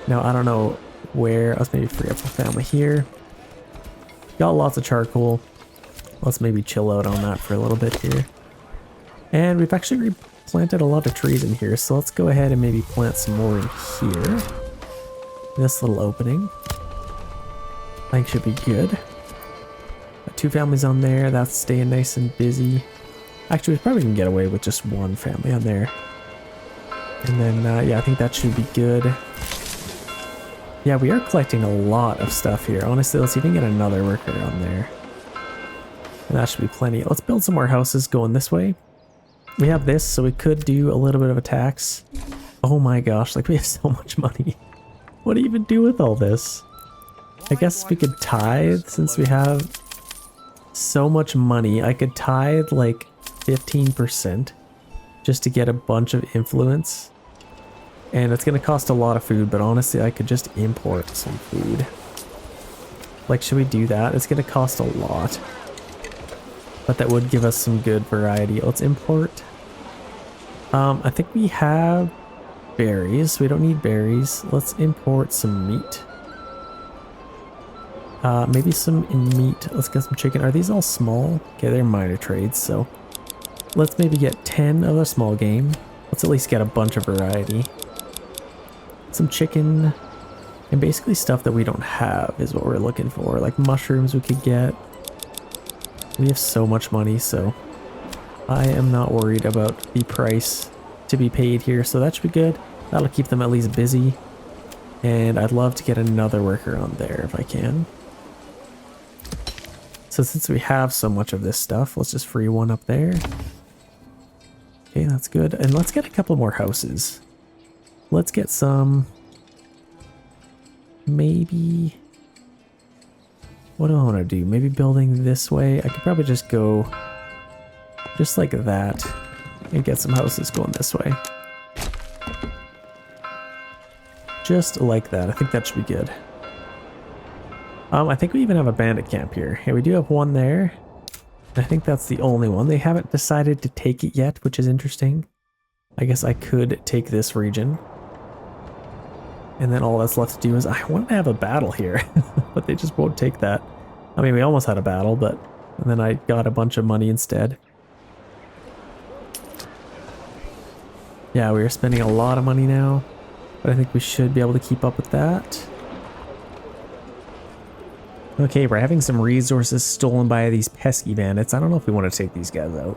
Now, I don't know where. Let's maybe free up a family here. Got lots of charcoal. Let's maybe chill out on that for a little bit here. And we've actually replanted a lot of trees in here, so let's go ahead and maybe plant some more in here. This little opening. I think should be good. Got 2 families on there. That's staying nice and busy. Actually, we probably can get away with just 1 family on there. And then, yeah, I think that should be good. Yeah, we are collecting a lot of stuff here. Honestly, let's even get another worker on there. And that should be plenty. Let's build some more houses going this way. We have this, so we could do a little bit of a tax. Oh my gosh, like we have so much money. What do you even do with all this? I guess we could tithe since we have so much money. I could tithe like 15% just to get a bunch of influence. And it's gonna cost a lot of food, but honestly, I could just import some food. Like, should we do that? It's gonna cost a lot. But that would give us some good variety. Let's import. I think we have berries. We don't need berries. Let's import some meat. Maybe some meat. Let's get some chicken. Are these all small? Okay, they're minor trades, so let's maybe get 10 of the small game. Let's at least get a bunch of variety. Some chicken, and basically stuff that we don't have is what we're looking for. Like mushrooms we could get. We have so much money, so I am not worried about the price to be paid here, so that should be good. That'll keep them at least busy. And I'd love to get another worker on there if I can. So since we have so much of this stuff, let's just free one up there. Okay, that's good. And let's get a couple more houses. Let's get some... Maybe... What do I want to do? Maybe building this way? I could probably just go... just like that. And get some houses going this way. Just like that. I think that should be good. I think we even have a bandit camp here. Yeah, we do have one there. I think that's the only one. They haven't decided to take it yet, which is interesting. I guess I could take this region. And then all that's left to do is I want to have a battle here, but they just won't take that. I mean, we almost had a battle, but and then I got a bunch of money instead. Yeah, we are spending a lot of money now, but I think we should be able to keep up with that. Okay, we're having some resources stolen by these pesky bandits. I don't know if we want to take these guys out.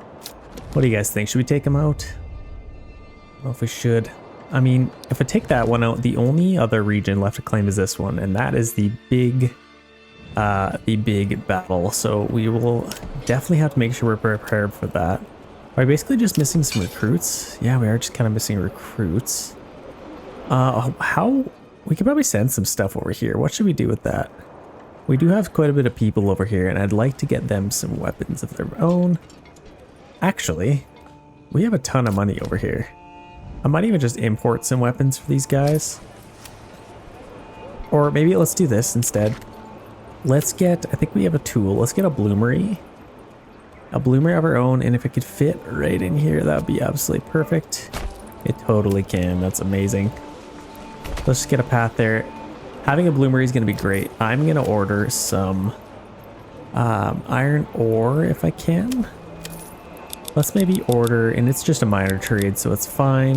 What do you guys think? Should we take them out? I don't know if we should. I mean, if I take that one out, the only other region left to claim is this one, and that is the big battle. So we will definitely have to make sure we're prepared for that. Are we basically just missing some recruits? Yeah, we are just kind of missing recruits. How... We could probably send some stuff over here. What should we do with that? We do have quite a bit of people over here, and I'd like to get them some weapons of their own. Actually, we have a ton of money over here. I might even just import some weapons for these guys. Or maybe let's do this instead. Let's get, I think we have a tool. Let's get a bloomery. A bloomery of our own, and if it could fit right in here, that would be absolutely perfect. It totally can. That's amazing. Let's just get a path there. Having a bloomery is going to be great. I'm going to order some iron ore if I can. Let's maybe order, and it's just a minor trade, so it's fine.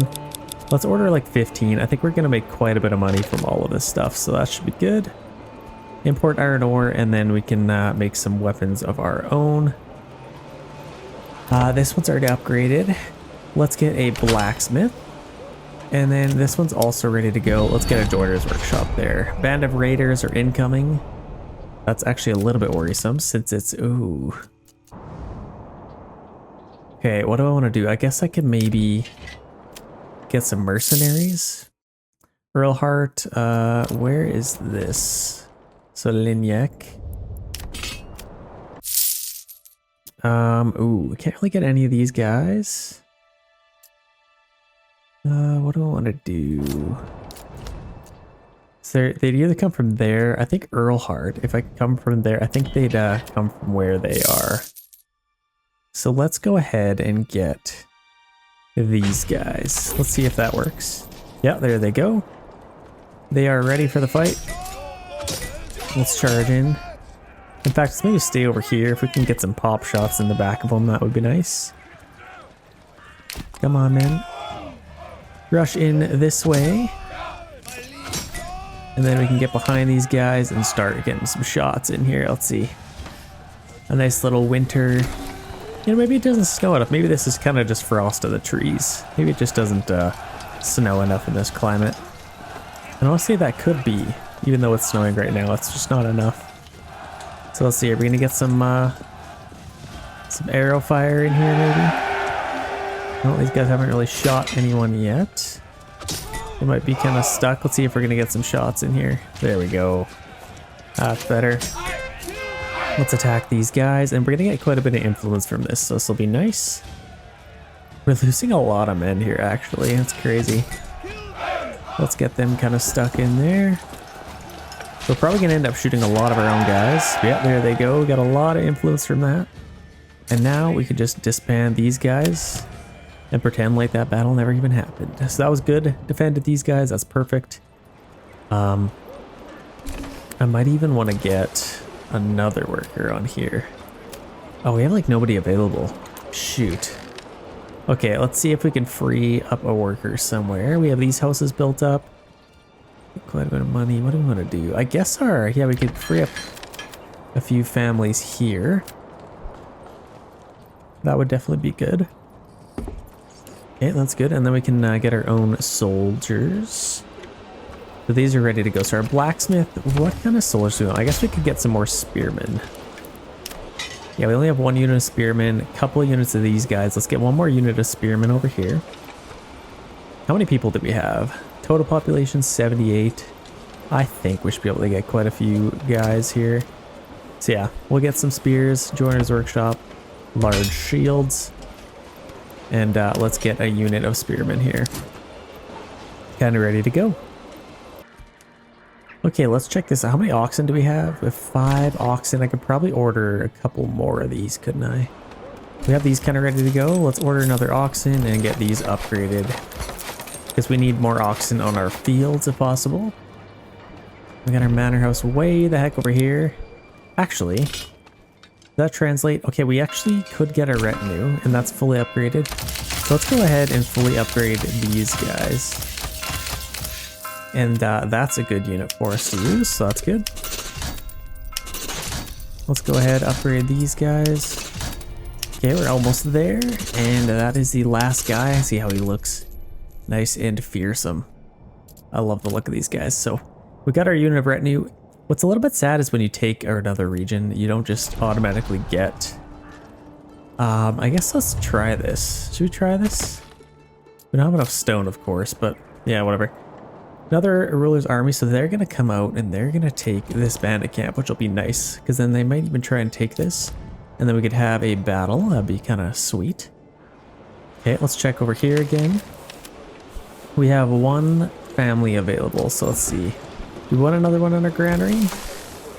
Let's order like 15. I think we're going to make quite a bit of money from all of this stuff, so that should be good. Import iron ore, and then we can make some weapons of our own. This one's already upgraded. Let's get a blacksmith. And then this one's also ready to go. Let's get a joiner's workshop there. Band of raiders are incoming. That's actually a little bit worrisome since it's... Ooh. Okay, what do I want to do? I guess I could maybe get some mercenaries. Earlhart, where is this? So Lignac. Ooh, we can't really get any of these guys. What do I want to do? So they'd either come from there. I think Earlhart, if I come from there, I think they'd come from where they are. So let's go ahead and get these guys. Let's see if that works. Yeah, there they go. They are ready for the fight. Let's charge in. In fact, let's maybe stay over here. If we can get some pop shots in the back of them, that would be nice. Come on, man. Rush in this way. And then we can get behind these guys and start getting some shots in here. Let's see. A nice little winter. You know, maybe it doesn't snow enough. Maybe this is kind of just frost of the trees. Maybe it just doesn't snow enough in this climate. And honestly, that could be. Even though it's snowing right now, it's just not enough. So let's see, are we gonna get some arrow fire in here maybe? Well, these guys haven't really shot anyone yet. They might be kind of stuck. Let's see if we're gonna get some shots in here. There we go. That's better. Let's attack these guys, and we're gonna get quite a bit of influence from this, so this will be nice. We're losing a lot of men here, actually. That's crazy. Let's get them kind of stuck in there. We're probably gonna end up shooting a lot of our own guys. Yeah, there they go. We got a lot of influence from that. And now we could just disband these guys and pretend like that battle never even happened. So that was good. Defended these guys. That's perfect. I might even want to get another worker on here. Oh, we have like nobody available. Shoot. Okay, let's see if we can free up a worker somewhere. We have these houses built up. Quite a bit of money. What do we want to do? I guess yeah, we could free up a few families here. That would definitely be good. Okay, that's good. And then we can get our own soldiers. So these are ready to go. So our blacksmith, what kind of soldiers do we want? I guess we could get some more spearmen. Yeah, we only have one unit of spearmen, a couple of units of these guys. Let's get one more unit of spearmen over here. How many people do we have? Total population 78. I think we should be able to get quite a few guys here. So yeah, we'll get some spears, joiner's workshop, large shields, and let's get a unit of spearmen here. Kind of ready to go. Okay, let's check this out. How many oxen do we have? We have 5 oxen. I could probably order a couple more of these, couldn't I? We have these kind of ready to go. Let's order another oxen and get these upgraded, because we need more oxen on our fields if possible. We got our manor house way the heck over here. Actually, does that translate? Okay, we actually could get a retinue, and that's fully upgraded. So let's go ahead and fully upgrade these guys. And that's a good unit for us to use, so that's good. Let's go ahead, upgrade these guys. Okay, we're almost there, and that is the last guy. See how he looks. Nice and fearsome. I love the look of these guys. So we got our unit of retinue. What's a little bit sad is when you take another region, you don't just automatically get... I guess let's try this. Should we try this? We don't have enough stone, of course, but yeah, whatever. Another ruler's army, so they're going to come out and they're going to take this bandit camp, which will be nice, because then they might even try and take this, and then we could have a battle. That'd be kind of sweet. Okay, let's check over here again. We have 1 family available, so let's see. Do we want another one in our granary?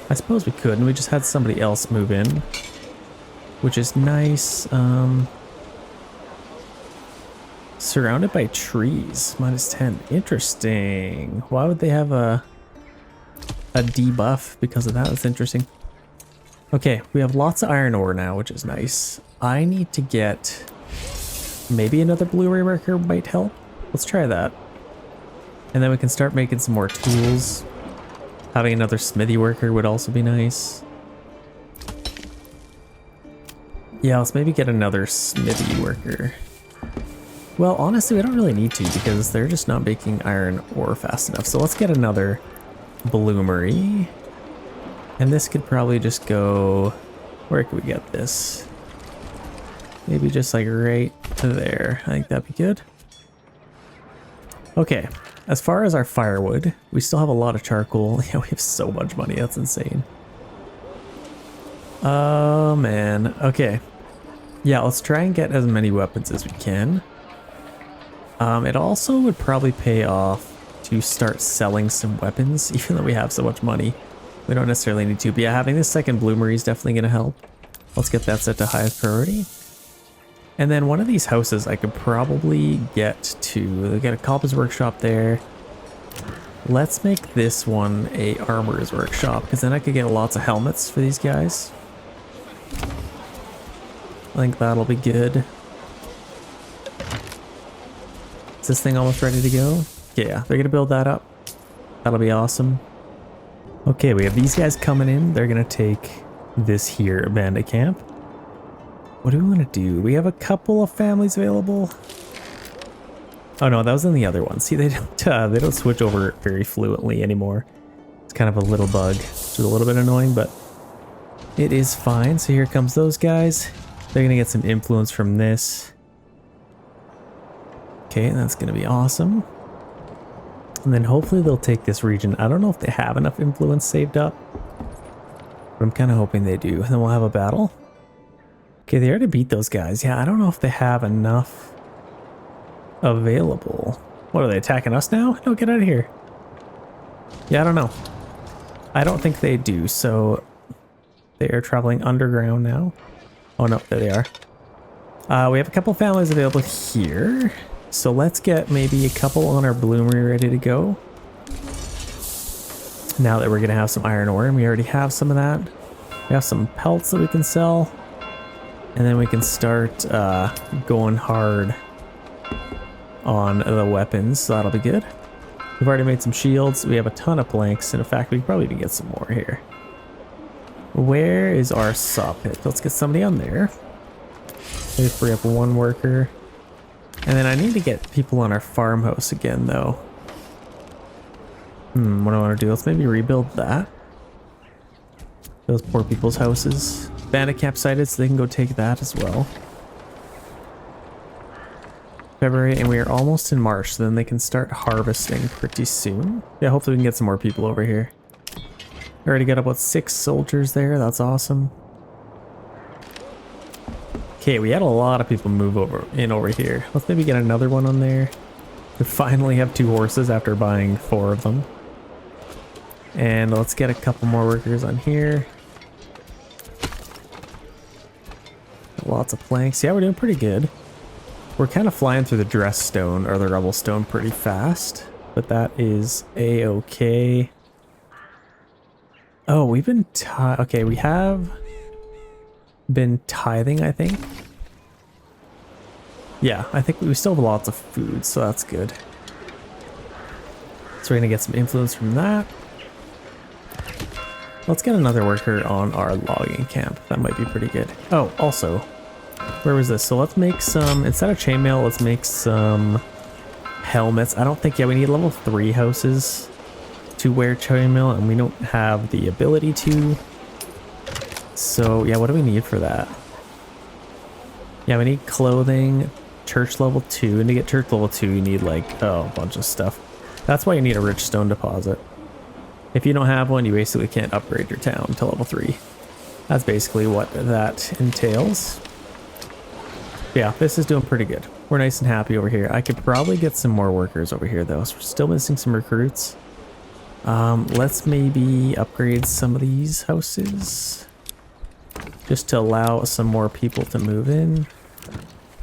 I suppose we could, and we just had somebody else move in, which is nice. Surrounded by trees, -10. Interesting. Why would they have a debuff because of that? That's interesting. Okay, we have lots of iron ore now, which is nice. I need to get maybe another brewery worker might help. Let's try that. And then we can start making some more tools. Having another smithy worker would also be nice. Yeah, let's maybe get another smithy worker. Well, honestly, we don't really need to because they're just not making iron ore fast enough. So let's get another bloomery. And this could probably just go... Where could we get this? Maybe just like right to there. I think that'd be good. Okay, as far as our firewood, we still have a lot of charcoal. Yeah, we have so much money. That's insane. Oh, man. Okay. Yeah, let's try and get as many weapons as we can. It also would probably pay off to start selling some weapons, even though we have so much money. We don't necessarily need to, but yeah, having this second bloomery is definitely going to help. Let's get that set to highest priority. And then one of these houses I could probably get to... They got a cobblers workshop there. Let's make this one a armorer's workshop, because then I could get lots of helmets for these guys. I think that'll be good. Is this thing almost ready to go? Yeah, they're gonna build that up. That'll be awesome. Okay, we have these guys coming in. They're gonna take this here bandit camp. What do we want to do? We have a couple of families available. Oh no, that was in the other one. See, they don't switch over very fluently anymore. It's kind of a little bug, which is a little bit annoying, but it is fine. So here comes those guys. They're gonna get some influence from this. Okay, that's gonna be awesome. And then hopefully they'll take this region. I don't know if they have enough influence saved up. I'm kind of hoping they do. And then we'll have a battle. Okay, they already beat those guys. Yeah, I don't know if they have enough available. What, are they attacking us now? No, get out of here. Yeah, I don't know. I don't think they do, so they are traveling underground now. Oh no, there they are. We have a couple families available here. So let's get maybe a couple on our bloomery ready to go. Now that we're going to have some iron ore, and we already have some of that. We have some pelts that we can sell. And then we can start going hard on the weapons, so that'll be good. We've already made some shields. We have a ton of planks, and in fact, we probably even get some more here. Where is our saw pit? Let's get somebody on there. Maybe free up one worker. And then I need to get people on our farmhouse again, though. What do I want to do? Let's maybe rebuild that. Those poor people's houses. Bandit camp sited, so they can go take that as well. February, and we are almost in March, so then they can start harvesting pretty soon. Yeah, hopefully we can get some more people over here. Already got about 6 soldiers there. That's awesome. Okay, we had a lot of people move over here. Let's maybe get another one on there. We finally have 2 horses after buying 4 of them. And let's get a couple more workers on here. Lots of planks. Yeah, we're doing pretty good. We're kind of flying through the dress stone or the rubble stone pretty fast, but that is a-okay. Oh, we've been okay, we have been tithing, I think. Yeah, I think we still have lots of food, so that's good. So we're gonna get some influence from that. Let's get another worker on our logging camp. That might be pretty good. Oh, also, where was this? So let's make some, instead of chainmail, let's make some helmets. I don't think, yeah, we need level 3 houses to wear chainmail, and we don't have the ability to. So yeah, what do we need for that? Yeah, we need clothing, church level 2, and to get church level 2 you need like, oh, a bunch of stuff. That's why you need a rich stone deposit. If you don't have one, you basically can't upgrade your town to level 3. That's basically what that entails. Yeah, this is doing pretty good. We're nice and happy over here. I could probably get some more workers over here though, so we're still missing some recruits. Let's maybe upgrade some of these houses just to allow some more people to move in.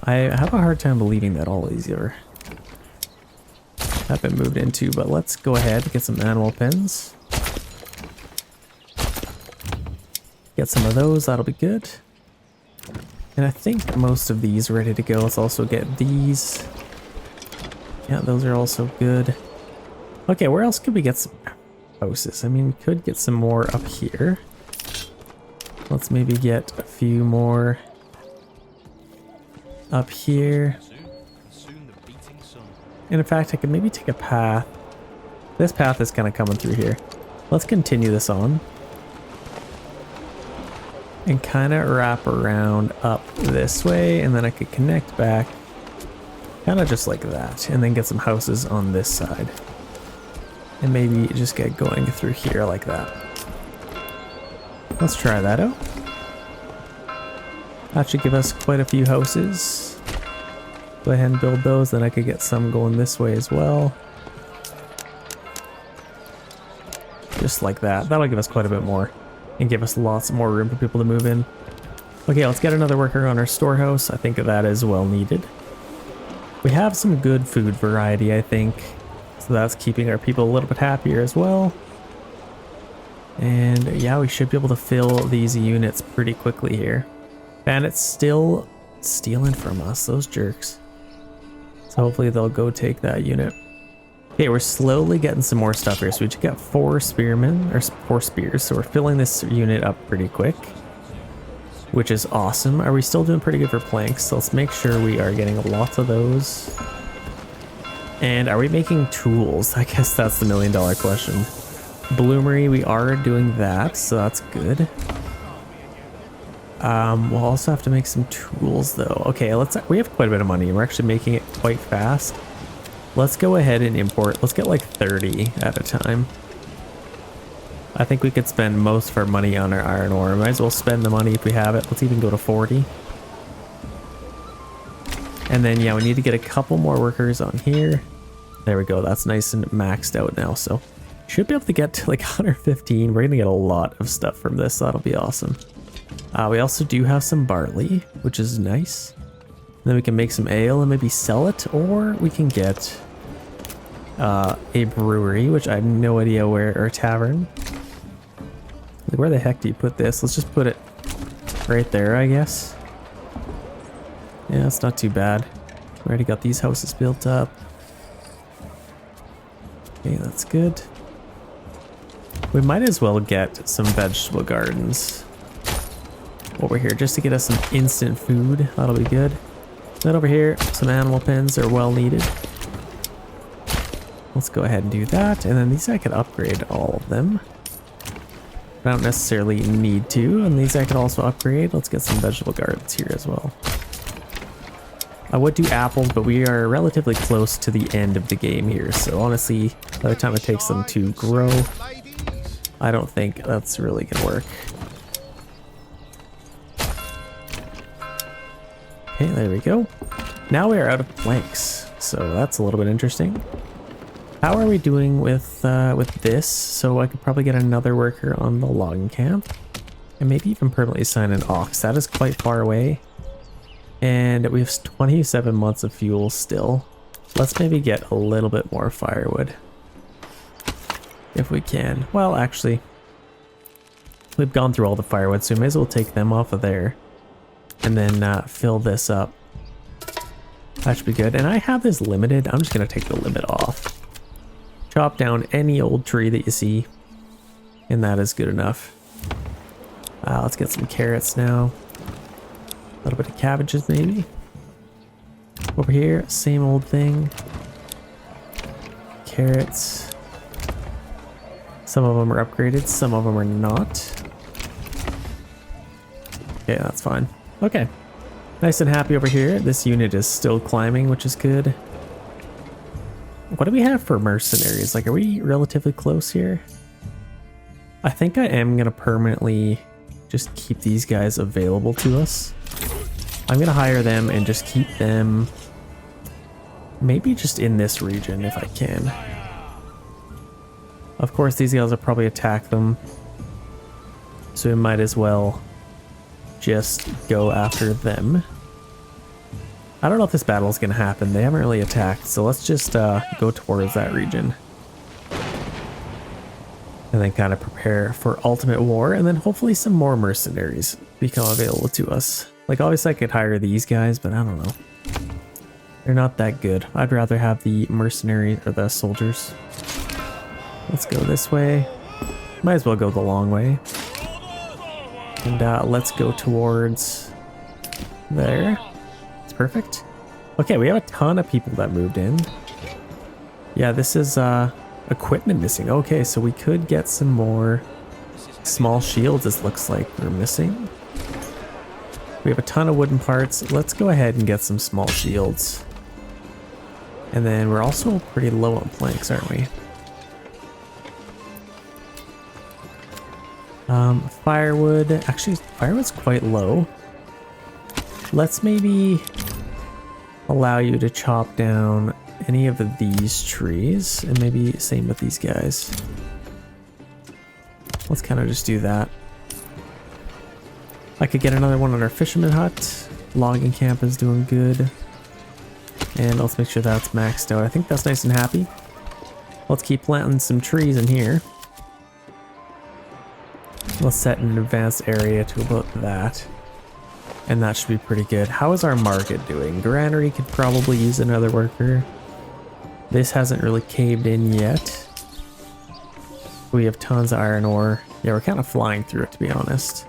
I have a hard time believing that all these have been moved into, but let's go ahead and get some animal pens. Get some of those, that'll be good. And I think most of these are ready to go. Let's also get these. Yeah, those are also good. Okay, where else could we get some houses? I mean, we could get some more up here. Let's maybe get a few more up here. And in fact, I could maybe take a path. This path is kind of coming through here. Let's continue this on. And kind of wrap around up this way, and then I could connect back. Kind of just like that. And then get some houses on this side. And maybe just get going through here like that. Let's try that out. That should give us quite a few houses. Go ahead and build those, then I could get some going this way as well. Just like that. That'll give us quite a bit more. And give us lots more room for people to move in. Okay, let's get another worker on our storehouse. I think that is well needed. We have some good food variety, I think. So that's keeping our people a little bit happier as well. And yeah, we should be able to fill these units pretty quickly here. Bandit's still stealing from us, those jerks. So hopefully they'll go take that unit. Okay, we're slowly getting some more stuff here. So we just got 4 spearmen, or 4 spears. So we're filling this unit up pretty quick, which is awesome. Are we still doing pretty good for planks? So let's make sure we are getting lots of those. And are we making tools? I guess that's the $1 million question. Bloomery, we are doing that, so that's good. We'll also have to make some tools though. Okay, we have quite a bit of money. We're actually making it quite fast. Let's go ahead and import. Let's get like 30 at a time. I think we could spend most of our money on our iron ore. Might as well spend the money if we have it. Let's even go to 40. And then, yeah, we need to get a couple more workers on here. There we go. That's nice and maxed out now. So should be able to get to like 115. We're going to get a lot of stuff from this. So that'll be awesome. We also do have some barley, which is nice. And then we can make some ale and maybe sell it. Or we can get a brewery, which I have no idea where, or a tavern. Like, where the heck do you put this? Let's just put it right there, I guess. Yeah, it's not too bad. We already got these houses built up. Okay, that's good. We might as well get some vegetable gardens over here just to get us some instant food. That'll be good. Then over here, some animal pens are well needed. Let's go ahead and do that. And then these I could upgrade all of them. I don't necessarily need to. And these I could also upgrade. Let's get some vegetable gardens here as well. I would do apples, but we are relatively close to the end of the game here. So honestly, by the time it takes them to grow, I don't think that's really gonna work. Okay, there we go. Now we are out of planks, so that's a little bit interesting. How are we doing with this? So I could probably get another worker on the logging camp, and maybe even permanently assign an ox. That is quite far away. And we have 27 months of fuel still. Let's maybe get a little bit more firewood. If we can. Well, actually, we've gone through all the firewood, so we may as well take them off of there. And then fill this up. That should be good. And I have this limited. I'm just going to take the limit off. Chop down any old tree that you see. And that is good enough. Let's get some carrots now. A little bit of cabbages maybe. Over here, same old thing. Carrots. Some of them are upgraded, some of them are not. Okay, that's fine. Okay. Nice and happy over here. This unit is still climbing, which is good. What do we have for mercenaries? Like, are we relatively close here? I think I am going to permanently just keep these guys available to us. I'm going to hire them and just keep them maybe just in this region if I can. Of course, these guys will probably attack them. So we might as well just go after them. I don't know if this battle is going to happen. They haven't really attacked. So let's just go towards that region. And then kind of prepare for ultimate war. And then hopefully some more mercenaries become available to us. Like, obviously I could hire these guys, but I don't know. They're not that good. I'd rather have the mercenaries or the soldiers. Let's go this way. Might as well go the long way. And let's go towards there. It's perfect. Okay, we have a ton of people that moved in. Yeah, this is equipment missing. Okay, so we could get some more small shields. This looks like we're missing. We have a ton of wooden parts. Let's go ahead and get some small shields. And then we're also pretty low on planks, aren't we? Firewood. Actually, firewood's quite low. Let's maybe allow you to chop down any of these trees. And maybe same with these guys. Let's kind of just do that. I could get another one on our fisherman hut. Logging camp is doing good. And let's make sure that's maxed out. I think that's nice and happy. Let's keep planting some trees in here. Let's set an advanced area to about that. And that should be pretty good. How is our market doing? Granary could probably use another worker. This hasn't really caved in yet. We have tons of iron ore. Yeah, we're kind of flying through it, to be honest.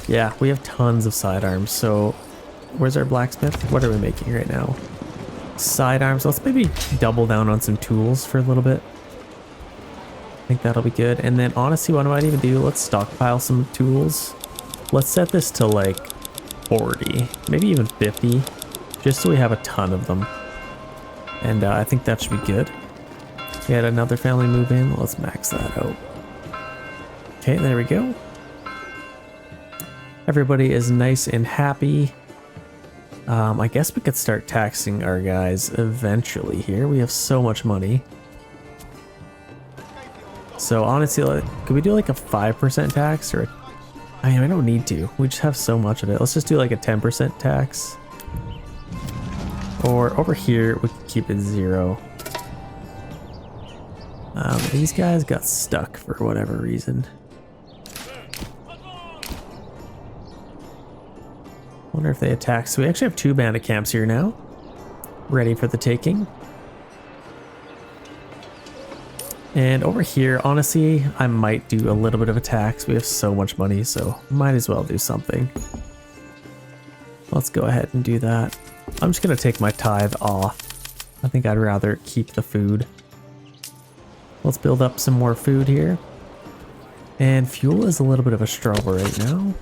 Yeah, we have tons of sidearms. So where's our blacksmith? What are we making right now? Sidearms. Let's maybe double down on some tools for a little bit. I think that'll be good. And then honestly, what I might even do, let's stockpile some tools. Let's set this to like 40, maybe even 50, just so we have a ton of them. And I think that should be good. We had another family move in. Let's max that out. Okay, there we go. Everybody is nice and happy. I guess we could start taxing our guys eventually here. We have so much money. So honestly, could we do like a 5% tax or I mean, I don't need to. We just have so much of it. Let's just do like a 10% tax. Or over here, we can keep it 0. These guys got stuck for whatever reason. Wonder if they attack. So we actually have 2 bandit camps here now, ready for the taking. And over here, honestly, I might do a little bit of a tax. We have so much money, so might as well do something. Let's go ahead and do that. I'm just gonna take my tithe off. I think I'd rather keep the food. Let's build up some more food here. And fuel is a little bit of a struggle right now.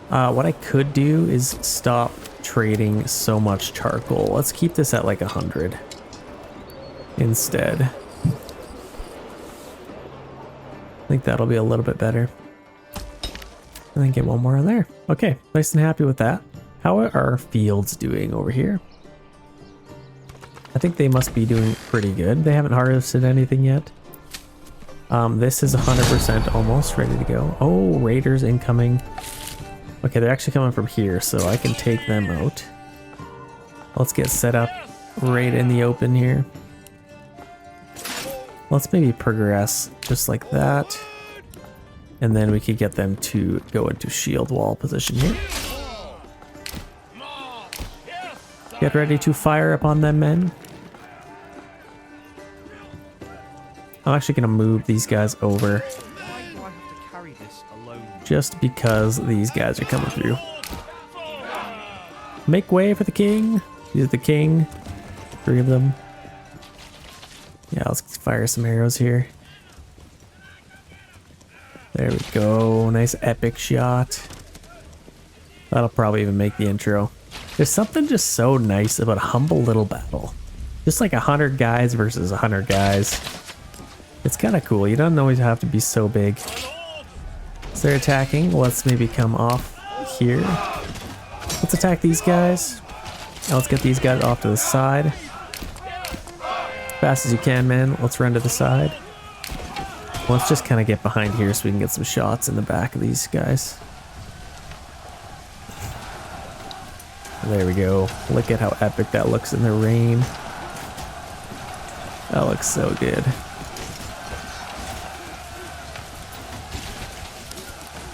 What I could do is stop trading so much charcoal. Let's keep this at like 100 instead. I think that'll be a little bit better. And then get one more in there. Okay, nice and happy with that. How are our fields doing over here? I think they must be doing pretty good. They haven't harvested anything yet. This is 100% almost ready to go. Oh, raiders incoming. Okay, they're actually coming from here, so I can take them out. Let's get set up right in the open here. Let's maybe progress just like that. And then we could get them to go into shield wall position here. Get ready to fire upon them, men. I'm actually going to move these guys over. Why do I have to carry this alone? Just because these guys are coming through. Make way for the king. He's the king. 3 of them. Yeah, let's fire some arrows here. There we go. Nice epic shot. That'll probably even make the intro. There's something just so nice about a humble little battle. Just like 100 guys versus 100 guys. It's kind of cool. You don't always have to be so big. So they're attacking. Let's maybe come off here. Let's attack these guys. Now let's get these guys off to the side. Fast as you can, man. Let's run to the side. Let's just kind of get behind here so we can get some shots in the back of these guys. There we go. Look at how epic that looks in the rain. That looks so good.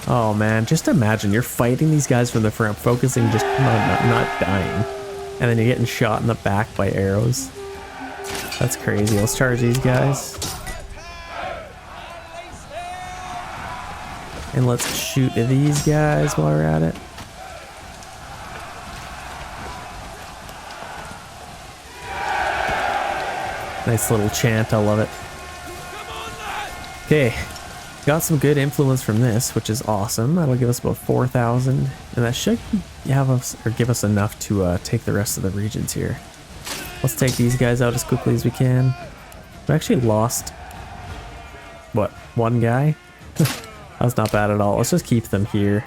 Oh man, just imagine you're fighting these guys from the front, focusing just on not dying. And then you're getting shot in the back by arrows. That's crazy. Let's charge these guys. And let's shoot these guys while we're at it. Nice little chant, I love it. Okay, got some good influence from this, which is awesome. That'll give us about 4,000, and that should have us, or give us enough to take the rest of the regions here. Let's take these guys out as quickly as we can. We actually lost, what, 1 guy? That's not bad at all. Let's just keep them here.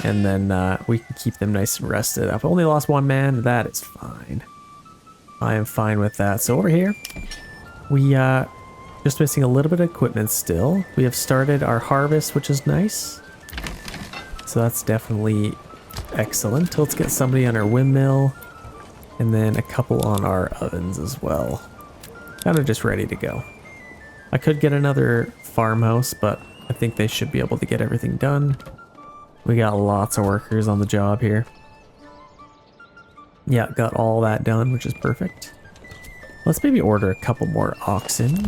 And then we can keep them nice and rested. I've only lost 1 man. That is fine. I am fine with that. So over here, we just missing a little bit of equipment still. We have started our harvest, which is nice. So that's definitely excellent. Let's get somebody on our windmill. And then a couple on our ovens as well. Kind of just ready to go. I could get another farmhouse, but I think they should be able to get everything done. We got lots of workers on the job here. Yeah, got all that done, which is perfect. Let's maybe order a couple more oxen.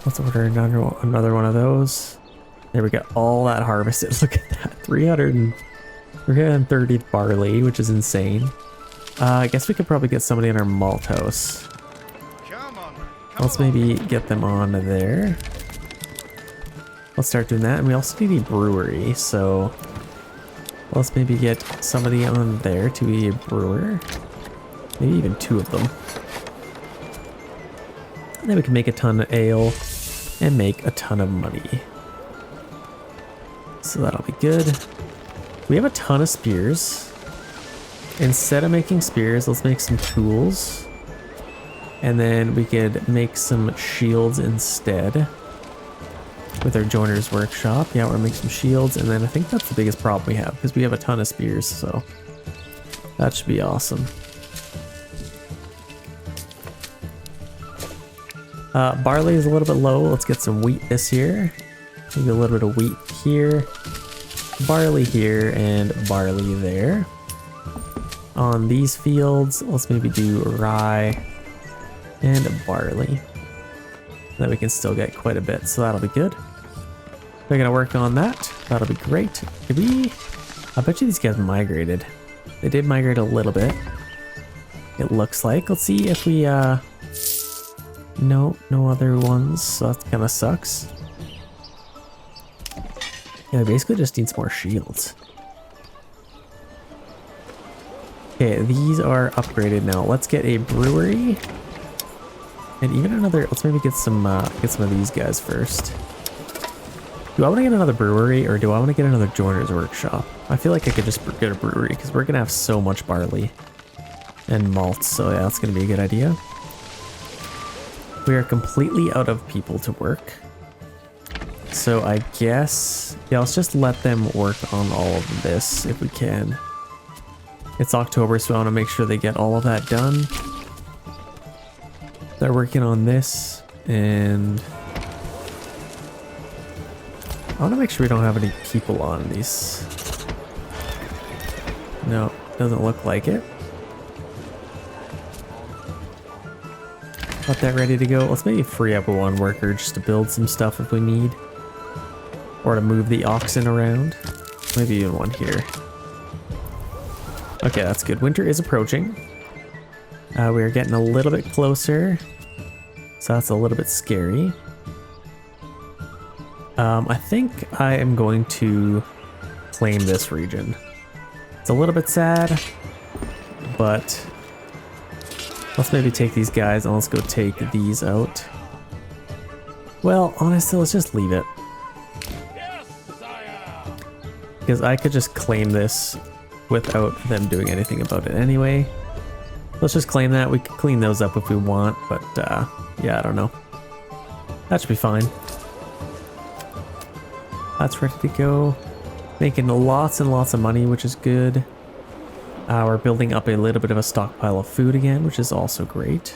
Let's order another one of those. There we go, all that harvested. Look at that, 330 barley, which is insane. I guess we could probably get somebody in our malt house. Let's maybe get them on there. Let's start doing that, and we also need a brewery, so let's maybe get somebody on there to be a brewer. Maybe even 2 of them. And then we can make a ton of ale and make a ton of money. So that'll be good. We have a ton of spears. Instead of making spears, let's make some tools. And then we could make some shields instead. With our joiner's workshop. Yeah, we're gonna make some shields. And then I think that's the biggest problem we have, because we have a ton of spears, so that should be awesome. Barley is a little bit low. Let's get some wheat this year. Maybe a little bit of wheat here. Barley here and barley there. On these fields, let's maybe do rye and barley. Then we can still get quite a bit, so that'll be good. We're gonna work on that. That'll be great. Did we? I bet you these guys migrated. They did migrate a little bit. It looks like. Let's see if we no other ones, so that kind of sucks. Yeah, basically just needs more shields. Okay, these are upgraded now. Let's get a brewery. And even another, let's maybe get some of these guys first. Do I want to get another brewery or do I want to get another joiner's workshop? I feel like I could just get a brewery because we're going to have so much barley and malt. So yeah, that's going to be a good idea. We are completely out of people to work. So I guess, yeah, let's just let them work on all of this if we can. It's October, so I want to make sure they get all of that done. They're working on this, and I want to make sure we don't have any people on these. No, doesn't look like it. Got that ready to go. Let's maybe free up one worker just to build some stuff if we need. Or to move the oxen around. Maybe even one here. Okay, that's good. Winter is approaching. We are getting a little bit closer. So that's a little bit scary. I think I am going to claim this region. It's a little bit sad, but let's maybe take these guys and let's go take these out. Well, honestly, let's just leave it. Because I could just claim this without them doing anything about it anyway. Let's just claim that. We can clean those up if we want, but yeah, I don't know. That should be fine. That's ready to go. Making lots and lots of money, which is good. We're building up a little bit of a stockpile of food again, which is also great.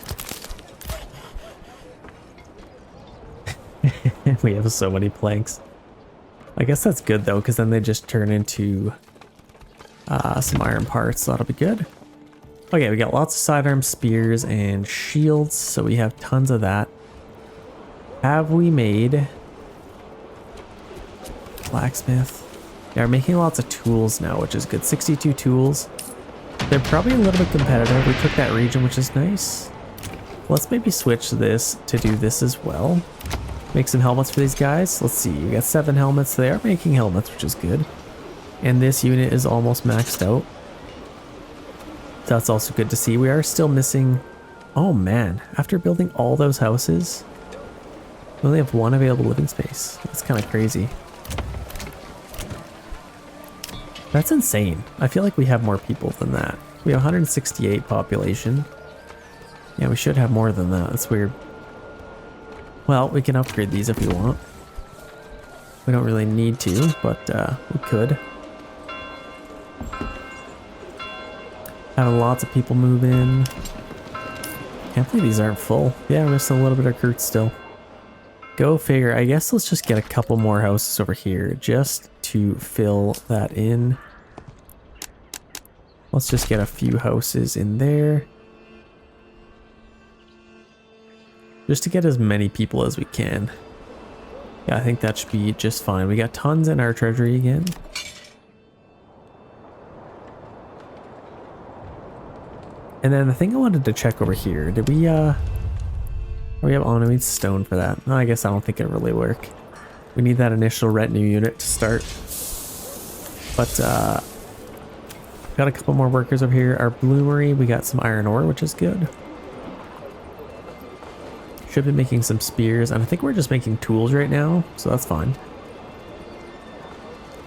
We have so many planks. I guess that's good though, because then they just turn into some iron parts, so that'll be good. Okay, we got lots of sidearm spears and shields, so we have tons of that. Have we made blacksmith? Yeah, we're making lots of tools now, which is good. 62 tools. They're probably a little bit competitive. We took that region, which is nice. Let's maybe switch this to do this as well. Make some helmets for these guys. Let's see, we got 7 helmets. They are making helmets, which is good. And this unit is almost maxed out. That's also good to see. We are still missing... Oh man, after building all those houses, we only have 1 available living space. That's kind of crazy. That's insane. I feel like we have more people than that. We have 168 population. Yeah, we should have more than that. That's weird. Well, we can upgrade these if we want. We don't really need to, but we could. Having lots of people move in. Can't believe these aren't full. Yeah, we're missing a little bit of recruits still. Go figure. I guess let's just get a couple more houses over here just to fill that in. Let's just get a few houses in there. Just to get as many people as we can. Yeah, I think that should be just fine. We got tons in our treasury again. And then the thing I wanted to check over here, did we, we have, oh no, we need stone for that. No, I guess I don't think it'll really work. We need that initial retinue unit to start. But, Got a couple more workers over here. Our brewery, we got some iron ore, which is good. Should be making some spears, and I think we're just making tools right now, so that's fine.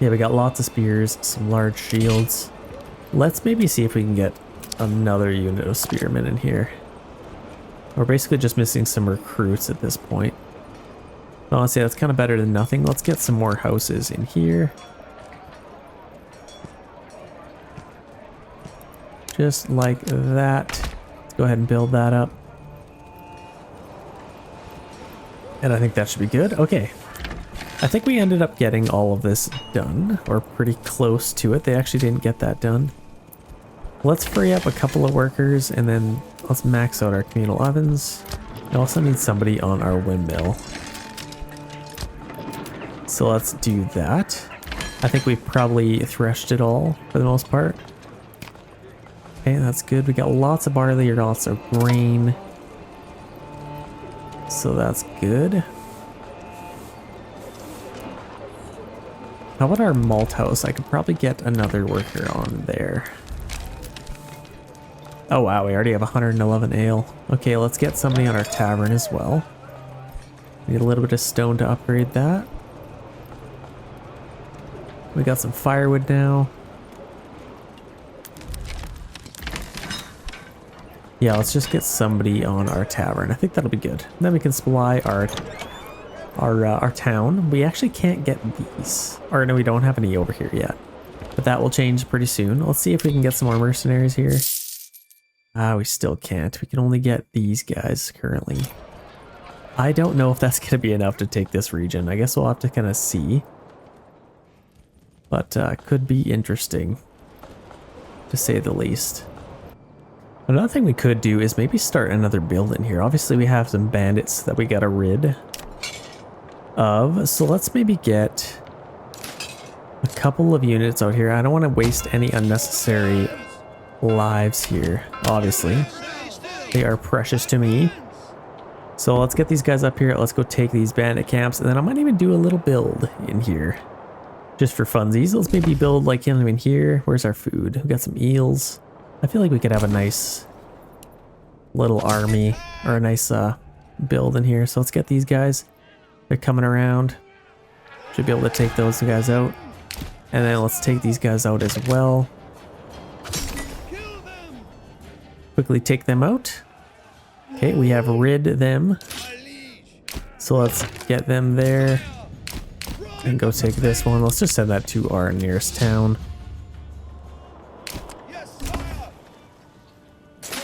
Yeah, we got lots of spears, some large shields. Let's maybe see if we can get another unit of spearmen in here. We're basically just missing some recruits at this point. Honestly, that's kind of better than nothing. Let's get some more houses in here. Just like that. Let's go ahead and build that up. And I think that should be good. Okay. I think we ended up getting all of this done, or pretty close to it. They actually didn't get that done. Let's free up a couple of workers, and then let's max out our communal ovens. We also need somebody on our windmill. So let's do that. I think we probably threshed it all for the most part. Okay, that's good. We got lots of barley, lots of grain. So that's good. How about our malt house? I could probably get another worker on there. Oh wow, we already have 111 ale. Okay, let's get somebody on our tavern as well. We need a little bit of stone to upgrade that. We got some firewood now. Yeah, let's just get somebody on our tavern. I think that'll be good. And then we can supply our town. We actually can't get these. Or no, we don't have any over here yet. But that will change pretty soon. Let's see if we can get some more mercenaries here. We still can't. We can only get these guys currently. I don't know if that's going to be enough to take this region. I guess we'll have to kind of see. But could be interesting, to say the least. Another thing we could do is maybe start another build in here. Obviously we have some bandits that we gotta rid of. So let's maybe get a couple of units out here. I don't want to waste any unnecessary lives here, obviously. They are precious to me. So let's get these guys up here. Let's go take these bandit camps, and then I might even do a little build in here. Just for funsies. Let's maybe build like in here. Where's our food? We got some eels. I feel like we could have a nice little army, or a nice build in here. So let's get these guys. They're coming around. Should be able to take those guys out. And then let's take these guys out as well. Quickly take them out. Okay, we have rid them. So let's get them there. And go take this one. Let's just send that to our nearest town.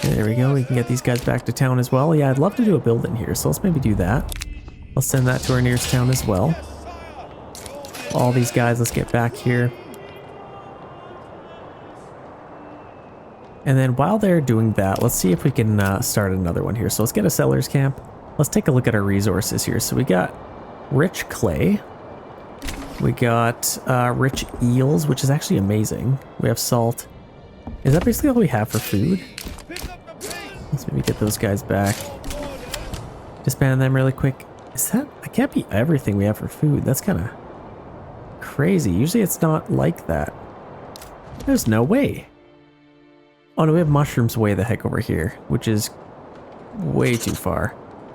There we go. We can get these guys back to town as well. Yeah, I'd love to do a build in here, so let's maybe do that. I'll send that to our nearest town as well. All these guys, let's get back here. And then while they're doing that, let's see if we can start another one here. So let's get a seller's camp. Let's take a look at our resources here. So we got rich clay. We got rich eels, which is actually amazing. We have salt. Is that basically all we have for food? Let's maybe get those guys back. Disband them really quick. Is that... I can't be everything we have for food. That's kind of crazy. Usually it's not like that. There's no way. Oh no, we have mushrooms way the heck over here, which is way too far.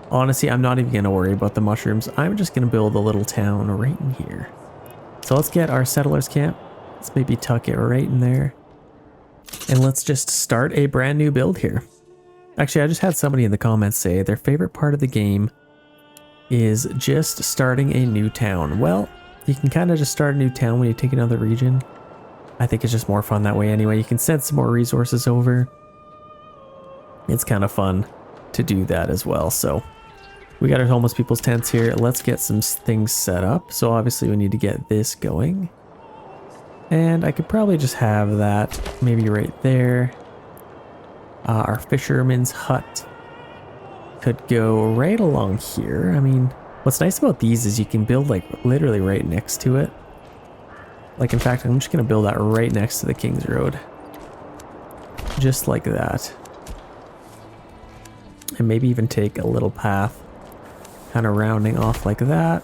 Honestly, I'm not even going to worry about the mushrooms. I'm just going to build a little town right in here. So let's get our settlers camp. Let's maybe tuck it right in there. And let's just start a brand new build here. Actually, I just had somebody in the comments say their favorite part of the game is just starting a new town. Well, you can kind of just start a new town when you take another region. I think it's just more fun that way anyway. You can send some more resources over. It's kind of fun to do that as well. So we got our homeless people's tents here. Let's get some things set up. So obviously we need to get this going. And I could probably just have that maybe right there. Our fisherman's hut could go right along here. I mean, what's nice about these is you can build like literally right next to it. Like, in fact, I'm just going to build that right next to the King's Road. Just like that. And maybe even take a little path kind of rounding off like that.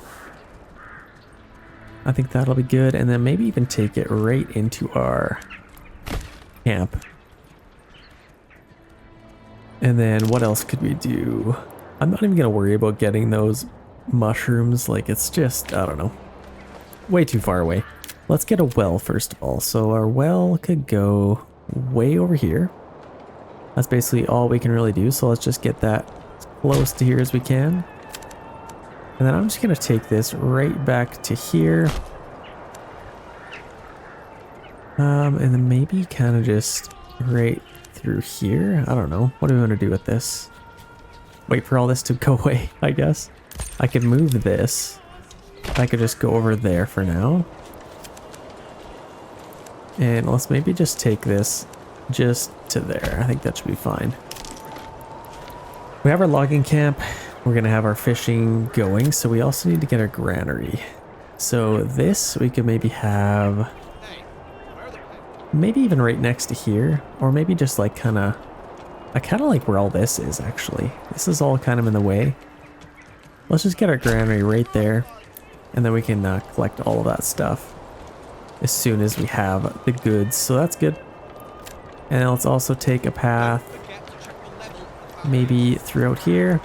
I think that'll be good. And then maybe even take it right into our camp. And then what else could we do? I'm not even gonna worry about getting those mushrooms. Like, it's just, I don't know, way too far away. Let's get a well first of all. So our well could go way over here. That's basically all we can really do. So let's just get that as close to here as we can. And then I'm just gonna take this right back to here. And then maybe kind of just right through here. I don't know. What do we want to do with this? Wait for all this to go away, I guess. I could move this. I could just go over there for now. And let's maybe just take this just to there. I think that should be fine. We have our logging camp. We're going to have our fishing going. So we also need to get our granary. So this we could maybe have... maybe even right next to here, or maybe just like kind of, I kind of like where all this is actually. This is all kind of in the way. Let's just get our granary right there, and then we can collect all of that stuff as soon as we have the goods. So that's good. And let's also take a path maybe throughout here,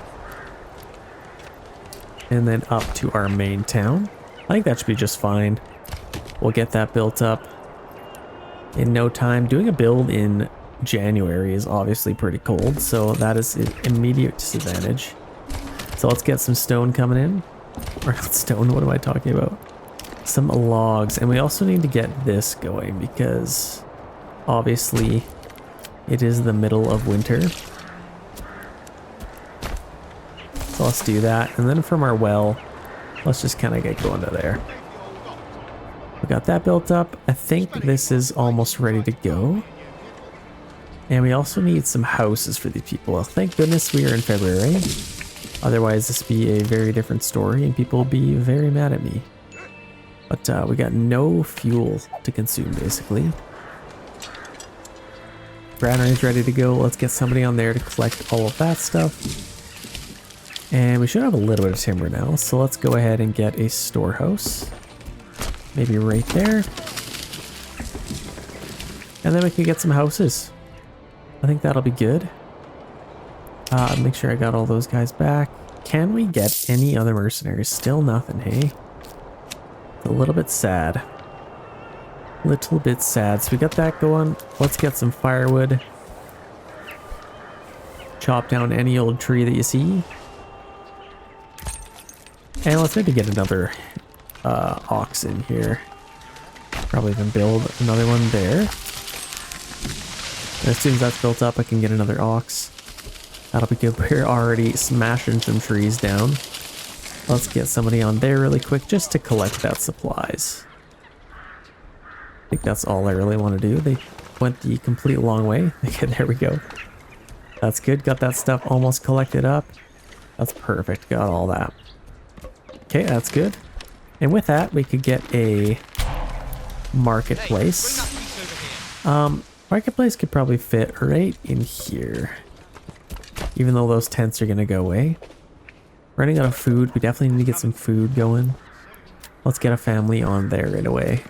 and then up to our main town. I think that should be just fine. We'll get that built up in no time. Doing a build in January is obviously pretty cold, so that is an immediate disadvantage. So let's get some stone coming in. Or not stone, what am I talking about? Some logs. And we also need to get this going because obviously it is the middle of winter. So let's do that. And then from our well, let's just kind of get going to there. We got that built up. I think this is almost ready to go. And we also need some houses for these people. Well, thank goodness we are in February. Otherwise, this would be a very different story and people will be very mad at me. But we got no fuel to consume, basically. Granary's ready to go. Let's get somebody on there to collect all of that stuff. And we should have a little bit of timber now. So let's go ahead and get a storehouse. Maybe right there. And then we can get some houses. I think that'll be good. Make sure I got all those guys back. Can we get any other mercenaries? Still nothing, hey? It's a little bit sad. Little bit sad. So we got that going. Let's get some firewood. Chop down any old tree that you see. And let's maybe get another ox in here. Probably even build another one there. And as soon as that's built up, I can get another ox. That'll be good. We're already smashing some trees down. Let's get somebody on there really quick just to collect that supplies. I think that's all I really want to do. They went the complete long way. Okay, there we go. That's good. Got that stuff almost collected up. That's perfect. Got all that. Okay, that's good. And with that, we could get a marketplace. Marketplace could probably fit right in here. Even though those tents are going to go away. Running out of food. We definitely need to get some food going. Let's get a family on there right away.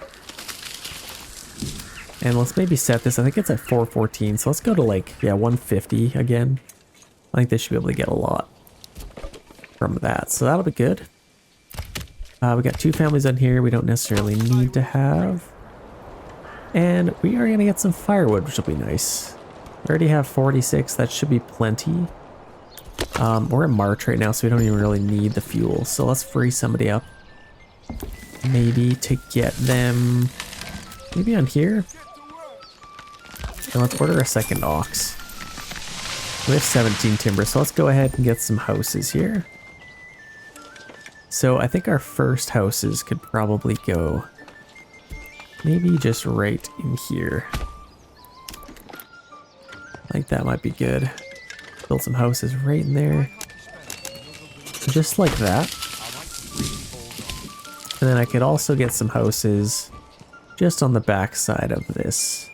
And let's maybe set this. I think it's at 414. So let's go to like, yeah, 150 again. I think they should be able to get a lot from that. So that'll be good. We got 2 families on here we don't necessarily need to have. And we are going to get some firewood, which will be nice. We already have 46. That should be plenty. We're in March right now, so we don't even really need the fuel. So let's free somebody up. Maybe to get them... maybe on here? And let's order a second ox. We have 17 timber, so let's go ahead and get some houses here. So I think our first houses could probably go maybe just right in here. I think that might be good. Build some houses right in there. Just like that. And then I could also get some houses just on the back side of this.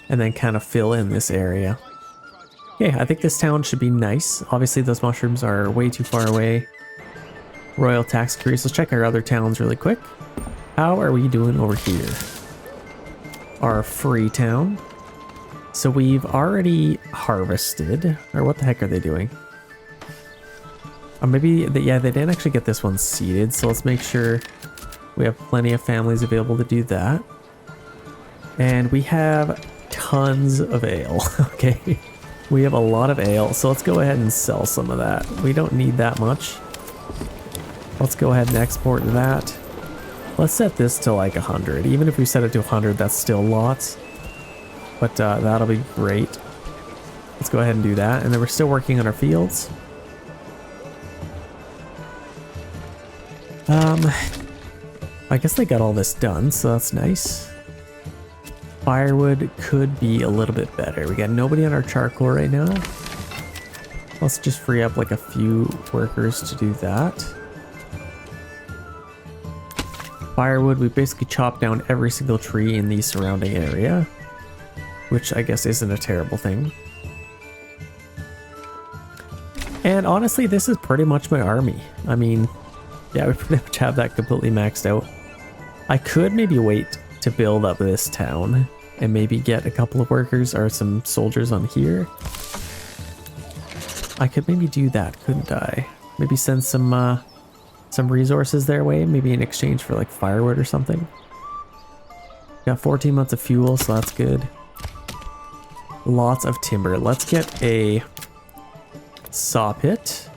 And then kind of fill in this area. Okay, I think this town should be nice. Obviously those mushrooms are way too far away. Royal tax increase. Let's check our other towns really quick. How are we doing over here? our free town. So we've already harvested, or what the heck are they doing? Or maybe, yeah, they didn't actually get this one seeded, so let's make sure we have plenty of families available to do that. And we have tons of ale, okay? We have a lot of ale, so let's go ahead and sell some of that. We don't need that much. Let's go ahead and export that. Let's set this to like 100. Even if we set it to 100, that's still lots. But that'll be great. Let's go ahead and do that. And then we're still working on our fields. I guess they got all this done, so that's nice. Firewood could be a little bit better. We got nobody on our charcoal right now. Let's just free up like a few workers to do that. Firewood, we basically chopped down every single tree in the surrounding area, which I guess isn't a terrible thing. And honestly, this is pretty much my army. I mean, yeah, we pretty much have that completely maxed out. I could maybe wait to build up this town and maybe get a couple of workers or some soldiers on here. I could maybe do that, couldn't I? Maybe send some resources their way, maybe in exchange for like firewood or something. Got 14 months of fuel, so that's good. Lots of timber. Let's get a saw pit.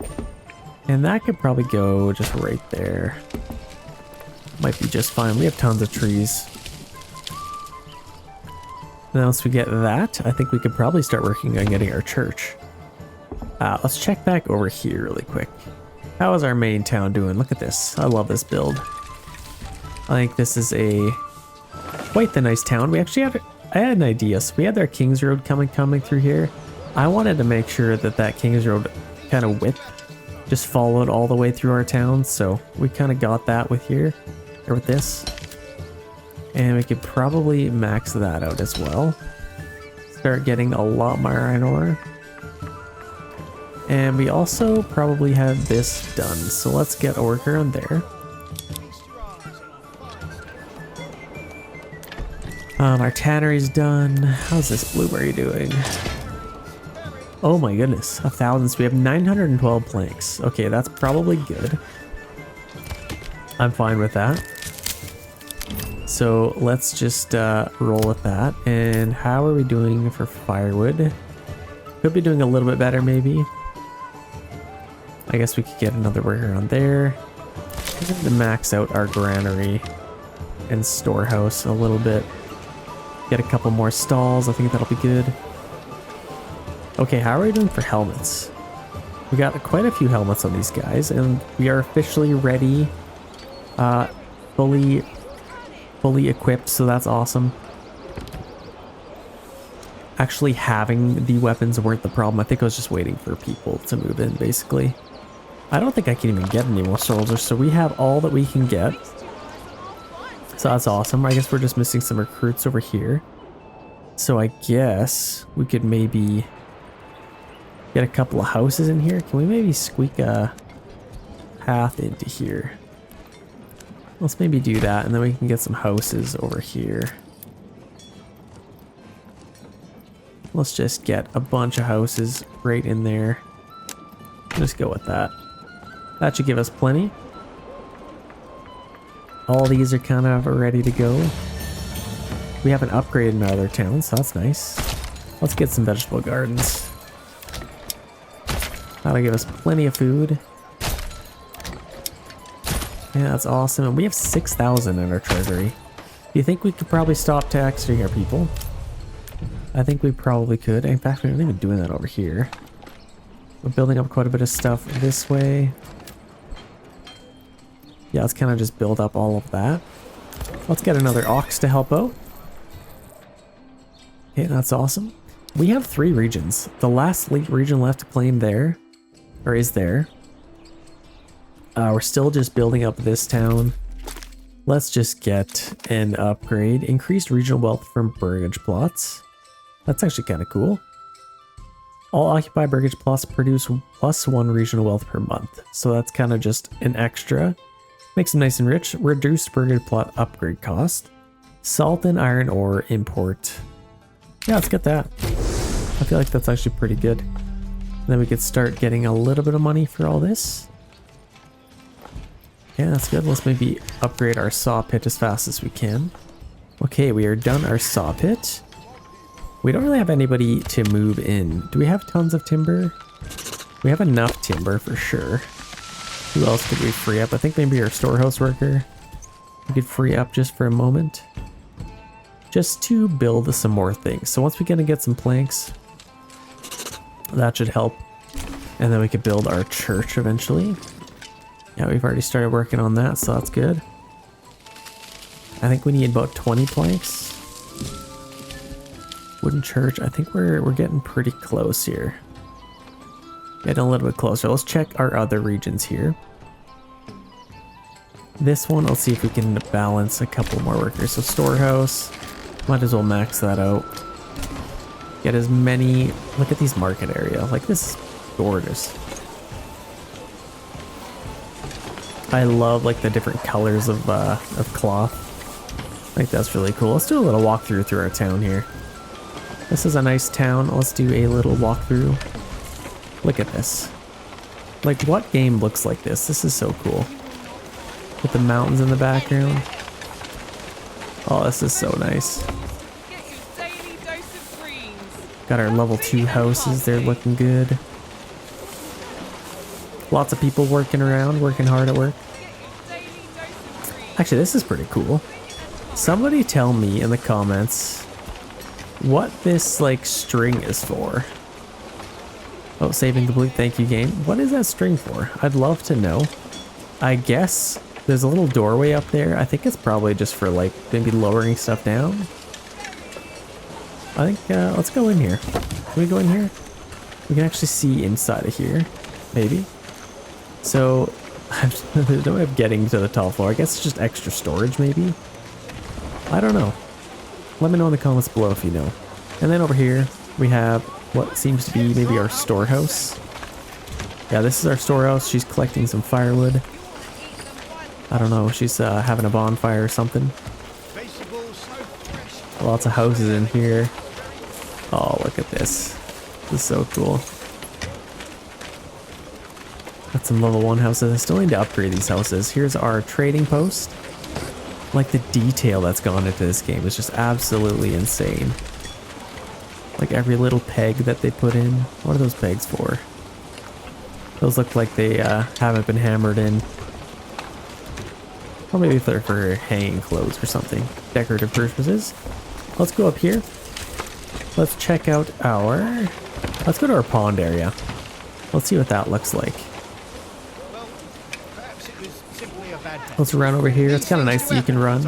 And that could probably go just right there. Might be just fine. We have tons of trees. Now once we get that, I think we could probably start working on getting our church. Let's check back over here really quick. How is our main town doing? Look at this. I love this build. I think this is quite the nice town. We actually I had an idea. So we had our King's Road coming through here. I wanted to make sure that King's Road kind of width just followed all the way through our town. So we kind of got that with here, or with this. And we could probably max that out as well. Start getting a lot more iron ore. And we also probably have this done. So let's get a worker on there. Our tannery's done. How's this blueberry doing? Oh my goodness, 1,000. So we have 912 planks. Okay, that's probably good. I'm fine with that. So let's just roll with that. And how are we doing for firewood? Could be doing a little bit better maybe. I guess we could get another worker on there. To max out our granary and storehouse a little bit. Get a couple more stalls. I think that'll be good. Okay, how are we doing for helmets? We got quite a few helmets on these guys, and we are officially ready, fully equipped, so that's awesome. Actually having the weapons weren't the problem. I think I was just waiting for people to move in, basically. I don't think I can even get any more soldiers, so we have all that we can get. So that's awesome. I guess we're just missing some recruits over here. So I guess we could maybe get a couple of houses in here. Can we maybe squeak a path into here? Let's maybe do that, and then we can get some houses over here. Let's just get a bunch of houses right in there. Just go with that. That should give us plenty. All these are kind of ready to go. We have an upgrade in our other towns, so that's nice. Let's get some vegetable gardens. That'll give us plenty of food. Yeah, that's awesome. And we have 6,000 in our treasury. Do you think we could probably stop taxing our people? I think we probably could. In fact, we're not even doing that over here. We're building up quite a bit of stuff this way. Yeah, let's kind of just build up all of that. Let's get another ox to help out. Okay, that's awesome. We have 3 regions. The last region left to claim there, or is there. We're still just building up this town. Let's just get an upgrade. Increased regional wealth from burgage plots. That's actually kind of cool. All occupied burgage plots produce +1 regional wealth per month. So that's kind of just an extra. Makes them nice and rich. Reduced burgage plot upgrade cost. Salt and iron ore import. Yeah, let's get that. I feel like that's actually pretty good. Then we could start getting a little bit of money for all this. Yeah, that's good. Let's maybe upgrade our saw pit as fast as we can. Okay, we are done our saw pit. We don't really have anybody to move in. Do we have tons of timber? We have enough timber for sure. Who else could we free up? I think maybe our storehouse worker. We could free up just for a moment. Just to build some more things. So once we get some planks, that should help. And then we could build our church eventually. Yeah, we've already started working on that, so that's good. I think we need about 20 planks. Wooden church, I think we're getting pretty close here. Getting a little bit closer. Let's check our other regions here. This one, let's see if we can balance a couple more workers. So storehouse, might as well max that out. Get as many, look at these market area. Like this is gorgeous. I love like the different colors of cloth. I think that's really cool. Let's do a little walkthrough through our town here. This is a nice town. Let's do a little walkthrough. Look at this. Like what game looks like this? This is so cool. With the mountains in the background. Oh, this is so nice. Got our level 2 houses. They're looking good. Lots of people working around, working hard at work. Actually, this is pretty cool. Somebody tell me in the comments what this like string is for. Oh, saving complete, thank you game. What is that string for? I'd love to know. I guess there's a little doorway up there. I think it's probably just for like maybe lowering stuff down. I think let's go in here. Can we go in here? We can actually see inside of here, maybe. So there's no way of getting to the top floor. I guess it's just extra storage maybe. I don't know. Let me know in the comments below if you know. And then over here we have what seems to be maybe our storehouse. Yeah, this is our storehouse. She's collecting some firewood. I don't know. She's having a bonfire or something. Lots of houses in here. Oh, look at this. This is so cool. Got some level 1 houses. I still need to upgrade these houses. Here's our trading post. Like the detail that's gone into this game is just absolutely insane. Like every little peg that they put in. What are those pegs for? Those look like they haven't been hammered in. Or maybe if they're for hanging clothes or something. Decorative purposes. Let's go up here. Let's check out our... Let's go to our pond area. Let's see what that looks like. Let's run over here. It's kind of nice that you can run.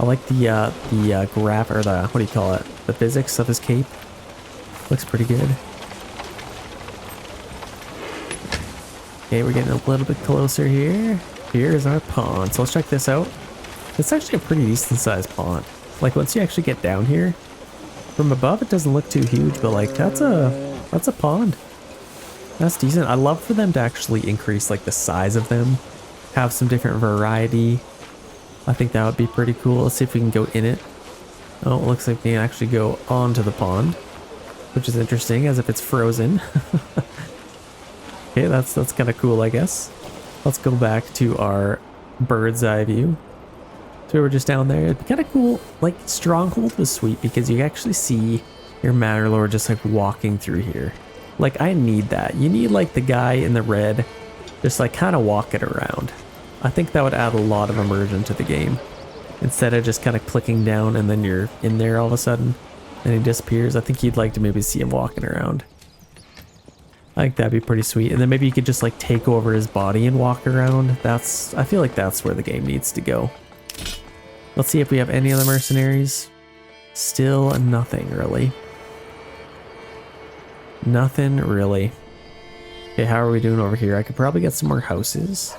I like the graph, or the, what do you call it? The physics of his cape. Looks pretty good. Okay, we're getting a little bit closer here. Here's our pond. So let's check this out. It's actually a pretty decent sized pond. Like once you actually get down here, from above it doesn't look too huge, but like that's a pond. That's decent. I'd love for them to actually increase like the size of them. Have some different variety. I think that would be pretty cool. Let's see if we can go in it. Oh, it looks like we can actually go onto the pond, which is interesting, as if it's frozen. Okay, that's kind of cool, I guess. Let's go back to our bird's eye view. So we were just down there. It'd be kind of cool. Like Stronghold was sweet because you actually see your Manor Lord just like walking through here. Like I need that. You need like the guy in the red just like kind of walking around. I think that would add a lot of immersion to the game. Instead of just kind of clicking down and then you're in there all of a sudden and he disappears. I think you'd like to maybe see him walking around. I think that'd be pretty sweet. And then maybe you could just like take over his body and walk around. I feel like that's where the game needs to go. Let's see if we have any other mercenaries. Still nothing really. Nothing really. Okay, how are we doing over here? I could probably get some more houses.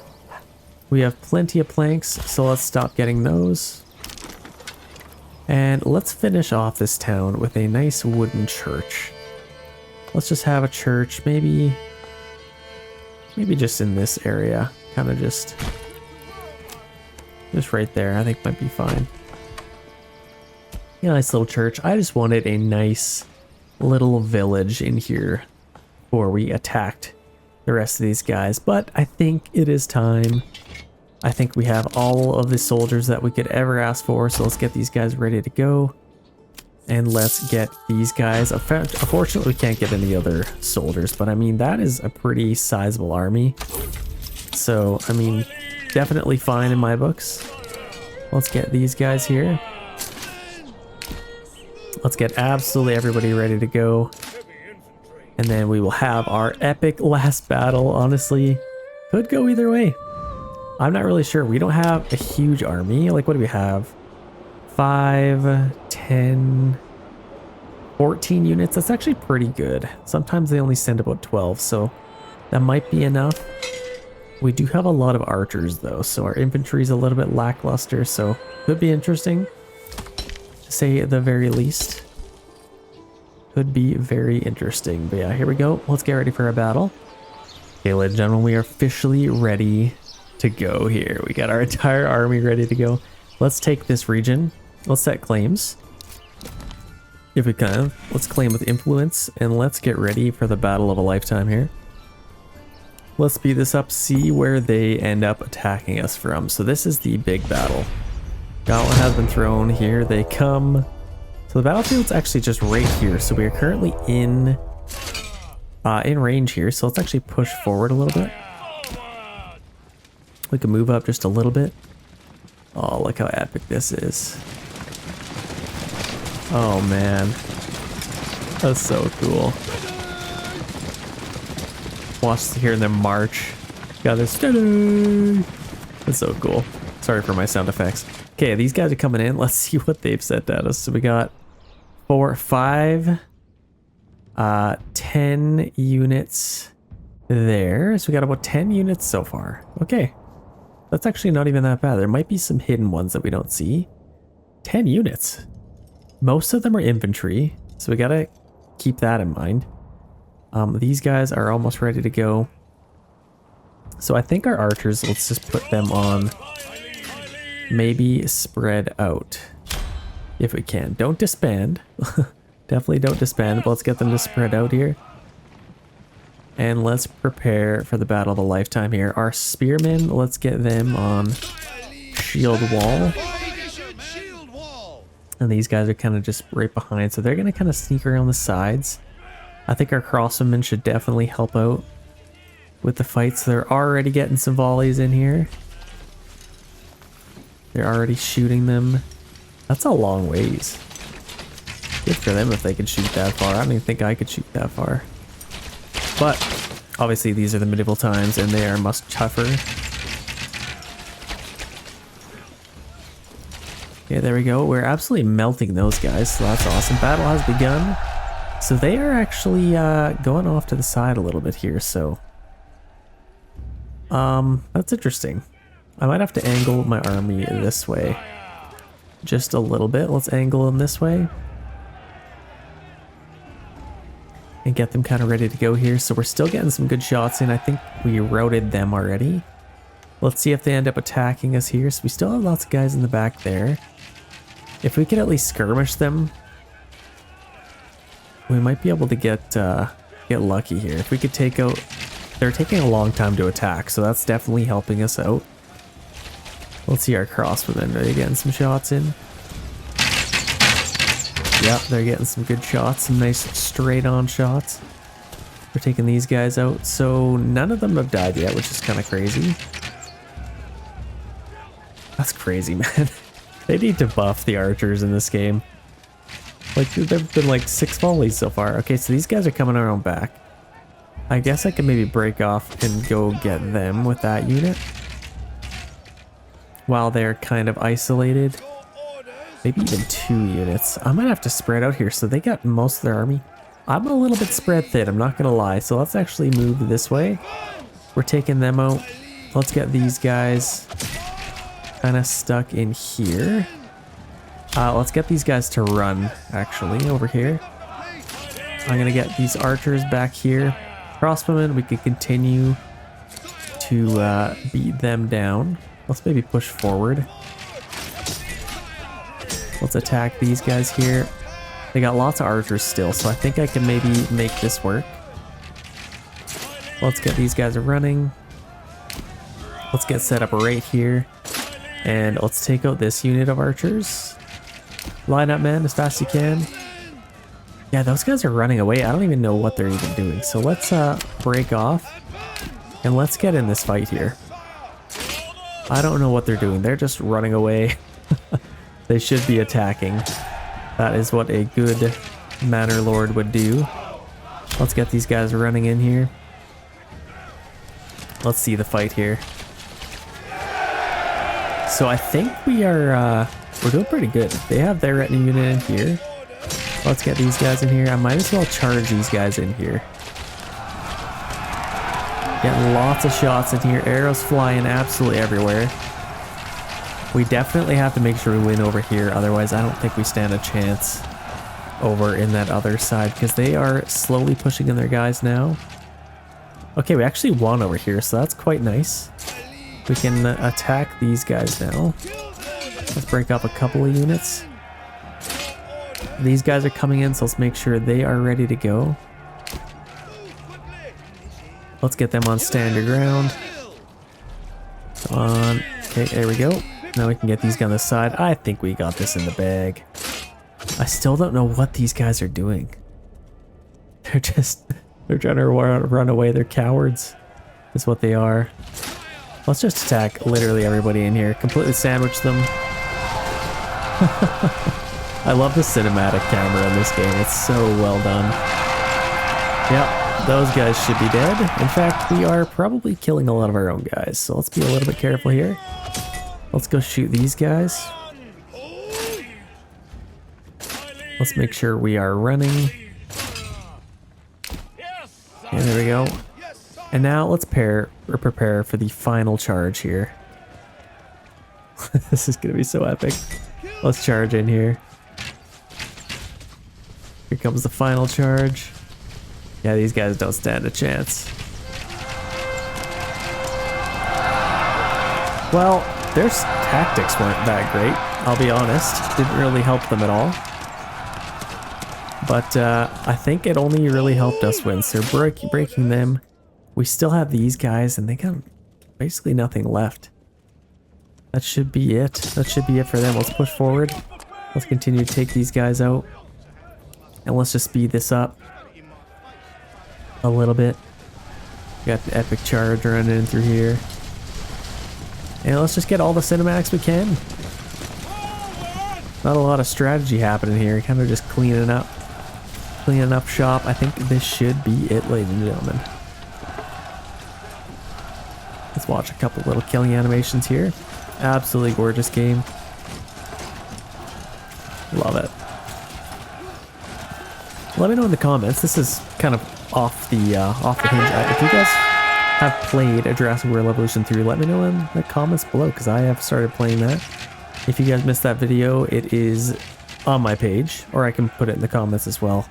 We have plenty of planks, so let's stop getting those. And let's finish off this town with a nice wooden church. Let's just have a church, maybe just in this area. Kind of just right there, I think might be fine. Yeah, nice little church. I just wanted a nice little village in here before we attacked the rest of these guys. But I think it is time. I think we have all of the soldiers that we could ever ask for. So let's get these guys ready to go. And let's get these guys. Unfortunately, we can't get any other soldiers. But I mean, that is a pretty sizable army. So, I mean, definitely fine in my books. Let's get these guys here. Let's get absolutely everybody ready to go. And then we will have our epic last battle. Honestly, could go either way. I'm not really sure. We don't have a huge army. Like, what do we have? 5, 10, 14 units. That's actually pretty good. Sometimes they only send about 12, so that might be enough. We do have a lot of archers though, so our infantry is a little bit lackluster, so could be interesting, to say at the very least. Could be very interesting. But yeah, here we go. Let's get ready for a battle. Okay, ladies and gentlemen, we are officially ready to go here. We got our entire army ready to go. Let's take this region. Let's set claims. If we can, let's claim with influence, and let's get ready for the battle of a lifetime here. Let's speed this up, see where they end up attacking us from. So this is the big battle. Gauntlet has been thrown. Here they come. So the battlefield's actually just right here. So we are currently in range here. So let's actually push forward a little bit. We can move up just a little bit. Oh, look how epic this is. Oh man, that's so cool. Watch hearing them march. Got this. That's so cool. Sorry for my sound effects. Okay, these guys are coming in. Let's see what they've sent at us. So we got 4, 5, 10 units there. So we got about 10 units so far. Okay, that's actually not even that bad. There might be some hidden ones that we don't see. 10 units. Most of them are infantry, so we gotta keep that in mind. These guys are almost ready to go. So I think our archers, let's just put them on maybe spread out if we can. Don't disband. Definitely don't disband, but let's get them to spread out here. And let's prepare for the battle of a lifetime here. Our spearmen, let's get them on shield wall. And these guys are kind of just right behind, so they're going to kind of sneak around the sides. I think our crossbowmen should definitely help out with the fights. They're already getting some volleys in here. They're already shooting them. That's a long ways. Good for them if they can shoot that far. I don't even think I could shoot that far. But obviously these are the medieval times and they are much tougher. Okay, there we go. We're absolutely melting those guys, so that's awesome. Battle has begun. So they are actually going off to the side a little bit here, so that's interesting. I might have to angle my army this way just a little bit. Let's angle them this way and get them kind of ready to go here. So we're still getting some good shots in. I think we routed them already. Let's see if they end up attacking us here. So we still have lots of guys in the back there. If we could at least skirmish them, we might be able to get lucky here. If we could take out... They're taking a long time to attack, so that's definitely helping us out. Let's see our crossbowmen. Are they getting some shots in? Yep, they're getting some good shots. Some nice straight-on shots. We're taking these guys out. So none of them have died yet, which is kind of crazy. That's crazy, man. They need to buff the archers in this game. Like, there've been like 6 volleys so far. Okay, so these guys are coming around back. I guess I can maybe break off and go get them with that unit while they're kind of isolated. Maybe even 2 units. I might have to spread out here. So they got most of their army. I'm a little bit spread thin, I'm not gonna lie. So let's actually move this way. We're taking them out. Let's get these guys kind of stuck in here. Let's get these guys to run, actually, over here. I'm gonna get these archers back here. Crossbowmen, we could continue to beat them down. Let's maybe push forward. Let's attack these guys here. They got lots of archers still, so I think I can maybe make this work. Let's get these guys running. Let's get set up right here. And let's take out this unit of archers. Line up, man, as fast as you can. Yeah, those guys are running away. I don't even know what they're even doing. So let's break off. And let's get in this fight here. I don't know what they're doing. They're just running away. They should be attacking. That is what a good Manor Lord would do. Let's get these guys running in here. Let's see the fight here. So I think we're doing pretty good. They have their retinue unit in here. Let's get these guys in here. I might as well charge these guys in here. Getting lots of shots in here. Arrows flying absolutely everywhere. We definitely have to make sure we win over here. Otherwise, I don't think we stand a chance over in that other side because they are slowly pushing in their guys now. Okay, we actually won over here, so that's quite nice. We can attack these guys now. Let's break up a couple of units. These guys are coming in, so let's make sure they are ready to go. Let's get them on stand your ground. Come on. Okay, there we go. Now we can get these guys on the side. I think we got this in the bag. I still don't know what these guys are doing. They're trying to run away. They're cowards. Is what they are. Let's just attack literally everybody in here. Completely sandwich them. I love the cinematic camera in this game. It's so well done. Yep, those guys should be dead. In fact, we are probably killing a lot of our own guys. So let's be a little bit careful here. Let's go shoot these guys. Let's make sure we are running. Yeah, there we go. And now let's prepare for the final charge here. This is gonna be so epic. Let's charge in here. Here comes the final charge. Yeah, these guys don't stand a chance. Well, their tactics weren't that great, I'll be honest. Didn't really help them at all. But I think it only really helped us win. So breaking them. We still have these guys and they got basically nothing left. That should be it. That should be it for them. Let's push forward. Let's continue to take these guys out. And let's just speed this up a little bit. Got the epic charge running in through here. And let's just get all the cinematics we can. Not a lot of strategy happening here. Kind of just cleaning up shop. I think this should be it, ladies and gentlemen. Let's watch a couple little killing animations here. Absolutely gorgeous game. Love it. Let me know in the comments. This is kind of off the hinge. If you guys have played a Jurassic World Evolution 3, let me know in the comments below because I have started playing that. If you guys missed that video, it is on my page, or I can put it in the comments as well.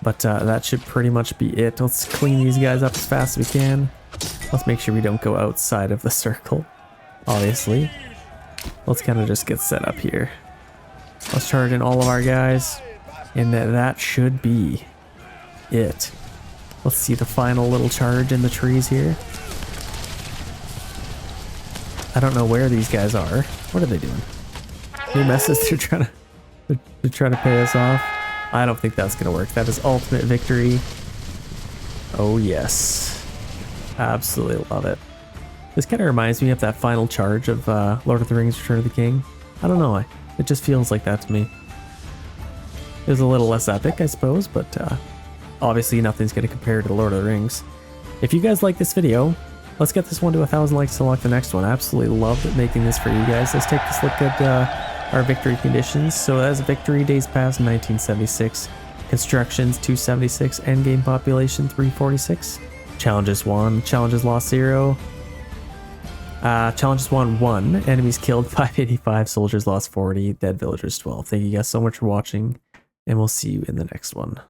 But that should pretty much be it. Let's clean these guys up as fast as we can. Let's make sure we don't go outside of the circle, obviously. Let's kind of just get set up here. Let's charge in all of our guys. And that should be it. Let's see the final little charge in the trees here. I don't know where these guys are. What are they doing? New messes. They're trying to pay us off. I don't think that's gonna work. That is ultimate victory. Oh yes. Absolutely love it. This kind of reminds me of that final charge of Lord of the Rings Return of the King. I don't know, it just feels like that to me. It was a little less epic, I suppose, but obviously nothing's going to compare to Lord of the Rings. If you guys like this video, let's get this one to 1,000 likes to unlock the next one. I absolutely loved making this for you guys. Let's take this look at our victory conditions. So as victory, days past 1976, constructions 276, endgame population 346, challenges 1, challenges lost 0, challenges won 1, enemies killed 585, soldiers lost 40, dead villagers 12. Thank you guys so much for watching, and we'll see you in the next one.